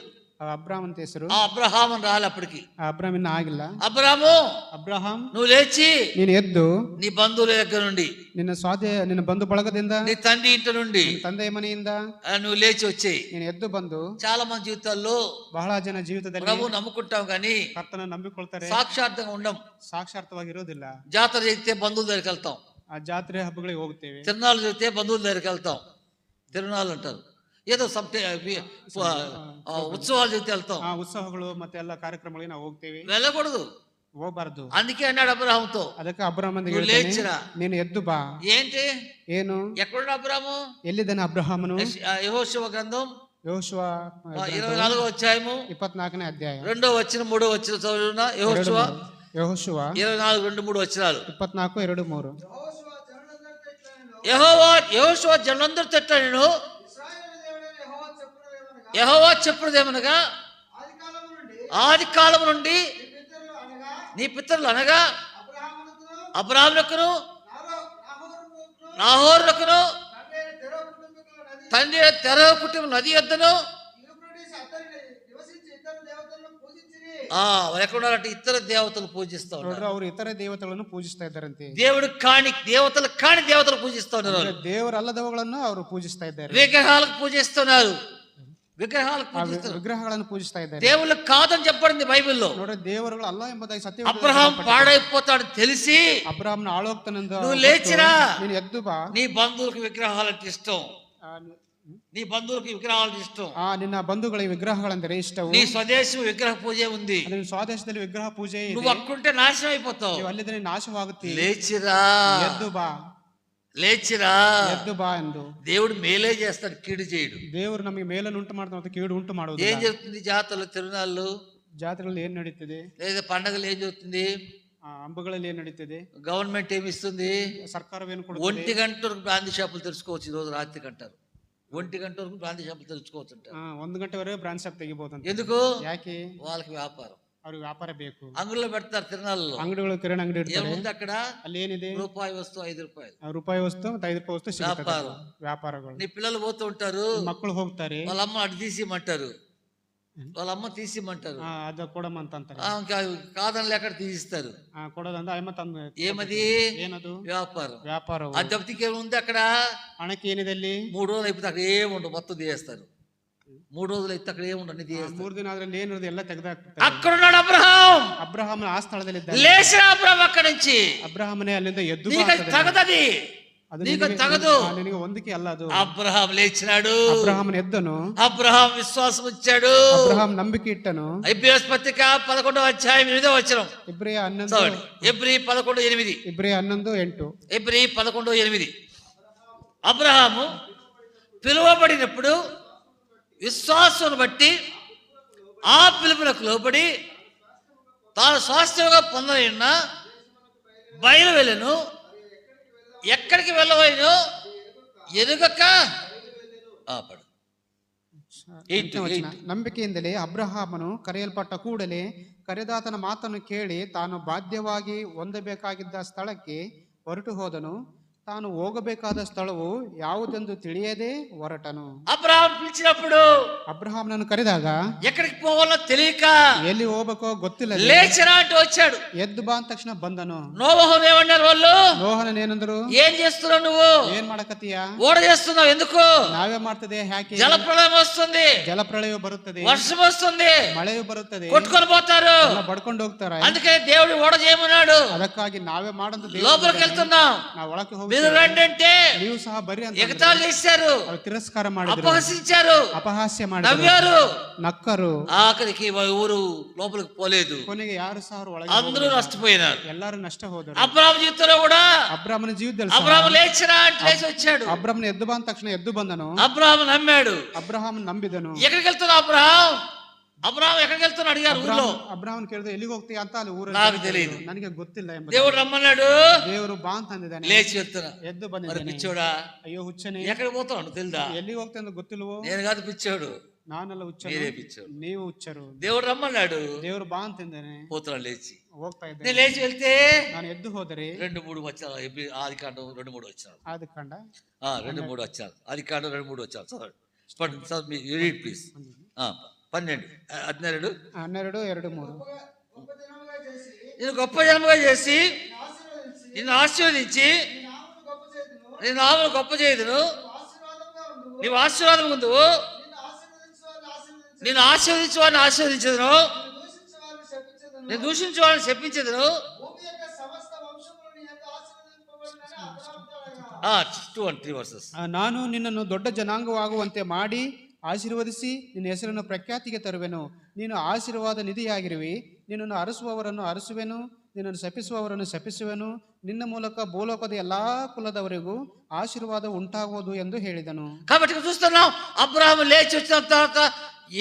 అబ్రామ్ ಅಂತ ಹೆಸರು.
అబ్రహాం అని రాలి అప్పటికి,
అబ్రామ్ ಇನ್ನ ಆಗಿಲ್ಲ.
అబ్రాము,
అబ్రహాం,
నువ్వు లేచి
ನೀನು ಎದ್ದು
నీ బంధువుల దగ్గర నుండి,
ನಿನ್ನ ಬಂಧು ಬಳಗದಿಂದ,
నీ తండ్రి ఇంటి నుండి,
ತಂದೆಯ ಮನೆಯಿಂದ
నువ్వు లేచి వచ్చేయి.
ನೀನು ಎದ್ದು ಬಂದು.
చాలా మంది జీవితాల్లో
ಬಹಳ ಜನ ಜೀವಿತದಲ್ಲಿ
ప్రభు నమ్ముకుంటాం కానీ
ಕರ್ತನ ನಂಬಿಕೊಳ್ತಾರೆ,
సాక్షాత్తంగా ఉండం.
సాక్షాత్ವಾಗಿ ಇರೋದಿಲ್ಲ.
జాతర జరిగితే బంధువుల దగ్గరికి వెళ్తాం,
ఆ జాతర హಬ್ಬಗಳಿಗೆ ಹೋಗ್ತೇವೆ.
తిరునాళ్ళు జరిగితే బంధువుల దగ్గరికి వెళ్తాం, తిరునాళ్ళు అంటారు, ఏదో ఉత్సవాలు జరిగితే వెళ్తాం.
ఆ ఉత్సవాలు ಮತ್ತೆ ಎಲ್ಲ ಕಾರ್ಯಕ್ರಮಗಳಿಗೆ ನಾವು ಹೋಗ್ತೇವೆ.
వెళ్ళకూడదు,
ಹೋಗಬಾರದು.
అందుకే అన్నాడు అబ్రహాముతో,
ಅದಕ್ಕೆ ಅಬ್ರಹಾಮನಿಗೆ
నువ్వు లేచిరా,
ನೀನು ಎದ್ದು ಬಾ.
ఏంటి,
ಏನು,
ఎక్కడున్నా అబ్రహాము?
ಎಲ್ಲಿದ್ದಾನೆ ಅಬ್ರಹಾಮನು?
యెహోషువ గ్రంథం
ಯೆಹೋಶುವ
24వ అధ్యాయము
24ನೇ అధ్యాయం
2వ వచనం 3వ వచనం చదువునా. యెహోషువ
24:2-3
వచనాలు.
24:2-3.
యెహోషువ జనులందరితో ఇట్లా నేను యెహోవా చెప్పుదేమనగా, ఆది కాలం నుండి నీ పితరులు అనగా అబ్రాహామునకును నాహోరునకును తండ్రి తెరవ కుటుంబం నది యొద్దను ఎక్కడున్నారంటే ఇతర దేవతలు పూజిస్తా ఉన్నారు.
ಅವರು ಇತರ ದೇವತೆಗಳನ್ನು ಪೂಜಿಸ್ತಾ ಇದ್ದಾರಂತೆ.
దేవుడు కాని దేవతలు పూజిస్తా ఉన్నారు.
ದೇವರಲ್ಲದವುಗಳನ್ನು ಅವರು పూజిಸ್ತಾ ಇದ್ದಾರೆ.
విగ్రహాలకు పూజిస్తున్నారు, విగ్రహాలను
పూజిస్తా ఇದ್ದಾರೆ.
దేవుళ్ళు కాదని చెప్పబడింది బైబిల్లో.
ನೋಡಿ, ದೇವರುಗಳು ಅಲ್ಲ ಎಂಬುದಾಗಿ ಸತ್ಯ.
అబ్రహాం పాడైపోతాడు తెలిసి
అబ్రహాంను ఆలోక్తనందు
నువ్వు లేచిరా,
ನೀನು ಎದ್ದು బా.
నీ బంధువులకు విగ్రహాలంటే ఇష్టం, నీ బంధువులకు విగ్రహాలంటే ఇష్టం,
ನಿನ್ನ ಬಂಧುಗಳಿಗೆ ವಿಗ್ರಹಗಳೆಂದರೆ ಇಷ್ಟವು.
నీ స్వదేశం విగ్రహ పూజ ఉంది,
ನಿನ್ನ ಸ್ವದೇಶದಲ್ಲಿ ವಿಗ್ರಹ ಪೂಜೆ ಇದೆ.
నువ్వు అక్కుంటే నాశనం అయిపోతావు,
ನೀವು ಅಲ್ಲಿದ್ರೆ ನಾಶವಾಗುತ್ತೀ.
లేచిరా,
ಎದ್ದು ಬಾ.
లేచిరా,
ಎದ್ದು ಬಾ ಎಂದು.
దేవుడు మేలే చేస్తాడు, కీడు చేయడు.
ದೇವರು ನಮಗೆ ಮೇಲನ್ನು ಉಂಟು ಮಾಡ್ತಾನೆ ಮತ್ತು ಕೀಡು ಉಂಟು
ఏం
ಮಾಡುವುದಿಲ್ಲ.
జరుగుతుంది జాతరలు, తిరునాళ్ళు,
ಜಾತ್ರೆಗಳಲ್ಲಿ ಏನ್ ನಡೀತಿದೆ,
లేదా పండగలు ఏం జరుగుతుంది?
ಹಬ್ಬಗಳಲ್ಲಿ ಏನ್ ನಡೀತಿದೆ,
గవర్నమెంట్ ఏమి ఇస్తుంది?
ಸರ್ಕಾರವೇನು
1
ಕೊಡುತ್ತದೆ.
గంట వరకు బ్రాంతి షాపులు తెరుచుకోవచ్చు. ఈ రోజు రాత్రికి అంటారు 1 గంట వరకు బ్రాంతి షాపులు తెరుచుకోవచ్చు అంటారు.
1 ಗಂಟೆವರೆಗೆ ಬ್ರಾಂಚ್ ಶಾಪ್ ತೆಗಿಬಹುದು.
ఎందుకు?
ಯಾಕೆ?
వాళ్ళకి వ్యాపారం,
ಅವ್ರಿಗೆ ವ್ಯಾಪಾರ ಬೇಕು.
అంగుల్లో పెడతారు తిరునాళ్ళలో.
ಅಂಗಡಿಗಳು ಕಿರಾಣಿ ಅಂಗಡಿ ಇರ್ತಾರೆ.
ఏముంది అక్కడ?
ಅಲ್ಲಿ ಏನಿದೆ?
రూపాయి వస్తువు 5 రూపాయలు
ರೂಪಾಯಿ ವಸ್ತು ಮತ್ತು 5 ರೂಪಾಯಿ ವಸ್ತು ಸಿಗುತ್ತದೆ.
ವ್ಯಾಪಾರ.
ವ್ಯಾಪಾರಗಳು.
నీ పిల్లలు పోతూ ఉంటారు,
ಮಕ್ಕಳು ಹೋಗ್ತಾರೆ,
వాళ్ళ అమ్మ అటు తీసిమంటారు, వాళ్ళ అమ్మ తీసిమంటారు.
ಅದು ಕೊಡಮ್ಮ ಅಂತ ಅಂತಾರೆ.
కాదని ఎక్కడ తీసిస్తారు.
ಕೊಡೋದಂದ್ರೆ ಅಮ್ಮ ತಂದು.
ఏమది?
ಏನದು?
వ్యాపారం.
ವ್ಯಾಪಾರ.
ఆ దెబ్బతికి ఏముంది అక్కడ?
ಹಣಕ್ಕೆ ಏನಿದೆ ಅಲ್ಲಿ?
3 రోజులు అయిపోతే అక్కడ ఏముండవు, మొత్తం తీయేస్తారు. 3 రోజులు అయితే అక్కడ ఏముండవు, అన్ని తీయేస్తారు.
3 ದಿನ ಆದ್ರೆ ಏನಿರೋದು ಎಲ್ಲ ತೆಗೆದಾಕ್ತಾರೆ.
అక్కడున్నాడు అబ్రహాం.
ಅಬ್ರಹಾಮನ ಆ ಸ್ಥಳದಲ್ಲಿ ಇದ್ದಾನೆ.
లేచిన అబ్రహాం అక్కడి నుంచి.
ಅಬ್ರಹಾಮನೇ ಅಲ್ಲಿಂದ ಎದ್ದು
నీకు తగదది, నీకు తగదు.
ನಿನಗೆ ಹೊಂದಿಕೆ ಅಲ್ಲ ಅದು.
అబ్రహాం లేచినాడు,
ಅಬ್ರಹಾಮನ ಎದ್ದನು,
అబ్రహాం విశ్వాసం ఇచ్చాడు,
ಅಬ್ರಹಾಂ ನಂಬಿಕೆ ಇಟ್ಟನು.
ఎబ్రియస్ పత్రిక 11వ అధ్యాయం 8వ వచనం.
ಇಬ್ರಿಯ 11.
ఎబ్రీ 11:8.
ಇಬ್ರಿಯ 11:8.
ఎబ్రీ 11:8. అబ్రహాము పిలువబడినప్పుడు విశ్వాసం బట్టి ఆ పిలుపులకు లోబడి తాను స్వాస్థ్యంగా పొందనైనా బయలు వెళ్ళను, ఎక్కడికి వెళ్ళవైనో ఎరుగక ఆపడు.
ನಂಬಿಕೆಯಿಂದಲೇ ಅಬ್ರಹಾಮನು ಕರೆಯಲ್ಪಟ್ಟ ಕೂಡಲೇ ಕರೆದಾತನ ಮಾತನ್ನು ಕೇಳಿ ತಾನು ಬಾಧ್ಯವಾಗಿ ಹೊಂದಬೇಕಾಗಿದ್ದ ಸ್ಥಳಕ್ಕೆ ಹೊರಟು ಹೋದನು. ತಾನು ಹೋಗಬೇಕಾದ ಸ್ಥಳವು ಯಾವುದೆಂದು ತಿಳಿಯದೆ ಹೊರಟನು.
అబ్రహాం పిలిచినప్పుడు,
ಅಬ್ರಹಾಮನನ್ನು ಕರೆದಾಗ
ఎక్కడికి పోవాలో తెలియక
ಎಲ್ಲಿ ಹೋಗ್ಬೇಕೋ ಗೊತ್ತಿಲ್ಲ,
లేచిరా అంటూ వచ్చాడు.
ಎದ್ದು ಬಾ ಅಂದ ತಕ್ಷಣ ಬಂದನು.
నోవహును ఏమన్నారు వాళ్ళు?
ನೋಹನ ಏನಂದ್ರು?
ఏం చేస్తున్నావు నువ్వు?
ಏನ್ ಮಾಡಕತ್ತೀಯ?
ఓడ చేస్తున్నావు, ఎందుకు?
ನಾವೇ ಮಾಡ್ತದೆ, ಯಾಕೆ?
జలప్రళయం వస్తుంది,
ಜಲಪ್ರಳಯ ಬರುತ್ತದೆ,
వర్షం వస్తుంది,
ಮಳೆಯು ಬರುತ್ತದೆ,
కొట్టుకొని పోతారు,
ಬಡ್ಕೊಂಡು ಹೋಗ್ತಾರೆ.
అందుకే దేవుడు ఓడ చేయమన్నాడు.
ಅದಕ್ಕಾಗಿ ನಾವೇ ಮಾಡಂತ
లోపలికి వెళ్తున్నాం,
ನಾವು ಒಳಕ್ಕೆ ಹೋಗಿ
మీరు రండి అంటే
ನೀವು ಸಹ ಬರ್ರಿ ಅಂತ
ఎగతాళి చేశారు,
ತಿರಸ್ಕಾರ ಮಾಡಿದ್ರು,
అపహసించారు,
ಅಪಹಾಸ್ಯ ಮಾಡಿದ್ರು,
నవ్వారు,
ನಕ್ಕರು.
ఆఖరికి ఊరు లోపలికి పోలేదు.
ಕೊನೆಗೆ ಯಾರು ಸಹ ಒಳಗೆ
అందరూ నష్టపోయినారు.
ಎಲ್ಲರೂ ನಷ್ಟ ಹೋದರು.
అబ్రహాం జీవితంలో కూడా
ಅಬ್ರಾಮನ ಜೀವಿತದಲ್ಲಿ
అబ్రహాం లేచిరా అంటే లేచి వచ్చాడు.
ಅಬ್ರಾಮನ ಎದ್ದು ಬಂದ ತಕ್ಷಣ ಎದ್ದು ಬಂದನು.
అబ్రహాం నమ్మాడు.
ಅಬ್ರಹಾಮ್ ನಂಬಿದನು.
ఎక్కడికి వెళ్తున్నావు అబ్రహాం? అబ్రహాం ఎక్కడికి వెళ్తున్నా అడిగారు ఊర్లో.
ಅಬ್ರಾಮನ್ ಕೇಳಿದ ಎಲ್ಲಿಗೆ ಹೋಗ್ತೀಯ ಅಂತ ಅಲ್ಲಿ ಊರಲ್ಲಿ
నాకు తెలియదు,
ನನಗೆ ಗೊತ್ತಿಲ್ಲ ಎಂಬ.
దేవుడు రమ్మన్నాడు,
ದೇವರು ಬಾ ಅಂತ ಅಂದಿದ್ದಾನೆ.
లేచి వెళ్తున్నా.
ಎದ್ದು
మరి
ಬಂದಿದ್ದಾನೆ.
పిచ్చోడా,
ಅಯ್ಯೋ ಹುಚ್ಚನೆ,
ఎక్కడికి పోతావు తెలుదా?
ಎಲ್ಲಿಗೆ ಹೋಗ್ತಾ ಅಂತ ಗೊತ್ತಿಲ್ವೋ?
నేను కాదు పిచ్చోడు,
ನಾನೆಲ್ಲ ಹುಚ್ಚನು,
మీరే పిచ్చోడు.
ನೀವು ಹುಚ್ಚರು.
దేవుడు రమ్మన్నాడు,
ದೇವರು ಬಾ ಅಂತಿದ್ದಾನೆ.
పోతున్నాడు లేచి.
ಹೋಗ್ತಾ ಇದ್ದೆ.
నేను లేచి వెళ్తే
ನಾನು ಎದ್ದು ಹೋದರೆ
2-3 వచ్చారు. ఆదికాండం 2-3 వచ్చారు.
ಆದಿಕಾಂಡ
2-3 వచ్చారు. ఆదికాండం 2-3 వచ్చారు. చదవండి రీడ్ ప్లీజ్. 12 12.
12, 2, 3.
నేను గొప్ప జన్మగా చేసి నిన్ను ఆశీర్వదించి నీ నామమును గొప్ప చేయదును. నీవు ఆశీర్వాదం ముందు నేను ఆశీర్వదించు వారిని ఆశీర్వదించదును, నేను దూషించు వారిని శపించదును. 2 and 3 verses.
ನಾನು ನಿನ್ನನ್ನು ದೊಡ್ಡ ಜನಾಂಗವಾಗುವಂತೆ ಮಾಡಿ ಆಶೀರ್ವದಿಸಿ ನಿನ್ನ ಹೆಸರನ್ನು ಪ್ರಖ್ಯಾತಿಗೆ ತರುವೆನು. ನೀನು ಆಶೀರ್ವಾದ ನಿಧಿಯಾಗಿರುವಿ. ನಿನ್ನನ್ನು ಅರಸುವವರನ್ನು ಅರಸುವೆನು, ನಿನ್ನನ್ನು ಶಪಿಸುವವರನ್ನು ಶಪಿಸುವೆನು. ನಿನ್ನ ಮೂಲಕ ಭೂಲೋಕದ ಎಲ್ಲಾ ಕುಲದವರಿಗೂ ಆಶೀರ್ವಾದ ಉಂಟಾಗುವುದು ಎಂದು ಹೇಳಿದನು.
కాబట్టి చూస్తున్నాం, అబ్రహాము లేచి వచ్చిన తర్వాత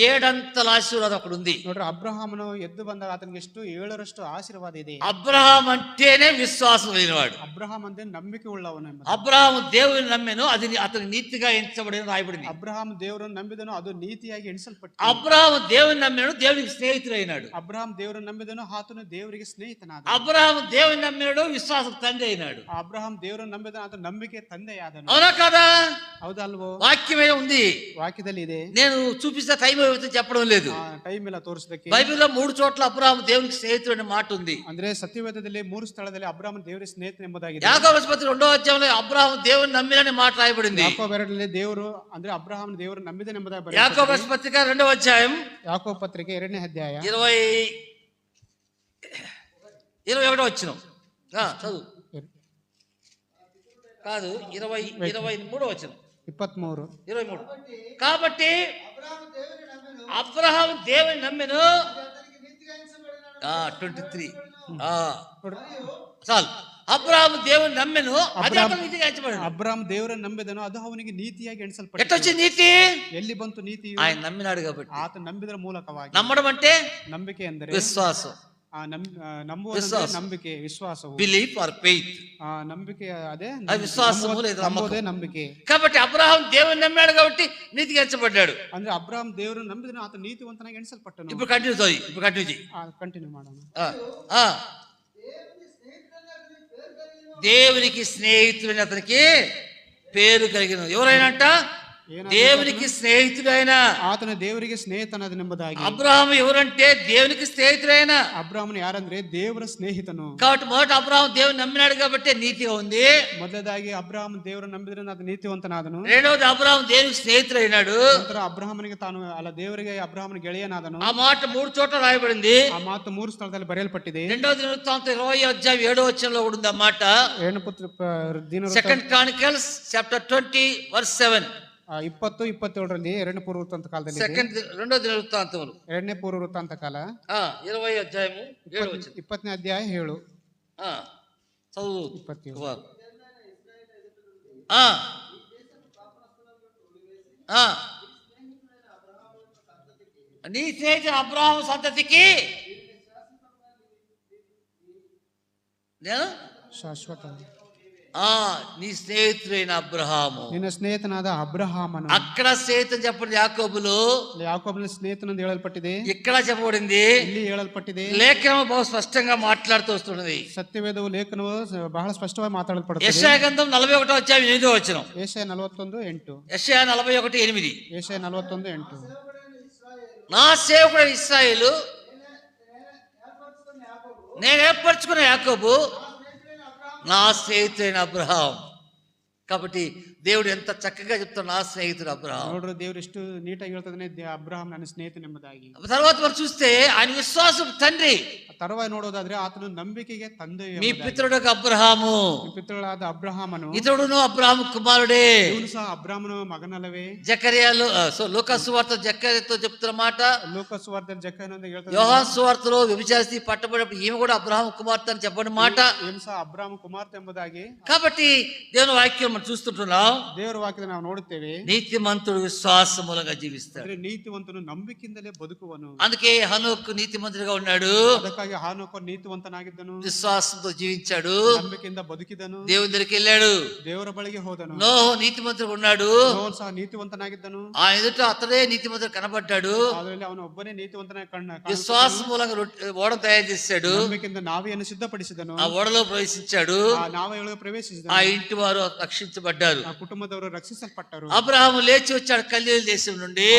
7 అంతల ఆశీర్వాదం అక్కడ ఉంది.
ನೋಡ್ರಿ, ಅಬ್ರಹಾಮನು ಎದ್ದು ಬಂದಾಗ ಆತನಿಗೆ ಎಷ್ಟು 7ರಷ್ಟು ಆಶೀರ್ವಾದ ಇದೆ.
అబ్రహాం అంటేనే విశ్వాసం లేనివాడు.
ಅಬ್ರಹಾಮ್ ಅಂದ್ರೆ ನಂಬಿಕೆ ಉಳ್ಳವನು.
అబ్రహాము దేవుని నమ్మెను, అది అతని నీతిగా ఎంచబడిన రాయబడింది.
ಅಬ್ರಹಾಮ್ ದೇವರನ್ನು ನಂಬಿದನು, ಅದು ನೀತಿಯಾಗಿ ಎಣಿಸಲ್ಪಟ್ಟು.
అబ్రహాము దేవుని నమ్మెను, దేవునికి స్నేహితుడైనాడు.
ಅಬ್ರಹಾಮ್ ದೇವರನ್ನು ನಂಬಿದನು, ಆತನು ದೇವರಿಗೆ ಸ್ನೇಹಿತನಾದ.
అబ్రహాము దేవుని నమ్మినాడు, విశ్వాసం తండ్రి అయినాడు.
ಅಬ್ರಹಾಮ್ ದೇವರನ್ನು ನಂಬಿದನು, ಆತನು ನಂಬಿಕೆ ತಂದೆಯಾದನು.
అవునా కదా?
ಹೌದಲ್ವೋ?
వాక్యమే ఉంది,
ವಾಕ್ಯದಲ್ಲಿ ಇದೆ.
నేను చూపిస్తే టైం అయిపోతే చెప్పడం లేదు.
ಟೈಮ್ ಇಲ್ಲ ತೋರಿಸಲಿಕ್ಕೆ.
బైబిల్లో 3 చోట్ల అబ్రహాము దేవునికి స్నేహితుడు అనే మాట ఉంది.
ಅಂದ್ರೆ సత్యవేదದಲ್ಲಿ 3 ಸ್ಥಳದಲ್ಲಿ ಅಬ್ರಹಾಮ್ ದೇವರ ಸ್ನೇಹಿತನು ಎಂಬುದಾಗಿದೆ.
యాకోబు పత్రిక 2వ అధ్యాయంలో అబ్రహాము దేవుని నమ్మినని మాట రాయబడింది.
ಯಾಕೋಬ 2ರಲ್ಲಿ ದೇವರು ಅಂದ್ರೆ ಅಬ್ರಹಾಮ್ ದೇವರು ನಂಬಿದನು ಎಂಬುದಾಗಿ ಬರೆದಿದೆ.
యాకోబు పత్రిక 2వ అధ్యాయం,
ಯಾಕೋಬ ಪತ್ರಿಕೆ 2ನೇ ಅಧ್ಯಾಯ
21వ వచనం. చదువు. కాదు, 23వ వచనం.
23.
23. కాబట్టి అబ్రహాం దేవుని నమ్మెను. 23. చాలు. అబ్రహాము దేవుని నమ్మెను, అది అతనికి నీతిగా ఎంచబడెను.
ಅಬ್ರಾಮ್ ದೇವರನ್ನು ನಂಬಿದನು, ಅದು ಅವನಿಗೆ ನೀತಿಯಾಗಿ ಎಣಿಸಲ್ಪಟ್ಟಿತು.
ఎట్టొచ్చింది నీతి?
ಎಲ್ಲಿ ಬಂತು ನೀತಿ?
ఆయన నమ్మినాడు కాబట్టి.
ಆತ ನಂಬಿದರ ಮೂಲಕವಾಗಿ.
నమ్మడం అంటే
ನಂಬಿಕೆ ಅಂದರೆ
విశ్వాసం,
ನಂಬುವುದಂದ್ರೆ ನಂಬಿಕೆ, ವಿಶ್ವಾಸವು.
Belief are faith.
ನಂಬಿಕೆ అదే
విశ్వాసము లేదా
ನಂಬೋದೇ ನಂಬಿಕೆ.
కాబట్టి అబ్రహాం దేవుని నమ్మాడు కాబట్టి నీతిగా ఎంచబడ్డాడు.
ಅಂದ್ರೆ ಅಬ್ರಾಮ್ ದೇವರನ್ನು ನಂಬಿದನು, ಆತ ನೀತಿವಂತನಾಗಿ ಎಣಿಸಲ್ಪಟ್ಟನು.
ఇప్పుడు కంటిన్యూ చేయి.
ಕಂಟಿನ್ಯೂ ಮಾಡೋಣ.
దేవునికి స్నేహితుడైన అతనికి పేరు కలిగిన. ఎవరైనా అంట దేవునికి స్నేహితుడైన,
ಆತನ ದೇವರಿಗೆ ಸ್ನೇಹಿತನಾದನೆಂಬುದಾಗಿ.
అబ్రహాం ఎవరంటే దేవునికి స్నేహితుడైన.
ಅಬ್ರಾಮನು ಯಾರಂದ್ರೆ ದೇವರ ಸ್ನೇಹಿತನು.
కాబట్టి మొదట అబ్రహాం దేవుని నమ్మినాడు కాబట్టి నీతిగా ఉంది.
ಮೊದಲದಾಗಿ ಅಬ್ರಾಮ್ ದೇವರ ನಂಬಿದ್ರೆ ಆತ ನೀತಿವಂತನಾದನು.
రెండవది అబ్రహాం దేవునికి స్నేహితుడైనాడు.
ನಂತರ ಅಬ್ರಾಹ್ಮನಿಗೆ ತಾನು ಅಲ್ಲ ದೇವರಿಗೆ ಅಬ್ರಾಹ್ಮನ ಗೆಳೆಯನಾದನು.
ఆ మాట 3 చోట్ల రాయబడింది.
ಆ ಮಾತು 3 ಸ್ಥಳದಲ್ಲಿ ಬರೆಯಲ್ಪಟ್ಟಿದೆ.
రెండవ దినవృత్తాంతం 20:7 కూడా ఉంది ఆ మాట. Second Chronicles chapter 20:7.
20-27 ಎರಡನೇ ಪೂರ್ವ ವೃತ್ತಾಂತ ಕಾಲದಲ್ಲಿ.
రెండో దినవృత్తాంతములు
ಎರಡನೇ ಪೂರ್ವ ವೃತ್ತಾಂತ ಕಾಲ
20:7.
20ನೇ ಅಧ್ಯಾಯ 7.
చదువు
27.
నీ స్నేహితుడు అబ్రహాము సంతతికి నేను
ಶಾಶ್ವತ.
నీ స్నేహితుడైన అబ్రహాము,
ನಿನ್ನ ಸ್ನೇಹಿತನಾದ ಅಬ್ರಹಾಮನು.
అక్కడ స్నేహితుడు చెప్పండి యాకోబులో.
ಯಾಕೋಬನ ಸ್ನೇಹಿತನೆಂದು ಹೇಳಲ್ಪಟ್ಟಿದೆ.
ఇక్కడ చెప్పబడింది,
ಇಲ್ಲಿ ಹೇಳಲ್ಪಟ್ಟಿದೆ.
లేఖనము బహు స్పష్టంగా మాట్లాడుతూ వస్తున్నది.
ಸತ್ಯವೇದವು ಲೇಖನವು ಬಹಳ ಸ್ಪಷ್ಟವಾಗಿ ಮಾತಾಡಲ್ಪಡುತ್ತದೆ.
ಯೆಶಾಯ ಗ್ರಂಥం 41:8.
ಯೆಶಾಯ 41:8.
యెషయా 41:8.
ಯೆಶಾಯ 41:8.
నా సేవకుడు ఇశ్రాయేలు, నేను ఏర్పరచుకున్న యాకోబు, నా స్నేహితుడైన అబ్రహాం. కాబట్టి దేవుడు ఎంత చక్కగా చెప్తాడు, నా స్నేహితుడు అబ్రహాం.
ನೋಡ್ರಿ ದೇವರು ಎಷ್ಟು ನೀಟಾಗಿ ಹೇಳ್ತಾನೆ, ಅಬ್ರಹಾಂ ನನ್ನ ಸ್ನೇಹಿತನೆಂಬುದಾಗಿ.
తర్వాత మనం చూస్తే ఆయన విశ్వాసం తండ్రి.
ತರುವಾಯ ನೋಡೋದಾದ್ರೆ ಆತನು ನಂಬಿಕೆಗೆ ತಂದೆ.
మీ పితరుడు అబ్రహాము,
ಪಿತೃಗಳಾದ ಅಬ್ರಹಾಮನು,
ఇతడును అబ్రహాము కుమారుడే.
ಇವನು ಸಹ ಅಬ್ರಹಾಮನ ಮಗನಲ್ಲವೇ?
జకర్యాలో లూకా సువార్త జకర్యాతో చెప్తున్న మాట,
ಲೋಕ ಸುವಾರ್ತೆ ಜಕ್ಕಯ್ಯನಿಂದ ಹೇಳ್ತಾನೆ.
యోహాను సువార్తలో వ్యభిచారి పట్టబడినప్పుడు ఈమె కూడా అబ్రహాము కుమార్తె అని చెప్పిన మాట.
ಇವನು ಸಹ ಅಬ್ರಹಾಮ ಕುಮಾರ್ತೆ ಎಂಬುದಾಗಿ.
కాబట్టి దేవుని వాక్యం మనం చూస్తుంటున్నాం.
ದೇವರ ವಾಕ್ಯದ ನಾವು ನೋಡುತ್ತೇವೆ,
నీతిమంతుడు విశ్వాస మూలంగా జీవిస్తాడు.
ನೀತಿವಂತನು ನಂಬಿಕೆಯಿಂದಲೇ ಬದುಕುವನು.
అందుకే హనోకు నీతిమంతుడిగా ఉన్నాడు.
ಅದಕ್ಕಾಗಿ ಹಾನೋಕ ನೀತಿವಂತನಾಗಿದ್ದನು,
విశ్వాసంతో జీవించాడు,
ನಂಬಿಕೆಯಿಂದ ಬದುಕಿದನು,
దేవుని దగ్గరికి వెళ్ళాడు,
ದೇವರ ಬಳಿಗೆ ಹೋದನು.
నోహు నీతిమంతుడు ఉన్నాడు,
ನೋಹನು ಸಹ ನೀತಿವಂತನಾಗಿದ್ದನು.
ఆ ఎదుట అతడే నీతిమంతుడు కనబడ్డాడు.
ಅದರಲ್ಲಿ ಅವನು ಒಬ್ಬನೇ ನೀತಿವಂತನಾಗಿ
విశ్వాస మూలంగా ఓడ తయారు చేశాడు.
ನಂಬಿಕೆಯಿಂದ ನಾವೆಯನ್ನು ಸಿದ್ಧಪಡಿಸಿದನು.
ఆ ఓడలో ప్రవేశించాడు.
ಆ ನಾವೆಯೊಳಗೆ ಪ್ರವೇಶಿಸಿದನು.
ఆ ఇంటి వారు రక్షించబడ్డారు.
ಆ ಕುಟುಂಬದವರು ರಕ್ಷಿಸಲ್ಪಟ್ಟರು.
అబ్రహాము లేచి వచ్చాడు కల్దీయుల దేశం నుండి.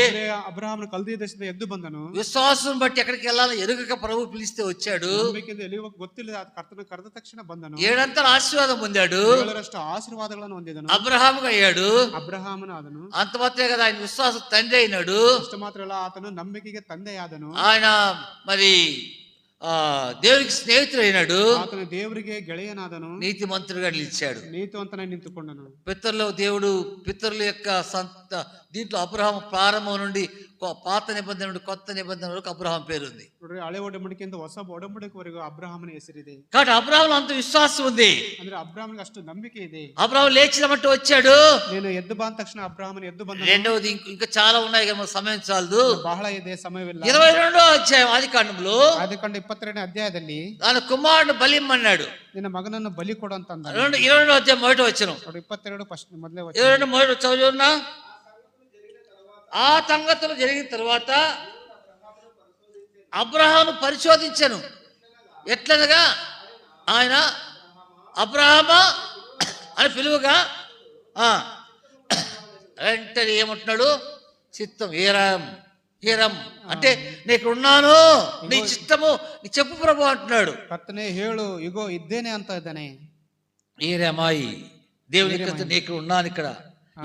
ಅಬ್ರಹಾಮನು ಕಲ್ದೀಯ ದೇಶದಿಂದ ಎದ್ದು ಬಂದನು.
విశ్వాసం బట్టి ఎక్కడికి వెళ్ళాలో ఎరుగక ప్రభు పిలిస్తే వచ్చాడు.
ನಂಬಿಕೆಯಿಂದ ಎಲ್ಲಿಯುವ ಗೊತ್ತಿಲ್ಲ, ಕರ್ತನ ಕರೆದ ತಕ್ಷಣ ಬಂದನು.
7 ఆశీర్వాదం పొందాడు.
7ರಷ್ಟು ಆಶೀರ್ವಾದಗಳನ್ನು ಹೊಂದಿದನು.
అబ్రహాముగా అయ్యాడు.
ಅಬ್ರಹಾಮನ ಆದನು.
అంత మాత్రమే కదా ఆయన విశ్వాస తండ్రి అయినాడు.
ಅಷ್ಟು ಮಾತ್ರ ಅಲ್ಲ, ಆತನು ನಂಬಿಕೆಗೆ ತಂದೆಯಾದನು.
ఆయన మరి దేవునికి స్నేహితుడు అయినాడు.
ಆತನು ದೇವರಿಗೆ ಗೆಳೆಯನಾದನು.
నీతిమంతుడుగా నిలిచాడు.
ನೀತಿವಂತನಾಗಿ ನಿಂತುಕೊಂಡನು.
పితరుల దేవుడు పితరుల యొక్క దీంట్లో అబ్రహాము ప్రారంభం నుండి పాత నిబంధన నుండి కొత్త నిబంధన వరకు అబ్రహాం పేరు ఉంది.
ಹಳೆ ಒಡಂಬಡಿಕೆಯಿಂದ ಹೊಸ ಒಡಂಬಡಿಕೆವರೆಗೂ ಅಬ್ರಹಾಮನ ಹೆಸರಿದೆ.
కాబట్టి అబ్రహాంలో అంత విశ్వాసం ఉంది.
ಅಂದ್ರೆ ಅಬ್ರಹಾಮನಿಗೆ ಅಷ್ಟು ನಂಬಿಕೆ ಇದೆ.
అబ్రహాం లేచినమంటూ వచ్చాడు.
నేను ಎದ್ದು ಬಂದ ತಕ್ಷಣ ಅಬ್ರಹಾಮನ ಎದ್ದು ಬಂದ.
రెండవది ఇంకా చాలా ఉన్నాయి కదా, సమయం చాలదు,
ಬಹಳ ಇದೆ, ಸಮಯವಿಲ್ಲ.
22వ అధ్యాయం ఆదికాండంలో,
ಆದಿಕಾಂಡ 22ನೇ ಅಧ್ಯಾಯದಲ್ಲಿ
ఆయన కుమారుడు బలిమ్మన్నాడు.
ನಿನ್ನ ಮಗನನ್ನು ಬಲಿ ಕೊಡು ಅಂತ ಅಂದ.
22వ అధ్యాయం మొదటి వచనం.
22 ಫಸ್ಟ್ ಮೊದಲೇ ವಚನ.
22 మొదటి చదువున్నా. ఆ సంగతులు జరిగిన తర్వాత అబ్రహామును పరిశోధించను. ఎట్లనగా ఆయన అబ్రహామా అని పిలువగా వెంటనే ఏమంటున్నాడు, చిత్తం హీరం అంటే నీకు ఉన్నాను, నీ చిత్తము నీ చెప్పు ప్రభు అంటున్నాడు.
ಕರ್ತನೇ ಹೇಳು, ಇಗೋ ಇದ್ದೇನೆ ಅಂತ ಇದ್ದಾನೆ.
హీరమాయి దేవుని నీకు ఉన్నాను, ఇక్కడ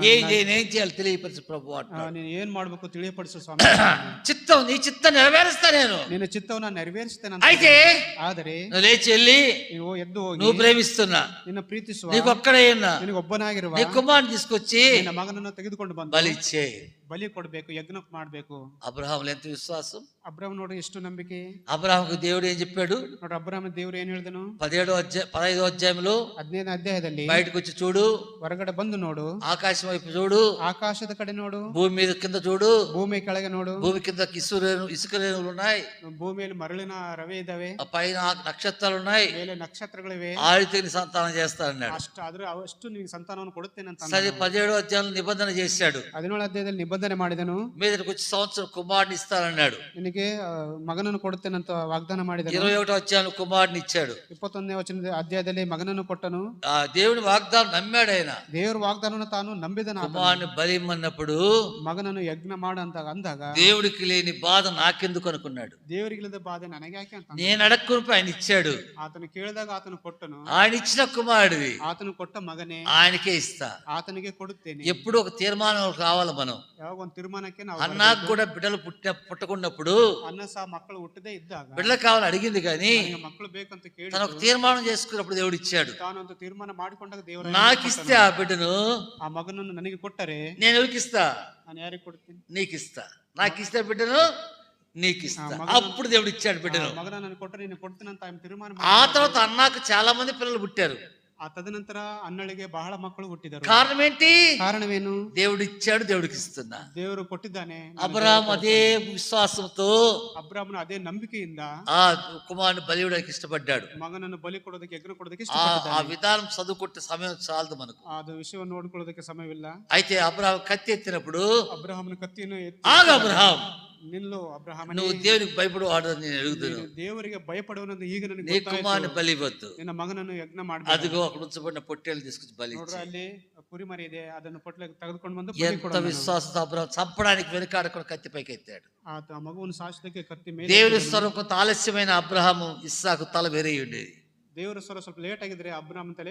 నేనేం చేయాలి తెలియపరచు ప్రభు అంటున్నాడు.
నేను ఏం ಮಾಡಬೇಕು ತಿಳಿಯಪಡಿಸು ಸ್ವಾಮಿ.
చిత్తం నీ చిత్తం నెరవేరుస్తా నేను,
నేను చిత్తವನ್ನು నెరవేరుస్తాను.
అయితే
ಆದರೆ
నువ్వు లేచి వెళ్ళి
ಎದ್ದು ಹೋಗಿ
నువ్వు ప్రేమిస్తున్నా,
ನಿನ್ನ ಪ್ರೀತಿಸುವ,
నీకు ఒక్కడే ఉన్నా
ನಿನಗೆ ಒಬ್ಬನಾಗಿರುವ
నీ కుమారుని తీసుకొచ్చి
ನಿನ್ನ ಮಗನನ್ನು ತೆಗೆದುಕೊಂಡು ಬಂದು
బలిచ్చే.
ಬಲಿ ಕೊಡ್ಬೇಕು, ಯಜ್ಞ ಮಾಡ್ಬೇಕು.
అబ్రహాములో ఎంత విశ్వాసం.
ಅಬ್ರಾಮ್ ನೋಡ್ರಿ ಎಷ್ಟು ನಂಬಿಕೆ.
అబ్రహాముకు దేవుడు ఏం చెప్పాడు?
ನೋಡ್ರಿ ಅಬ್ರಾಮ್ ದೇವ್ರು ಏನ್ ಹೇಳಿದನು?
15వ అధ్యాయంలో
15ನೇ ಅಧ್ಯಾಯದಲ್ಲಿ
బయటకు వచ్చి చూడు,
ಹೊರಗಡೆ ಬಂದು ನೋಡು,
ఆకాశం వైపు చూడు,
ఆకాశದ కಡೆ ನೋಡು,
భూమి మీద కింద చూడు,
భూమి ಕೆಳಗೆ ನೋಡು,
భూమి కింద ఇసుక రేణువులు ఉన్నాయి,
భూమిಯಲ್ಲಿ మరಳಿನ రವೆ ఇದಾವೆ,
ఆ పైన నక్షత్రాలు ఉన్నాయి,
ಮೇಲೆ నక్షత్రಗಳಿವೆ,
ఆ రీతిని సంతానం చేస్తానన్నాడు.
ಅಷ್ಟು ನಿನಗೆ సంతానವನ್ನು కొడుತ್ತೇನೆ ಅಂತ.
సరే 17వ అధ్యాయంలో నిబంధన చేశాడు.
17ನೇ అధ్యాಯದಲ್ಲಿ నిబంధನೆ ಮಾಡಿದನು,
మీదకి వచ్చి సంవత్సరం కుమారుని ఇస్తానన్నాడు.
ನಿನಗೆ ಮಗನನ್ನು ಕೊಡುತ್ತೇನೆ ಅಂತ ವಾಗ್ದಾನ ಮಾಡಿದನು.
21వ అధ్యాయంలో కుమారుని ఇచ్చాడు.
21ನೇ ವಚನದ ಅಧ್ಯಾಯದಲ್ಲಿ ಮಗನನ್ನು ಕೊಟ್ಟನು.
ఆ దేవుని వాగ్దానం నమ్మాడు ఆయన.
ದೇವರ ವಾಗ್ದಾನವನ್ನು ತಾನು ನಂಬಿದನು.
కుమారుని బలిమన్నప్పుడు
ಮಗನನ್ನು ಯಜ್ಞ ಮಾಡು ಅಂತ ಅಂದಾಗ
దేవుడికి లేని బాధ నాకెందుకు అనుకున్నాడు.
ದೇವರಿಗಿಲ್ಲದ ಬಾಧೆ ನನಗೆ ಯಾಕೆ ಅಂತ
నేను అడక్కుని ఆయన ఇచ్చాడు.
ಆತನು ಕೇಳಿದಾಗ ಆತನು ಕೊಟ್ಟನು.
ఆయన ఇచ్చిన కుమారుడివి,
ಆತನು ಕೊಟ್ಟ ಮಗನೇ
ఆయనకే ఇస్తా.
ಆತನಿಗೆ ಕೊಡುತ್ತೇನೆ.
ఎప్పుడు ఒక తీర్మానం రావాలి మనం.
ಯಾವಾಗ ಒಂದು ತೀರ್ಮಾನಕ್ಕೆ ನಾವು
అన్నాకు కూడా బిడ్డలు పుట్టకున్నప్పుడు
ಅನ್ನ ಸಹ మಕ್ಕಳು ಹುಟ್ಟದೇ ఇದ್ದಾಗ
బిడ్డలు కావాలని అడిగింది కానీ
మಕ್ಕಳು ಬೇಕಂತ ಕೇಳಿ
తన ఒక తీర్మానం చేసుకున్నప్పుడు దేవుడు ఇచ్చాడు.
ತಾನೊಂದು ತೀರ್ಮಾನ ಮಾಡಿಕೊಂಡಾಗ ದೇವರು
నాకు ఇస్తే ఆ బిడ్డను,
ఆ మగನನ್ನು ನನಗೆ ಕೊಟ್ಟರೆ
నేను ఎవరికి ఇస్తా?
ನಾನು ಯಾರಿಗೆ ಕೊಡ್ತೀನಿ?
నీకు ఇస్తా. నాకు ఇస్తే బిడ్డను నీకు ఇస్తా. అప్పుడు దేవుడు ఇచ్చాడు బిడ్డను.
మగన నన్ను కొట్టರೆ నేను కొಡ್ತೀನಿ ಅಂತ ఆయన ತೀರ್ಮಾನ.
ఆ తర్వాత అన్నాకు చాలా మంది పిల్లలు పుట్టారు.
ఆ తదనంತರ ಅಣ್ಣಳಿಗೆ ಬಹಳ ಮಕ್ಕಳು ಹುಟ್ಟಿದರು.
కారణం ఏంటి?
కారణమేನು?
దేవుడు ఇచ్చాడు, దేవుడికి ఇస్తున్నా.
ದೇವರು ಕೊಟ್ಟಿದ್ದಾನೆ.
అబ్రహాం అదే విశ్వాసంతో,
ಅಬ್ರಾಮನ ಅದೇ ನಂಬಿಕೆಯಿಂದ
ఆ కుమారుని బలి ఇవ్వడానికి ఇష్టపడ్డాడు.
ಮಗನನ್ನು ಬಲಿ ಕೊಡೋದಕ್ಕೆ, ಯಜ್ಞ ಕೊಡೋದಕ್ಕೆ
ఆ
ಇಷ್ಟಪಟ್ಟಿದ್ದಾನೆ.
విధానం చదువుకుంటే సమయం చాలదు మనకు.
ಅದು ವಿಷಯವನ್ನು ನೋಡಿಕೊಳ್ಳೋದಕ್ಕೆ ಸಮಯವಿಲ್ಲ.
అయితే అబ్రహాం కత్తి ఎత్తినప్పుడు,
ಅಬ್ರಹಾಮನ ಕತ್ತಿಯನ್ನು
ఆగు అబ్రహాం,
ನಿಲ್ಲು ಅಬ್ರಹಾಮನೇ,
నువ్వు దేవునికి భయపడవాడు నేను అడుగుతాను.
ದೇವರಿಗೆ ಭಯಪಡುವನೆಂದು ಈಗ ನನಗೆ
నీ కుమారుని బలి ఇవ్వద్దు.
ನಿನ್ನ ಮಗನನ್ನು ಯಜ್ಞ ಮಾಡಬೇಕು.
అదిగో అక్కడ ఉంచబడిన పొట్టేలు తీసుకొచ్చి బలి
ನೋಡ್ರ
ఇచ్చి.
ಅಲ್ಲಿ ಕುರಿಮರಿ ಇದೆ, ಅದನ್ನು పొట్లకు ತೆಗೆದುಕೊಂಡು ಬಂದು
ఎంత విశ్వాసంతో అబ్రహాం చంపడానికి వెనుకాడకుండా కత్తి పైకి ఎత్తాడు.
ಆ ಮಗುವನ್ನು ಸಾಯಿಸೋದಕ್ಕೆ ಕತ್ತಿ ಮೇಲೆ.
దేవుని స్వరం కొంత ఆలస్యమైన అబ్రహాము ఇస్సాకు తల వేరే ఉండేది.
ದೇವರ ಸ್ವರ ಸ್ವಲ್ಪ ಲೇಟ್ ಆಗಿದ್ರೆ ಅಬ್ರಾಮನ ತಲೆ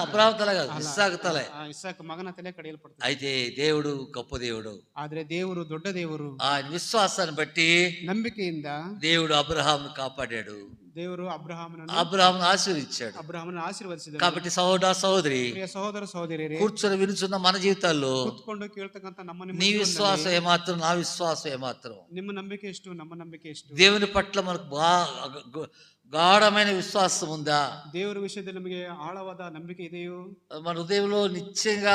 అబ్రహాం తల కాదు, ఇస్సాకు తలే.
ಇಸಾಕ್ ಮಗನ ತಲೆ ಕಡಿಯಲ್ಪಡ್ತದೆ.
అయితే దేవుడు గొప్ప దేవుడు.
ಆದ್ರೆ ದೇವರು ದೊಡ್ಡ ದೇವರು.
ఆయన విశ్వాసాన్ని బట్టి
ನಂಬಿಕೆಯಿಂದ
దేవుడు అబ్రహాంను కాపాడాడు.
ದೇವರು ಅಬ್ರಹಾಮನನ್ನು
ఆశీర్వదించాడు.
ಅಬ್ರಹಾಮನನ್ನು ಆಶೀರ್ವದಿಸಿದರು.
కాబట్టి సహోదరి
ಪ್ರಿಯ ಸಹೋದರ ಸಹೋದರಿಯರೇ,
కూర్చొని వినుచున్న మన జీవితాల్లో
ಕೂತ್ಕೊಂಡು ಕೇಳ್ತಕ್ಕಂತ ನಮ್ಮ
నీ విశ్వాసం ఏమాత్రం, నా విశ్వాసం ఏమాత్రం,
ನಿಮ್ಮ ನಂಬಿಕೆ ಎಷ್ಟು, ನಮ್ಮ ನಂಬಿಕೆ ಎಷ್ಟು,
దేవుని పట్ల మనకు గాఢమైన విశ్వాసం ఉందా?
ದೇವರ ವಿಷಯದಲ್ಲಿ ನಮಗೆ ಆಳವಾದ ನಂಬಿಕೆ ಇದೆಯೋ?
మన హృదయంలో నిశ్చయంగా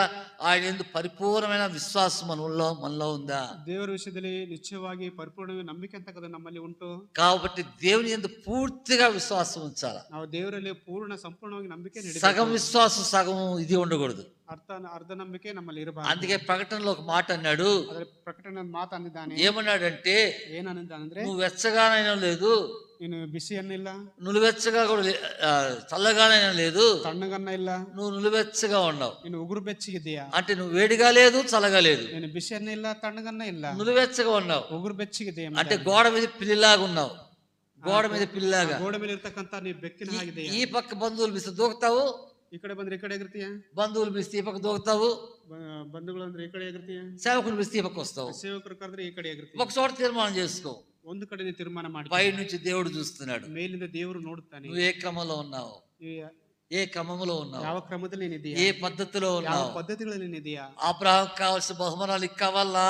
ఆయన యందు పరిపూర్ణమైన విశ్వాసం మనలో ఉందా?
ದೇವರ ವಿಷಯದಲ್ಲಿ ನಿಶ್ಚಯವಾಗಿ ಪರಿಪೂರ್ಣ ನಂಬಿಕೆ ಅಂತಕ್ಕಂಥ ನಮ್ಮಲ್ಲಿ ಉಂಟು.
కాబట్టి దేవుని యందు పూర్తిగా విశ్వాసం ఉంచాలి.
ನಾವು ದೇವರಲ್ಲಿ ಪೂರ್ಣ ಸಂಪೂರ್ಣವಾಗಿ ನಂಬಿಕೆ ನೀಡಬೇಕು.
సగం విశ్వాసం సగం ఇది ఉండకూడదు.
ಅರ್ಧ ನಂಬಿಕೆ ನಮ್ಮಲ್ಲಿ ಇರಬಾರದು.
అందుకే ప్రకటనలో ఒక మాట అన్నాడు.
ಅದರ ಪ್ರಕಟಣೆ ಮಾತು ಅಂದಿದ್ದಾನೆ.
ఏమన్నాడంటే,
ಏನಂದ್ರೆ,
నువ్వు వెచ్చగానైనా లేదు,
ನೀನು ಬಿಸಿಯನ್ನಿಲ್ಲ,
నులివెచ్చగా కూడా చల్లగానైనా లేదు,
ತಣ್ಣಗನ್ನ ಇಲ್ಲ,
నువ్వు నులివెచ్చగా ఉన్నావు.
ನೀನು ಉಗುರು ಬೆಚ್ಚಗಿದ್ದೀಯಾ
అంటే నువ్వు వేడిగా లేదు, చల్లగా లేదు,
ನೀನು ಬಿಸಿಯನ್ನ ಇಲ್ಲ, ತಣ್ಣಗನ್ನ ಇಲ್ಲ,
నులివెచ్చగా ఉన్నావు.
ಉಗುರು ಬೆಚ್ಚಗಿದೆಯಾ
అంటే గోడ మీద పిల్లిలాగా ఉన్నావు. గోడ మీద పిల్లిలాగా,
ಗೋಡೆ ಮೇಲೆ ಇರ್ತಕ್ಕಂತ ನೀವು ಬೆಕ್ಕಿನ ಹಾಗಿದೆಯಾ.
ఈ పక్క బంధువులు పిలిస్తే దూకుతావు,
ಈ ಕಡೆ ಬಂದ್ರೆ ಈ ಕಡೆ ಆಗಿರ್ತೀಯ.
బంధువులు పిలిస్తే ఈ పక్క దూకుతావు,
ಬಂಧುಗಳು ಅಂದ್ರೆ ಈ ಕಡೆ ಆಗಿರ್ತೀಯ.
సేవకులు పిలిస్తే ఈ పక్క వస్తావు.
ಸೇವಕರು ಕರೆದ್ರೆ ಈ ಕಡೆ ಆಗಿರ್ತೀಯ.
ఒక చోట తీర్మానం చేసుకో.
ಒಂದು ಕಡೆ ನೀವು ತೀರ್ಮಾನ ಮಾಡಿ.
పై నుంచి దేవుడు చూస్తున్నాడు,
ಮೇಲಿಂದ ದೇವರು ನೋಡುತ್ತಾನೆ.
నువ్వు ఏ క్రమంలో ఉన్నావు, ఏ క్రమంలో ఉన్నావు,
ಯಾವ ಕ್ರಮದಲ್ಲಿ ನೀನಿದೆಯಾ,
ఏ పద్ధతిలో
ಯಾವ
ఉన్నావు.
ಪದ್ಧತಿಗಳಲ್ಲಿ ನೀನಿದೆಯಾ.
అబ్రహాం కావాల్సిన బహుమానాలు కావాలా?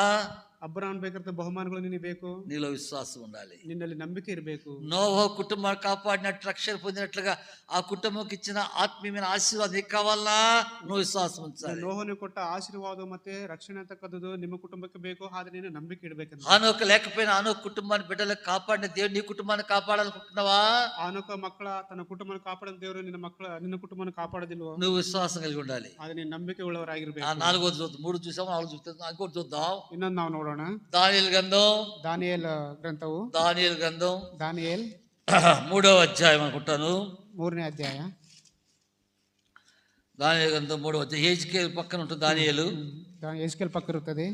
ಅಬ್ರಹಾಂ ಬೇಕಾದ ಬಹುಮಾನಗಳು ನಿನಗೆ ಬೇಕು.
నీలో విశ్వాసం ఉండాలి,
నిన్ನಲ್ಲಿ ನಂಬಿಕೆ ಇರಬೇಕು.
నోవహు కుటుంబాన్ని కాపాడినట్టు, రక్షణ పొందినట్లుగా ఆ కుటుంబంకి ఇచ్చిన ఆత్మీయమైన ఆశీర్వాదం నీకు కావాలా? నువ్వు విశ్వాసం ఉంచాలి.
ನೋಹನು ಕೊಟ್ಟ ಆಶೀರ್ವಾದ ಮತ್ತೆ ರಕ್ಷಣೆ ಅಂತಕ್ಕದ್ದು ನಿಮ್ಮ ಕುಟುಂಬಕ್ಕೆ ಬೇಕು. ಆದ್ರೆ ನೀನು ನಂಬಿಕೆ ಇಡಬೇಕು.
ఆనోక లేకపోయినా ఆనోక కుటుంబాన్ని బిడ్డలకు కాపాడిన దేవుడు నీ కుటుంబాన్ని కాపాడాలనుకుంటున్నావా?
ಆನೋಕ ಮಕ್ಕಳ ತನ್ನ ಕುಟುಂಬನ ಕಾಪಾಡಿದ ದೇವರು ನಿನ್ನ ಕುಟುಂಬನ ಕಾಪಾಡೋದಿಲ್ವೋ?
నువ్వు విశ్వాసం కలిగి ఉండాలి.
ಆದ್ರೆ ನೀನು ನಂಬಿಕೆ ಉಳ್ಳವರಾಗಿರ್ಬೇಕು.
4వ చూద్దాం, 3 చూసాము, 4 చూస్తాం, ఇంకోటి చూద్దాం.
ಇನ್ನೊಂದು ನಾವು ನೋಡೋಣ.
దానియేలు గ్రంథం,
ದಾನಿಯೇಲ್ ಗ್ರಂಥವು,
దానియేలు గ్రంథం
ದಾನಿಯೇಲ್
3వ అధ్యాయం అనుకుంటాను.
3ನೇ ಅಧ್ಯಾಯ.
దానియేలు గ్రంథం 3వ అధ్యాయం. హెజ్కేలు పక్కన ఉంటుంది దానియేలు.
ಎಸ್ಕೇಲ್ ಪಕ್ಕ ಇರುತ್ತದೆ.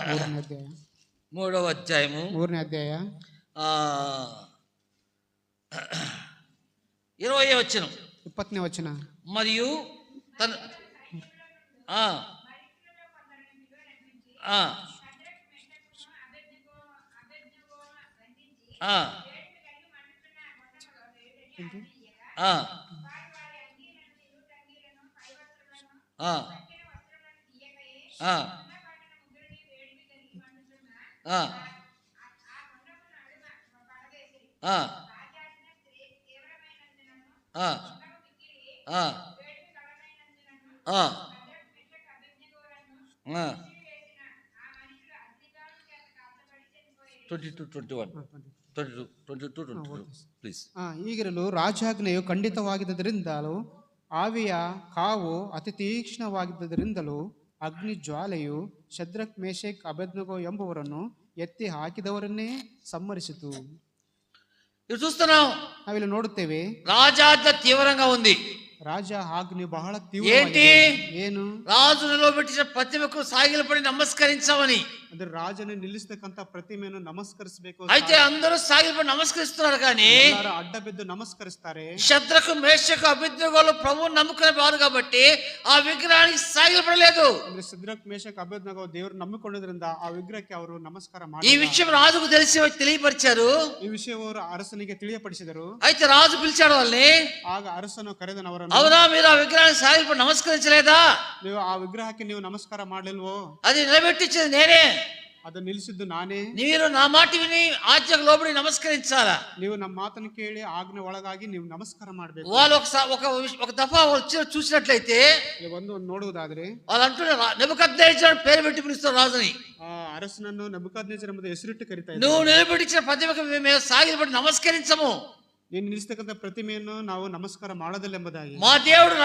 3ನೇ ಅಧ್ಯಾಯ,
3వ అధ్యాయము
3ನೇ ಅಧ್ಯಾಯ
20వ వచనం.
20ನೇ ವಚನ.
మరియు తన ఆ, ఆ, ఆ, ఆ, ఆ, ఆ. 22, 21, 22, 22, 22, ప్లీజ్.
ಈಗಿರಲು ರಾಜಾಜ್ಞೆಯು ಖಂಡಿತವಾಗಿದ್ದರಿಂದಲೂ ಆವಿಯ ಕಾವು ಅತಿ ತೀಕ್ಷ್ಣವಾಗಿದ್ದರಿಂದಲೂ ಅಗ್ನಿ ಜ್ವಾಲೆಯು ಶದ್ರಕ್ ಮೇಷಕ್ ಅಬೇದ್ನೆಗೋ ಎಂಬುವರನ್ನು ಎತ್ತಿ ಹಾಕಿದವರನ್ನೇ ಸಂಹರಿಸಿತು.
ఇప్పుడు చూస్తున్నాం
ನಾವಿಲ್ಲಿ ನೋಡುತ್ತೇವೆ
రాజాజ్ఞ తీవ్రంగా ఉంది.
ರಾಜ ಆಜ್ಞೆ ಬಹಳ
ఏంటి?
ತೀವ್ರವಾಗಿದೆ. ಏನು
రాజు నిలబెట్టిన ప్రతిమకు సాగిలపడి నమస్కరించామని.
ಅಂದ್ರೆ ರಾಜನ ನಿಲ್ಲಿಸತಕ್ಕಂತ ಪ್ರತಿಮೆಯನ್ನು ನಮಸ್ಕರಿಸಬೇಕು.
అయితే అందరూ సాగిలపడి నమస్కరిస్తున్నారు కానీ
ಎಲ್ಲರೂ ಅಡ್ಡ ಬಿದ್ದು ನಮಸ್ಕರಿಸ್ತಾರೆ.
శద్రకు మేషకు అబేద్నెగోలు ప్రభువుని నమ్ముకునే వారు కాబట్టి ఆ విగ్రహానికి సాగిలపడలేదు.
ಅಂದ್ರೆ ಸಿದ್ರಕ್ ಮೇಷಕ್ ಅಬೇದ್ನೆಗೋ ದೇವರು ನಂಬಿಕೊಂಡಿದ್ರಿಂದ ಆ ವಿಗ್ರಹಕ್ಕೆ ಅವರು ನಮಸ್ಕಾರ
ఈ
ಮಾಡಿಲ್ಲ.
విషయం రాజుకు తెలియపరిచారు.
ಈ ವಿಷಯವರು ಅರಸನಿಗೆ ತಿಳಿಯಪಡಿಸಿದರು.
అయితే రాజు పిలిచాడు వాళ్ళని.
ಆಗ ಅರಸನು ಕರೆದನವರನ್ನು,
అవునా మీరు ఆ విగ్రహానికి సాగిలపడి నమస్కరించలేదా?
ನೀವು ಆ ವಿಗ್ರಹಕ್ಕೆ ನೀವು ನಮಸ್ಕಾರ ಮಾಡಲಿಲ್ವೋ?
అది నిలబెట్టించేది నేనే.
ಅದು ನಿಲ್ಲಿಸಿದ್ದು ನಾನೇ.
మీరు నా మాట విని ఆజ్ఞకు లోబడి నమస్కరించాలా?
ನೀವು ನಮ್ಮ ಮಾತನ್ನು ಕೇಳಿ ಆಜ್ಞೆ ಒಳಗಾಗಿ ನೀವು ನಮಸ್ಕಾರ ಮಾಡಬೇಕು.
వాళ్ళు ఒక దఫా వచ్చి చూసినట్లయితే
ಒಂದು ನೋಡುವುದಾದ್ರೆ
వాళ్ళు అంటున్నారు నెబుకద్నెజర్ పేరు పెట్టి పిలుస్తారు రాజుని.
ಆ ಅರಸನನ್ನು ನೆಬೂಕದ್ನೆಚ್ಚರ್ ಎಂಬ ಹೆಸರಿಟ್ಟು ಕರೀತಾ
నువ్వు
ಇದ್ದಾರೆ.
నిలబెట్టించిన ప్రతిమకు మేము సాగిలపడి నమస్కరించము.
ನೀನು ನಿಲ್ಲಿಸತಕ್ಕಂಥ ಪ್ರತಿಮೆಯನ್ನು ನಾವು ನಮಸ್ಕಾರ ಮಾಡೋದಿಲ್ಲ ಎಂಬುದಾಗಿ.
మా దేవుడు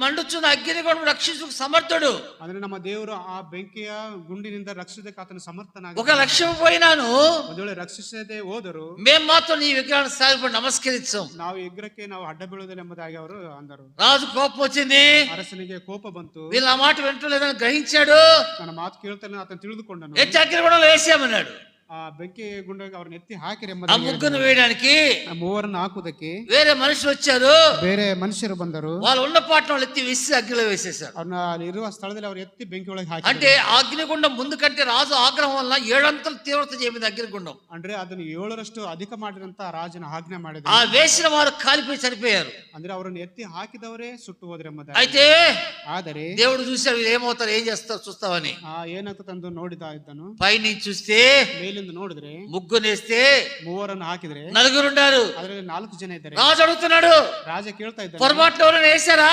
మండుచున్న అగ్నిగుండం రక్షించుకు సమర్థుడు.
ಅಂದ್ರೆ ನಮ್ಮ ದೇವರು ಆ ಬೆಂಕಿಯ ಗುಂಡಿನಿಂದ ರಕ್ಷಿಸಕ್ಕೆ ಆತನ ಸಮರ್ಥನಾಗಿ.
ఒక లక్ష్యం పోయినాను
ಒಂದು ವೇಳೆ ರಕ್ಷಿಸದೆ ಹೋದರು
మేము మాత్రం నీ విగ్రహాన్ని సాగిలపడి నమస్కరించాం.
ನಾವು ಈ ವಿಗ್ರಹಕ್ಕೆ ನಾವು ಅಡ್ಡ ಬೀಳುವುದಿಲ್ಲ ಎಂಬುದಾಗಿ ಅವರು ಅಂದರು.
రాజు కోపం వచ్చింది.
ಅರಸನಿಗೆ ಕೋಪ ಬಂತು.
వీళ్ళు ఆ మాట వింటలేదని గ్రహించాడు.
ನನ್ನ ಮಾತು ಕೇಳ್ತಾನೆ ఆತను ತಿಳಿದುಕೊಂಡನು.
ఎత్తి అగ్నిగుండంలో వేసామన్నాడు.
ಆ ಬೆಂಕಿ ಗುಂಡಕ್ಕೆ ಅವ್ರನ್ನ ಎತ್ತಿ ಹಾಕಿರಿ
ఆ
ಎಂಬುದಾಗಿ.
ముగ్గురు వేయడానికి
ಆ ಮೂವರನ್ನು ಹಾಕುವುದಕ್ಕೆ
వేరే మనుషులు వచ్చారు.
ಬೇರೆ ಮನುಷ್ಯರು ಬಂದರು.
వాళ్ళు ఉన్న పాటను వాళ్ళు ఎత్తి వేసి అగ్నిలో వేసేశారు.
ಅವ್ರನ್ನ ಅಲ್ಲಿ ಇರುವ ಸ್ಥಳದಲ್ಲಿ ಅವ್ರು ಎತ್ತಿ ಬೆಂಕಿ ಒಳಗೆ ಹಾಕಿ.
అంటే అగ్నిగుండం ముందు కంటే రాజు ఆగ్రహం వల్ల 7 అంతలు తీవ్రత చేయింది అగ్నిగుండం.
ಅಂದ್ರೆ ಅದನ್ನು 7ರಷ್ಟು ಅಧಿಕ ಮಾಡಿದಂತ ರಾಜನ ಆಜ್ಞೆ ಮಾಡಿದ.
ఆ వేసిన వారు కాలిపోయి చనిపోయారు.
ಅಂದ್ರೆ ಅವರನ್ನು ಎತ್ತಿ ಹಾಕಿದವರೇ ಸುಟ್ಟು ಹೋದ್ರೆ ಎಂಬುದಾಗಿ.
అయితే
ಆದರೆ
దేవుడు చూశాడు వీళ్ళు ఏమవుతారు ఏం చేస్తారు చూస్తావని.
ಏನಾಗ್ತದಂದು ನೋಡಿದ ಇದ್ದನು.
పైనుంచి చూస్తే
ಮೇಲಿಂದ ನೋಡಿದ್ರೆ
ముగ్గునేస్తే
ಮೂವರನ್ನು ಹಾಕಿದ್ರೆ
నలుగురుండారు.
ಅದರಲ್ಲಿ 4 ಜನ ಇದ್ದಾರೆ.
రాజు అడుగుతున్నాడు
ರಾಜ ಕೇಳ್ತಾ ಇದ್ದಾನೆ,
పొరపాటున ఎవరైనా వేశారా?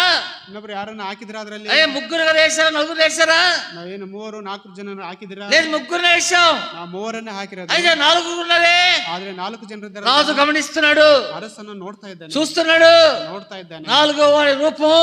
ಇನ್ನೊಬ್ರು ಯಾರನ್ನ ಹಾಕಿದ್ರ ಅದರಲ್ಲಿ?
అయ్యే ముగ్గురు కదా వేశారా నలుగురు వేశారా?
ನಾವೇನು 3-4 ಜನ ಹಾಕಿದಿರಾ?
లేదు ముగ్గురు వేశాం.
ನಾವು 3ರನ್ನೇ ಹಾಕಿರೋದು.
అయితే నలుగురు ఉన్నారే.
ಆದ್ರೆ 4 ಜನರಿದ್ದಾರೆ.
రాజు గమనిస్తున్నాడు,
ಅರಸನ್ನು ನೋಡ್ತಾ ಇದ್ದಾನೆ,
చూస్తున్నాడు.
ನೋಡ್ತಾ ಇದ್ದಾನೆ.
4వ వాడి రూపం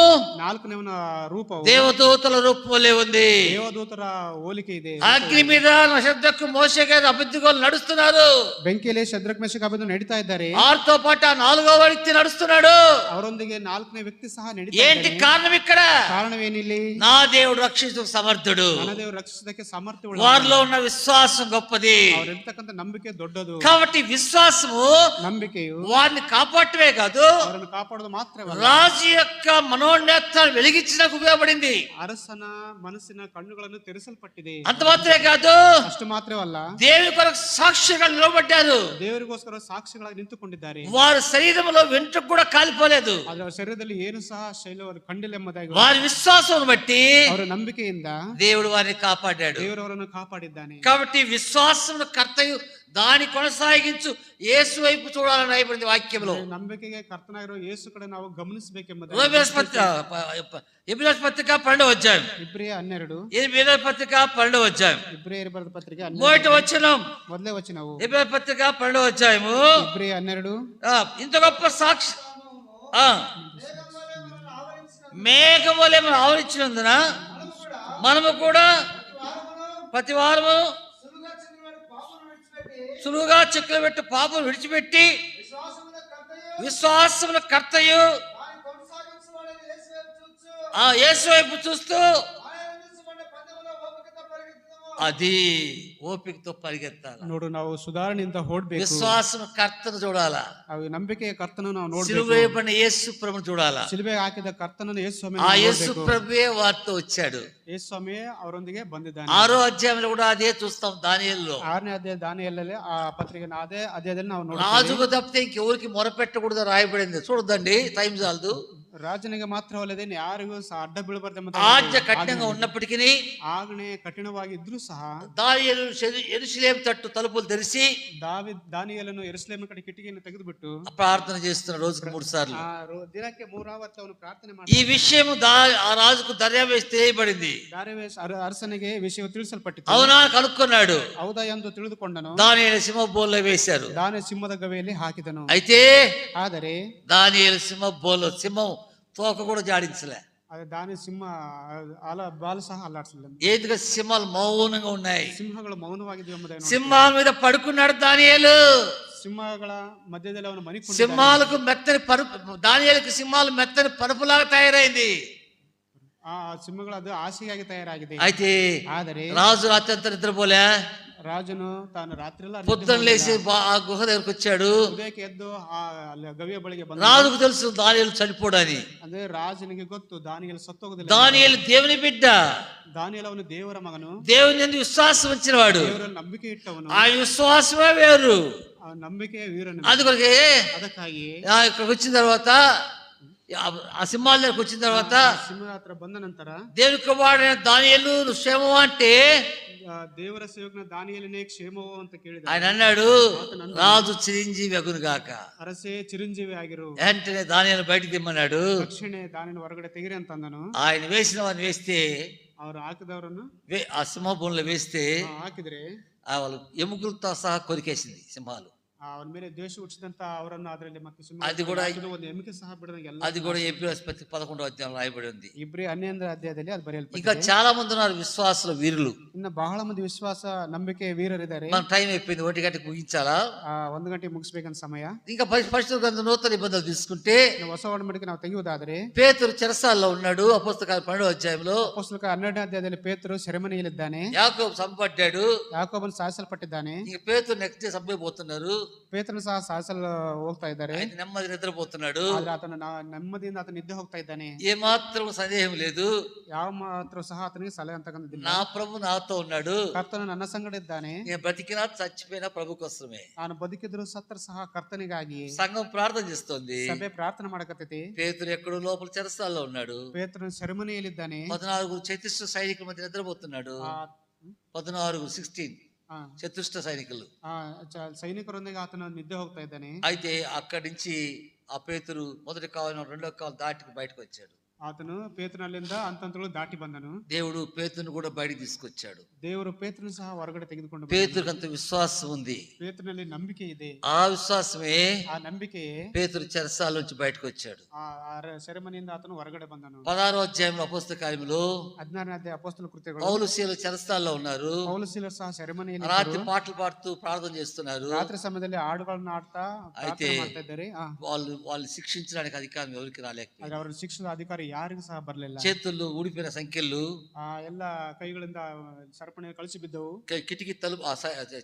4ನೇವನ ರೂಪವು
దేవదూతల రూపంలో ఉంది.
ದೇವದೂತರ ಹೋಲಿಕೆ ಇದೆ.
అగ్ని మీద శబ్దకు మోషే గారు అబద్ధిగోలు నడుస్తున్నారు.
ಬೆಂಕಿಯಲ್ಲಿ ಶದ್ರಕ್ ಮೇಷಕ್ ಅಬೇದ್ನೆಗೋ ನಡೀತಾ ಇದ್ದಾರೆ.
వారితో పాటు ఆ 4వ వ్యక్తి నడుస్తున్నాడు.
ಅವರೊಂದಿಗೆ 4ನೇ ವ್ಯಕ್ತಿ ಸಹ ನಡೀತಾ
ఏంటి
ಇದ್ದಾನೆ.
కారణం ఇక్కడ?
ಕಾರಣವೇನಿಲ್ಲಿ?
నా దేవుడు రక్షించు సమర్థుడు.
ನನ್ನ ದೇವರು ರಕ್ಷಿಸೋದಕ್ಕೆ ಸಾಮರ್ಥ್ಯ ಉಳ್ಳವನು.
వారిలో ఉన్న విశ్వాసం గొప్పది.
ಅವರಿರ್ತಕ್ಕಂಥ ನಂಬಿಕೆ ದೊಡ್ಡದು.
కాబట్టి విశ్వాసము
ನಂಬಿಕೆಯು
వారిని కాపాడటమే కాదు,
ಅವರನ್ನು ಕಾಪಾಡೋದು ಮಾತ್ರವಲ್ಲ,
రాజు యొక్క మనోనేత్రాన్ని వెలిగించడానికి ఉపయోగపడింది.
ಅರಸನ ಮನಸ್ಸಿನ ಕಣ್ಣುಗಳನ್ನು ತೆರೆಸಲ್ಪಟ್ಟಿದೆ.
అంత మాత్రమే కాదు,
ಅಷ್ಟು ಮಾತ್ರವಲ್ಲ,
దేవుని కొరకు సాక్షిగా నిలబడ్డారు.
ದೇವರಿಗೋಸ್ಕರ ಸಾಕ್ಷಿಗಳಾಗಿ ನಿಂತುಕೊಂಡಿದ್ದಾರೆ.
వారి శరీరంలో వెంట్రుక కూడా కాలిపోలేదు.
ಅದರ ಶರೀರದಲ್ಲಿ ಏನು ಸಹ ಶೈಲವರು ಕಂಡಿಲ್ಲ ಎಂಬುದಾಗಿ
వారి విశ్వాసం బట్టి
ಅವರ ನಂಬಿಕೆಯಿಂದ
దేవుడు వారిని కాపాడాడు.
ದೇವರವರನ್ನು ಕಾಪಾಡಿದ್ದಾನೆ.
కాబట్టి విశ్వాసం కర్తయు దాని కొనసాగించు యేసు వైపు చూడాలని రాయబడింది వాక్యంలో.
ನಂಬಿಕೆಗೆ ಕರ್ತನಾಗಿರೋ ಯೇಸು ಕಡೆ ನಾವು ಗಮನಿಸಬೇಕೆಂಬುದು.
ఎబ్రాయ పత్రిక 12వ అధ్యాయం.
ಇಬ್ರಿಯ 12.
ఎబ్రాయ పత్రిక 12వ అధ్యాయం.
ಇಬ್ರಿಯರ ಬರೆದ ಪತ್ರಿಕೆ
1వ వచనం.
ಮೊದಲೇ ವಚನವು
ఎబ్రాయ పత్రిక 12వ అధ్యాయము.
ಇಬ್ರಿಯ 12.
ఇంత గొప్ప సాక్షి మేఘం వలె మనం ఆవరించినందున మనము కూడా ప్రతి వారము సులువుగా చెక్కులు పెట్టి పాపం విడిచిపెట్టి విశ్వాసముల కర్తయు ఆ యేసు వైపు చూస్తూ అది ఓపికతో పరిగెత్తాలి.
ನೋಡು, ನಾವು ಸುಧಾರಣೆಯಿಂದ ಓಡಬೇಕು.
విశ్వాసం కర్తను చూడాలా,
ಅವು ನಂಬಿಕೆಯ ಕರ್ತನನ್ನು ನಾವು ನೋಡಬೇಕು.
సిలువైపడిన యేసు ప్రభువును చూడాలా.
ಶಿಲುಬೆಗೆ ಹಾಕಿದ ಕರ್ತನನ್ನು ಯೇಸು ಸ್ವಾಮಿ
ఆ యేసు ప్రభువే వారితో వచ్చాడు.
ಯೇಸು ಸ್ವಾಮಿ ಅವರೊಂದಿಗೆ ಬಂದಿದ್ದಾನೆ.
6వ అధ్యాయంలో కూడా అదే చూస్తాం. దానియేలులో
6ನೇ ಅಧ್ಯಾಯ ದಾನಿಯೇಲಲ್ಲಿ ಆ పత్రిక అదే అధ్యాಯದಲ್ಲಿ ನಾವು ನೋಡ್ತೀವಿ.
రాజుకు తప్పితే ఇంకెవరికి మొరపెట్టకూడదు రాయబడింది. చూడదండి, టైం చాలదు.
ರಾಜನಿಗೆ ಮಾತ್ರವಲ್ಲದೆ ಯಾರಿಗೂ ಸಹ ಅಡ್ಡ ಬೀಳಬಾರದೆಂಬ
ఆజ్ఞ కఠినంగా ఉన్నప్పటికీ
ಆಜ್ಞೆ ಕಠಿಣವಾಗಿದ್ರೂ ಸಹ
దానియేలు యెరూషలేము తట్టు తలుపులు తెరిచి
ದಾನಿಯೇಲನು ಯೆರೂಸಲೇಮಿನ ಕಡೆ ಕಿಟಕಿಯನ್ನು ತೆಗೆದುಬಿಟ್ಟು
ప్రార్థన చేస్తున్నాడు రోజుకు 3 సార్లు.
ದಿನಕ್ಕೆ 3 ಅವತ್ತು ಅವನು ಪ್ರಾರ್ಥನೆ
ఈ విషయం ఆ రాజుకు దర్యావేసి తెలియబడింది.
ದಾರ್ಯಾವೇಶ ಅರಸನಿಗೆ ವಿಷಯ ತಿಳಿಸಲ್ಪಟ್ಟಿತು.
అవునా కనుక్కున్నాడు.
ಹೌದಾ ಎಂದು ತಿಳಿದುಕೊಂಡನು.
దానియేలు సింహబోల్లో వేశారు.
ದಾನಿಯೇಲ ಸಿಂಹದ ಗವಿಯಲ್ಲಿ ಹಾಕಿದನು.
అయితే
ಆದರೆ
దానియేలు సింహబోల్లో సింహం తోక కూడా జాడించలే.
ಅದು ದಾನಿಯೇಲ ಸಿಂಹ ಬಾಲು ಸಹ ಅಲ್ಲಾಡಿಸಲಿಲ್ಲ.
ఎందుకంటే సింహాలు మౌనంగా ఉన్నాయి.
ಸಿಂಹಗಳು ಮೌನವಾಗಿವೆ ಎಂಬುದನ್ನು
సింహాల మీద పడుకున్నాడు దానియేలు.
సింహಗಳ మధ్యದಲ್ಲಿ ಅವನು ಮನಿಕೊಂಡಿದ್ದಾನೆ.
సింహాలకు మెత్తని పరుపు, దానియేలుకు సింహాలు మెత్తని పరుపులాగా తయారైంది.
ಆ ಸಿಂಹಗಳು ಅದು ಹಾಸಿಗೆಯಾಗಿ ತಯಾರಾಗಿದೆ.
అయితే
ಆದರೆ
రాజు రాత్రి అంతా నిద్రపోలే.
ರಾಜನು ತಾನು ರಾತ್ರಿಯೆಲ್ಲ
పొద్దున లేచి ఆ గుహ దగ్గరకు వచ్చాడు.
ಉದಯಕ್ಕೆ ಎದ್ದು ಆ ಗವಿಯ ಬಳಿಗೆ ಬಂದ.
రాజుకు తెలుసు దానియేలు చనిపోడని.
ಅಂದ್ರೆ ರಾಜನಿಗೆ ಗೊತ್ತು ದಾನಿಯೇಲ ಸತ್ತೋಗುದಿಲ್ಲ.
దానియేలు దేవుని బిడ్డ.
ದಾನಿಯೇಲ ಅವನು ದೇವರ ಮಗನು.
దేవుని యందు విశ్వాసం ఉంచినవాడు.
ದೇವರಲ್ಲಿ ನಂಬಿಕೆ ಇಟ್ಟವನು.
ఆ విశ్వాసమే వేరు.
ಆ ನಂಬಿಕೆ ವೀರನು.
అందుకొరకే
ಅದಕ್ಕಾಗಿ
ఇక్కడికి వచ్చిన తర్వాత ఆ సింహాల దగ్గరకు వచ్చిన తర్వాత
సింహ ಹತ್ರ ಬಂದ ನಂತರ
దేవుని కుమారుడైన దానియేలు క్షేమం అంటే
ದೇವರ ಸೇವಕನ ದಾನಿಯೇಲನೇ ಕ್ಷೇಮವೋ ಅಂತ ಕೇಳಿದ.
ఆయన అన్నాడు రాజు చిరంజీవి అగును గాక.
ಅರಸೇ ಚಿರಂಜೀವಿ ಆಗಿರು.
వెంటనే దానియేలు బయటికి దిమ్మన్నాడు.
ತಕ್ಷಣ ದಾನಿಯೇಲ ಹೊರಗಡೆ ತೆಗಿರಿ ಅಂತ ಅಂದನು.
ఆయన వేసిన వారిని వేస్తే
ಅವರು ಹಾಕಿದವರನ್ನು
ఆ సింహభూమిలో వేస్తే
ಹಾಕಿದ್ರೆ
వాళ్ళు ఎముకలతో సహా కొరికేసింది సింహాలు.
ಅವನ ಮೇಲೆ ದ್ವೇಷ ಹುಟ್ಟಿಸಿದಂತ ಅವರನ್ನು ಅದರಲ್ಲಿ ಮತ್ತೆ
అది కూడా
ಒಂದು ಎಮಿಕೆ ಸಹ ಬಿಡದಂಗೆ
అది కూడా ఏప్రిల్ 11వ అధ్యాయంలో రాయబడి ఉంది.
ಇಬ್ರಿ 11ನೇ ಅಧ್ಯಾಯದಲ್ಲಿ ಅದು ಬರೆಯಲ್ಪಟ್ಟಿದೆ.
ఇంకా చాలా మంది ఉన్నారు విశ్వాసుల వీరులు.
ಇನ್ನು ಬಹಳ ಮಂದಿ ವಿಶ್ವಾಸ ನಂಬಿಕೆ ವೀರರಿದ್ದಾರೆ.
మన టైం అయిపోయింది, 1 గంటకు ముగించాలా?
1 ಗಂಟೆ ಮುಗಿಸ್ಬೇಕಂತ ಸಮಯ.
ఇంకా పరిశుద్ధ గ్రంథం నూతన నిబంధనలు తీసుకుంటే
ಹೊಸ ಒಡಂಬಡಿಕೆ ನಾವು ತೆಗೆಯುವುದಾದರೆ
పేతురు చెరసాల్లో ఉన్నాడు. అపోస్తల 12వ అధ్యాయంలో.
ಅಪೊಸ್ತಲ 12ನೇ ಅಧ್ಯಾಯದಲ್ಲಿ ಪೇತ್ರರು ಸೆರೆಮನೆಯಲ್ಲಿದ್ದಾನೆ.
యాకోబు చంపబడ్డాడు.
ಯಾಕೋಬನು ಸಾಯಿಸಲ್ಪಟ್ಟಿದ್ದಾನೆ.
ఇంక పేతురు నెక్స్ట్ డే చంపబోతున్నారు.
ಪೇತ್ರನು ಸಹ ಸಾಯಿಸಲು ಹೋಗ್ತಾ ಇದ್ದಾರೆ.
నెమ్మది నిద్రపోతున్నాడు.
ಆದ್ರೆ ಆತನ ನೆಮ್ಮದಿಯಿಂದ ಆತ ನಿದ್ದೆ ಹೋಗ್ತಾ ಇದ್ದಾನೆ.
ఏ మాత్రం సందేహం లేదు.
ಯಾವ ಮಾತ್ರ ಸಹ ಆತನಿಗೆ ಸಲಹೆ ಅಂತಕ್ಕಂಥದ್ದಿಲ್ಲ.
నా ప్రభు నాతో ఉన్నాడు.
ಕರ್ತನು ನನ್ನ ಸಂಗಡ ಇದ್ದಾನೆ.
నేను బ్రతికినా చచ్చిపోయినా ప్రభు కోసమే.
ನಾನು ಬದುಕಿದ್ರು ಸತ್ತರ ಸಹ ಕರ್ತನಿಗಾಗಿ.
సంఘం ప్రార్థన చేస్తోంది.
ಸಭೆ ಪ್ರಾರ್ಥನೆ ಮಾಡಕತ್ತೈತಿ.
పేతురు ఎక్కడో లోపల చెరసాల్లో ఉన్నాడు.
ಪೇತ್ರನು ಸೆರೆಮನೆಯಲ್ಲಿದ್ದಾನೆ.
14 చతుష్ట సైనికుల మధ్య నిద్రపోతున్నాడు. 16 చతుష్ట సైనికులు
సైనికురొందిಗೆ ಆತನ నిద్ర ಹೋಗ್ತಾ ಇದ್ದಾನೆ.
అయితే అక్కడి నుంచి ఆ పేతురు మొదటి కావాలి 2వ కావాలి దాటి బయటకు వచ్చాడు.
ಆತನು ಪೇತ್ರನಲ್ಲಿಂದ ಅಂತಂತಗಳು ದಾಟಿ ಬಂದನು.
దేవుడు పేతురును కూడా బయటికి తీసుకొచ్చాడు.
ದೇವರು ಪೇತ್ರನು ಸಹ ಹೊರಗಡೆ ತೆಗೆದುಕೊಂಡು
పేతురుకు అంత విశ్వాసం ఉంది.
ಪೇತ್ರನಲ್ಲಿ ನಂಬಿಕೆ ಇದೆ.
ఆ విశ్వాసమే
ಆ ನಂಬಿಕೆಯೇ
పేతురు చెరసాల నుంచి బయటకు వచ్చాడు.
ಸೆರೆಮನೆಯಿಂದ ಆತನು ಹೊರಗಡೆ ಬಂದನು.
16వ అధ్యాయంలో అపోస్తల కార్యములు
16ನೇ అధ్యాయ అపోస్తల కృత్యಗಳು.
పౌలు శీల చెరసాల్లో ఉన్నారు.
పౌలు శీలರು ಸಹ ಸೆರೆಮನೆಯಲ್ಲಿ
రాత్రి పాటలు పాడుతూ ప్రార్థన చేస్తున్నారు.
రాత్రి సమయದಲ್ಲಿ ಹಾಡುಗಳನ್ನು ಹಾಡ್ತಾ ಪ್ರಾರ್ಥನೆ ಮಾಡ್ತಾ ಇದ್ದಾರೆ.
వాళ్ళు శిక్షించడానికి అధికారం ఎవరికి రాలేకపోయింది.
ಅವರ ಶಿಕ್ಷಣದ ಅಧಿಕಾರಿ ಯಾರಿಗೂ ಸಹ ಬರಲಿಲ್ಲ.
చేతుల్లో ఊడిపోయిన సంఖ్యలు
ಎಲ್ಲ ಕೈಗಳಿಂದ ಸರಪಣಿ ಕಳಿಸಿ ಬಿದ್ದವು.
కిటికీ తలుపు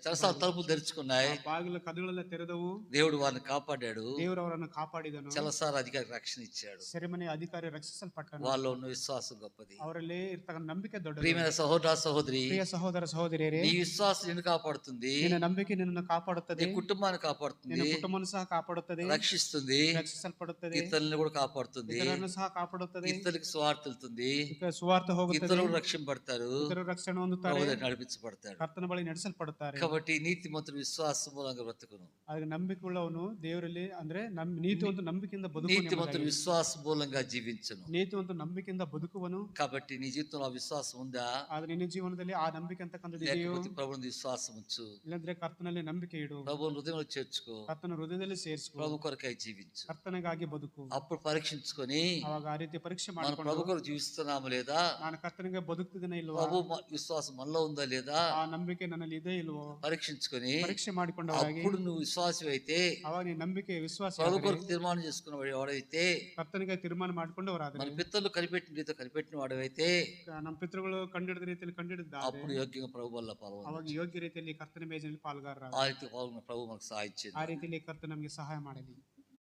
చెరసాల తలుపులు తెరుచుకున్నాయి.
బాగిల కదగಳೆಲ್ಲ ತೆರೆದವು.
దేవుడు వారిని కాపాడాడు.
దేవుడు ಅವರನ್ನು ಕಾಪಾಡಿದನು.
చెరసాల అధికారి రక్షణ ఇచ్చాడు.
ಸೆರೆಮನೆ ಅಧಿಕಾರಿ ರಕ್ಷಿಸಲ್ಪಟ್ಟನು.
వాళ్ళలో ఉన్న విశ్వాసం గొప్పది.
ಅವರಲ್ಲಿ ಇರ್ತಕ್ಕಂಥ ನಂಬಿಕೆ ದೊಡ್ಡದು.
ప్రియమైన సహోదర సహోదరి,
ప్రియ సహోదర సహోదರಿಯರೇ,
నీ విశ్వాసం నిన్ను కాపాడుతుంది.
ನಿನ್ನ ನಂಬಿಕೆ ನಿನ್ನನ್ನು ಕಾಪಾಡುತ್ತದೆ.
నీ కుటుంబాన్ని కాపాడుతుంది.
ನಿನ್ನ ಕುಟುಂಬವನ್ನು ಸಹ ಕಾಪಾಡುತ್ತದೆ.
రక్షిస్తుంది.
రక్షిಸಲ್ಪಡುತ್ತದೆ.
ఇతరులను కూడా కాపాడుతుంది.
ఇతరులను సಹ ಕಾಪಾಡುತ್ತದೆ.
ఇతరులకు స్వార్థ వెళ్తుంది.
సువార్త ಹೋಗುತ್ತದೆ.
ఇతరులు రక్షింపబడతారు.
ఇతరులు రక్షణ ಹೊಂದುತ್ತಾರೆ.
నడిపించబడతారు.
ಕರ್ತನ ಬಳಿ ನಡೆಸಲ್ಪಡುತ್ತಾರೆ.
కాబట్టి నీతిమంతుడు విశ్వాసం మూలంగా బ్రతుకును.
ಅದಕ್ಕೆ ನಂಬಿಕೆಯುಳ್ಳವನು ದೇವರಲ್ಲಿ ಅಂದ್ರೆ ನೀತಿವಂತ ನಂಬಿಕೆಯಿಂದ ಬದುಕುವನು.
నీతిమంతుడు విశ్వాసం మూలంగా జీవించును.
ನೀತಿವಂತ ನಂಬಿಕೆಯಿಂದ ಬದುಕುವನು.
కాబట్టి నీ జీవితంలో విశ్వాసం ఉందా?
ಆದ್ರೆ ನಿನ್ನ ಜೀವನದಲ್ಲಿ ಆ ನಂಬಿಕೆ ಅಂತಕ್ಕಂಥದ್ದು ಇದೆಯೋ?
ప్రభువుని విశ్వాసం ఉంచు.
ಇಲ್ಲಂದ್ರೆ ಕರ್ತನಲ್ಲಿ ನಂಬಿಕೆ ಇಡು.
ప్రభువుని హృదయంలో చేర్చుకో.
ಕರ್ತನ ಹೃದಯದಲ್ಲಿ ಸೇರಿಸು.
ప్రభు కొరకై జీవించు.
ಕರ್ತನಿಗಾಗಿ ಬದುಕು.
అప్పుడు పరీక్షించుకొని
ಅವಾಗ ಆ ರೀತಿ ಪರೀಕ್ಷೆ
మన
ಮಾಡಿಕೊಂಡು
ప్రభు కొరకు జీవిస్తున్నాము లేదా,
ನಾನು ಕರ್ತನಿಗೆ ಬದುಕ್ತಿದ್ದೇನೆ ಇಲ್ವಾ,
ప్రభు విశ్వాసం మనలో ఉందా లేదా
ಆ ನಂಬಿಕೆ ನನ್ನಲ್ಲಿ ಇದೆ ಇಲ್ವೋ
పరీక్షించుకొని
ಪರೀಕ್ಷೆ ಮಾಡಿಕೊಂಡಾಗಿ
అప్పుడు నువ్వు విశ్వాసం అయితే,
ಅವಾಗ ನೀ ನಂಬಿಕೆ ವಿಶ್ವಾಸ
ప్రభు కొరకు తీర్మానం చేసుకున్న వాడైతే,
ಕರ್ತನಿಗೆ ತೀರ್ಮಾನ ಮಾಡಿಕೊಂಡವರಾದ್ರೆ,
మన పితరులు కనిపెట్టిన రీతిలో కనిపెట్టిన వాడైతే,
ನಮ್ಮ ಪಿತೃಗಳು ಕಂಡಿಡಿದ ರೀತಿಯಲ್ಲಿ ಕಂಡಿಡಿದ್ದಾರೆ,
అప్పుడు యోగ్యంగా ప్రభు వల్ల పాల్గొన.
ಅವಾಗ ಯೋಗ್ಯ ರೀತಿಯಲ್ಲಿ ಕರ್ತನ ಮೇಜಿನಲ್ಲಿ ಪಾಲ್ಗಾರರಾಗ.
ఆ రీతి పాల్గొన్న ప్రభు మనకు సహాయించింది.
ಆ ರೀತಿಯಲ್ಲಿ ಕರ್ತ ನಮಗೆ ಸಹಾಯ ಮಾಡಲಿ.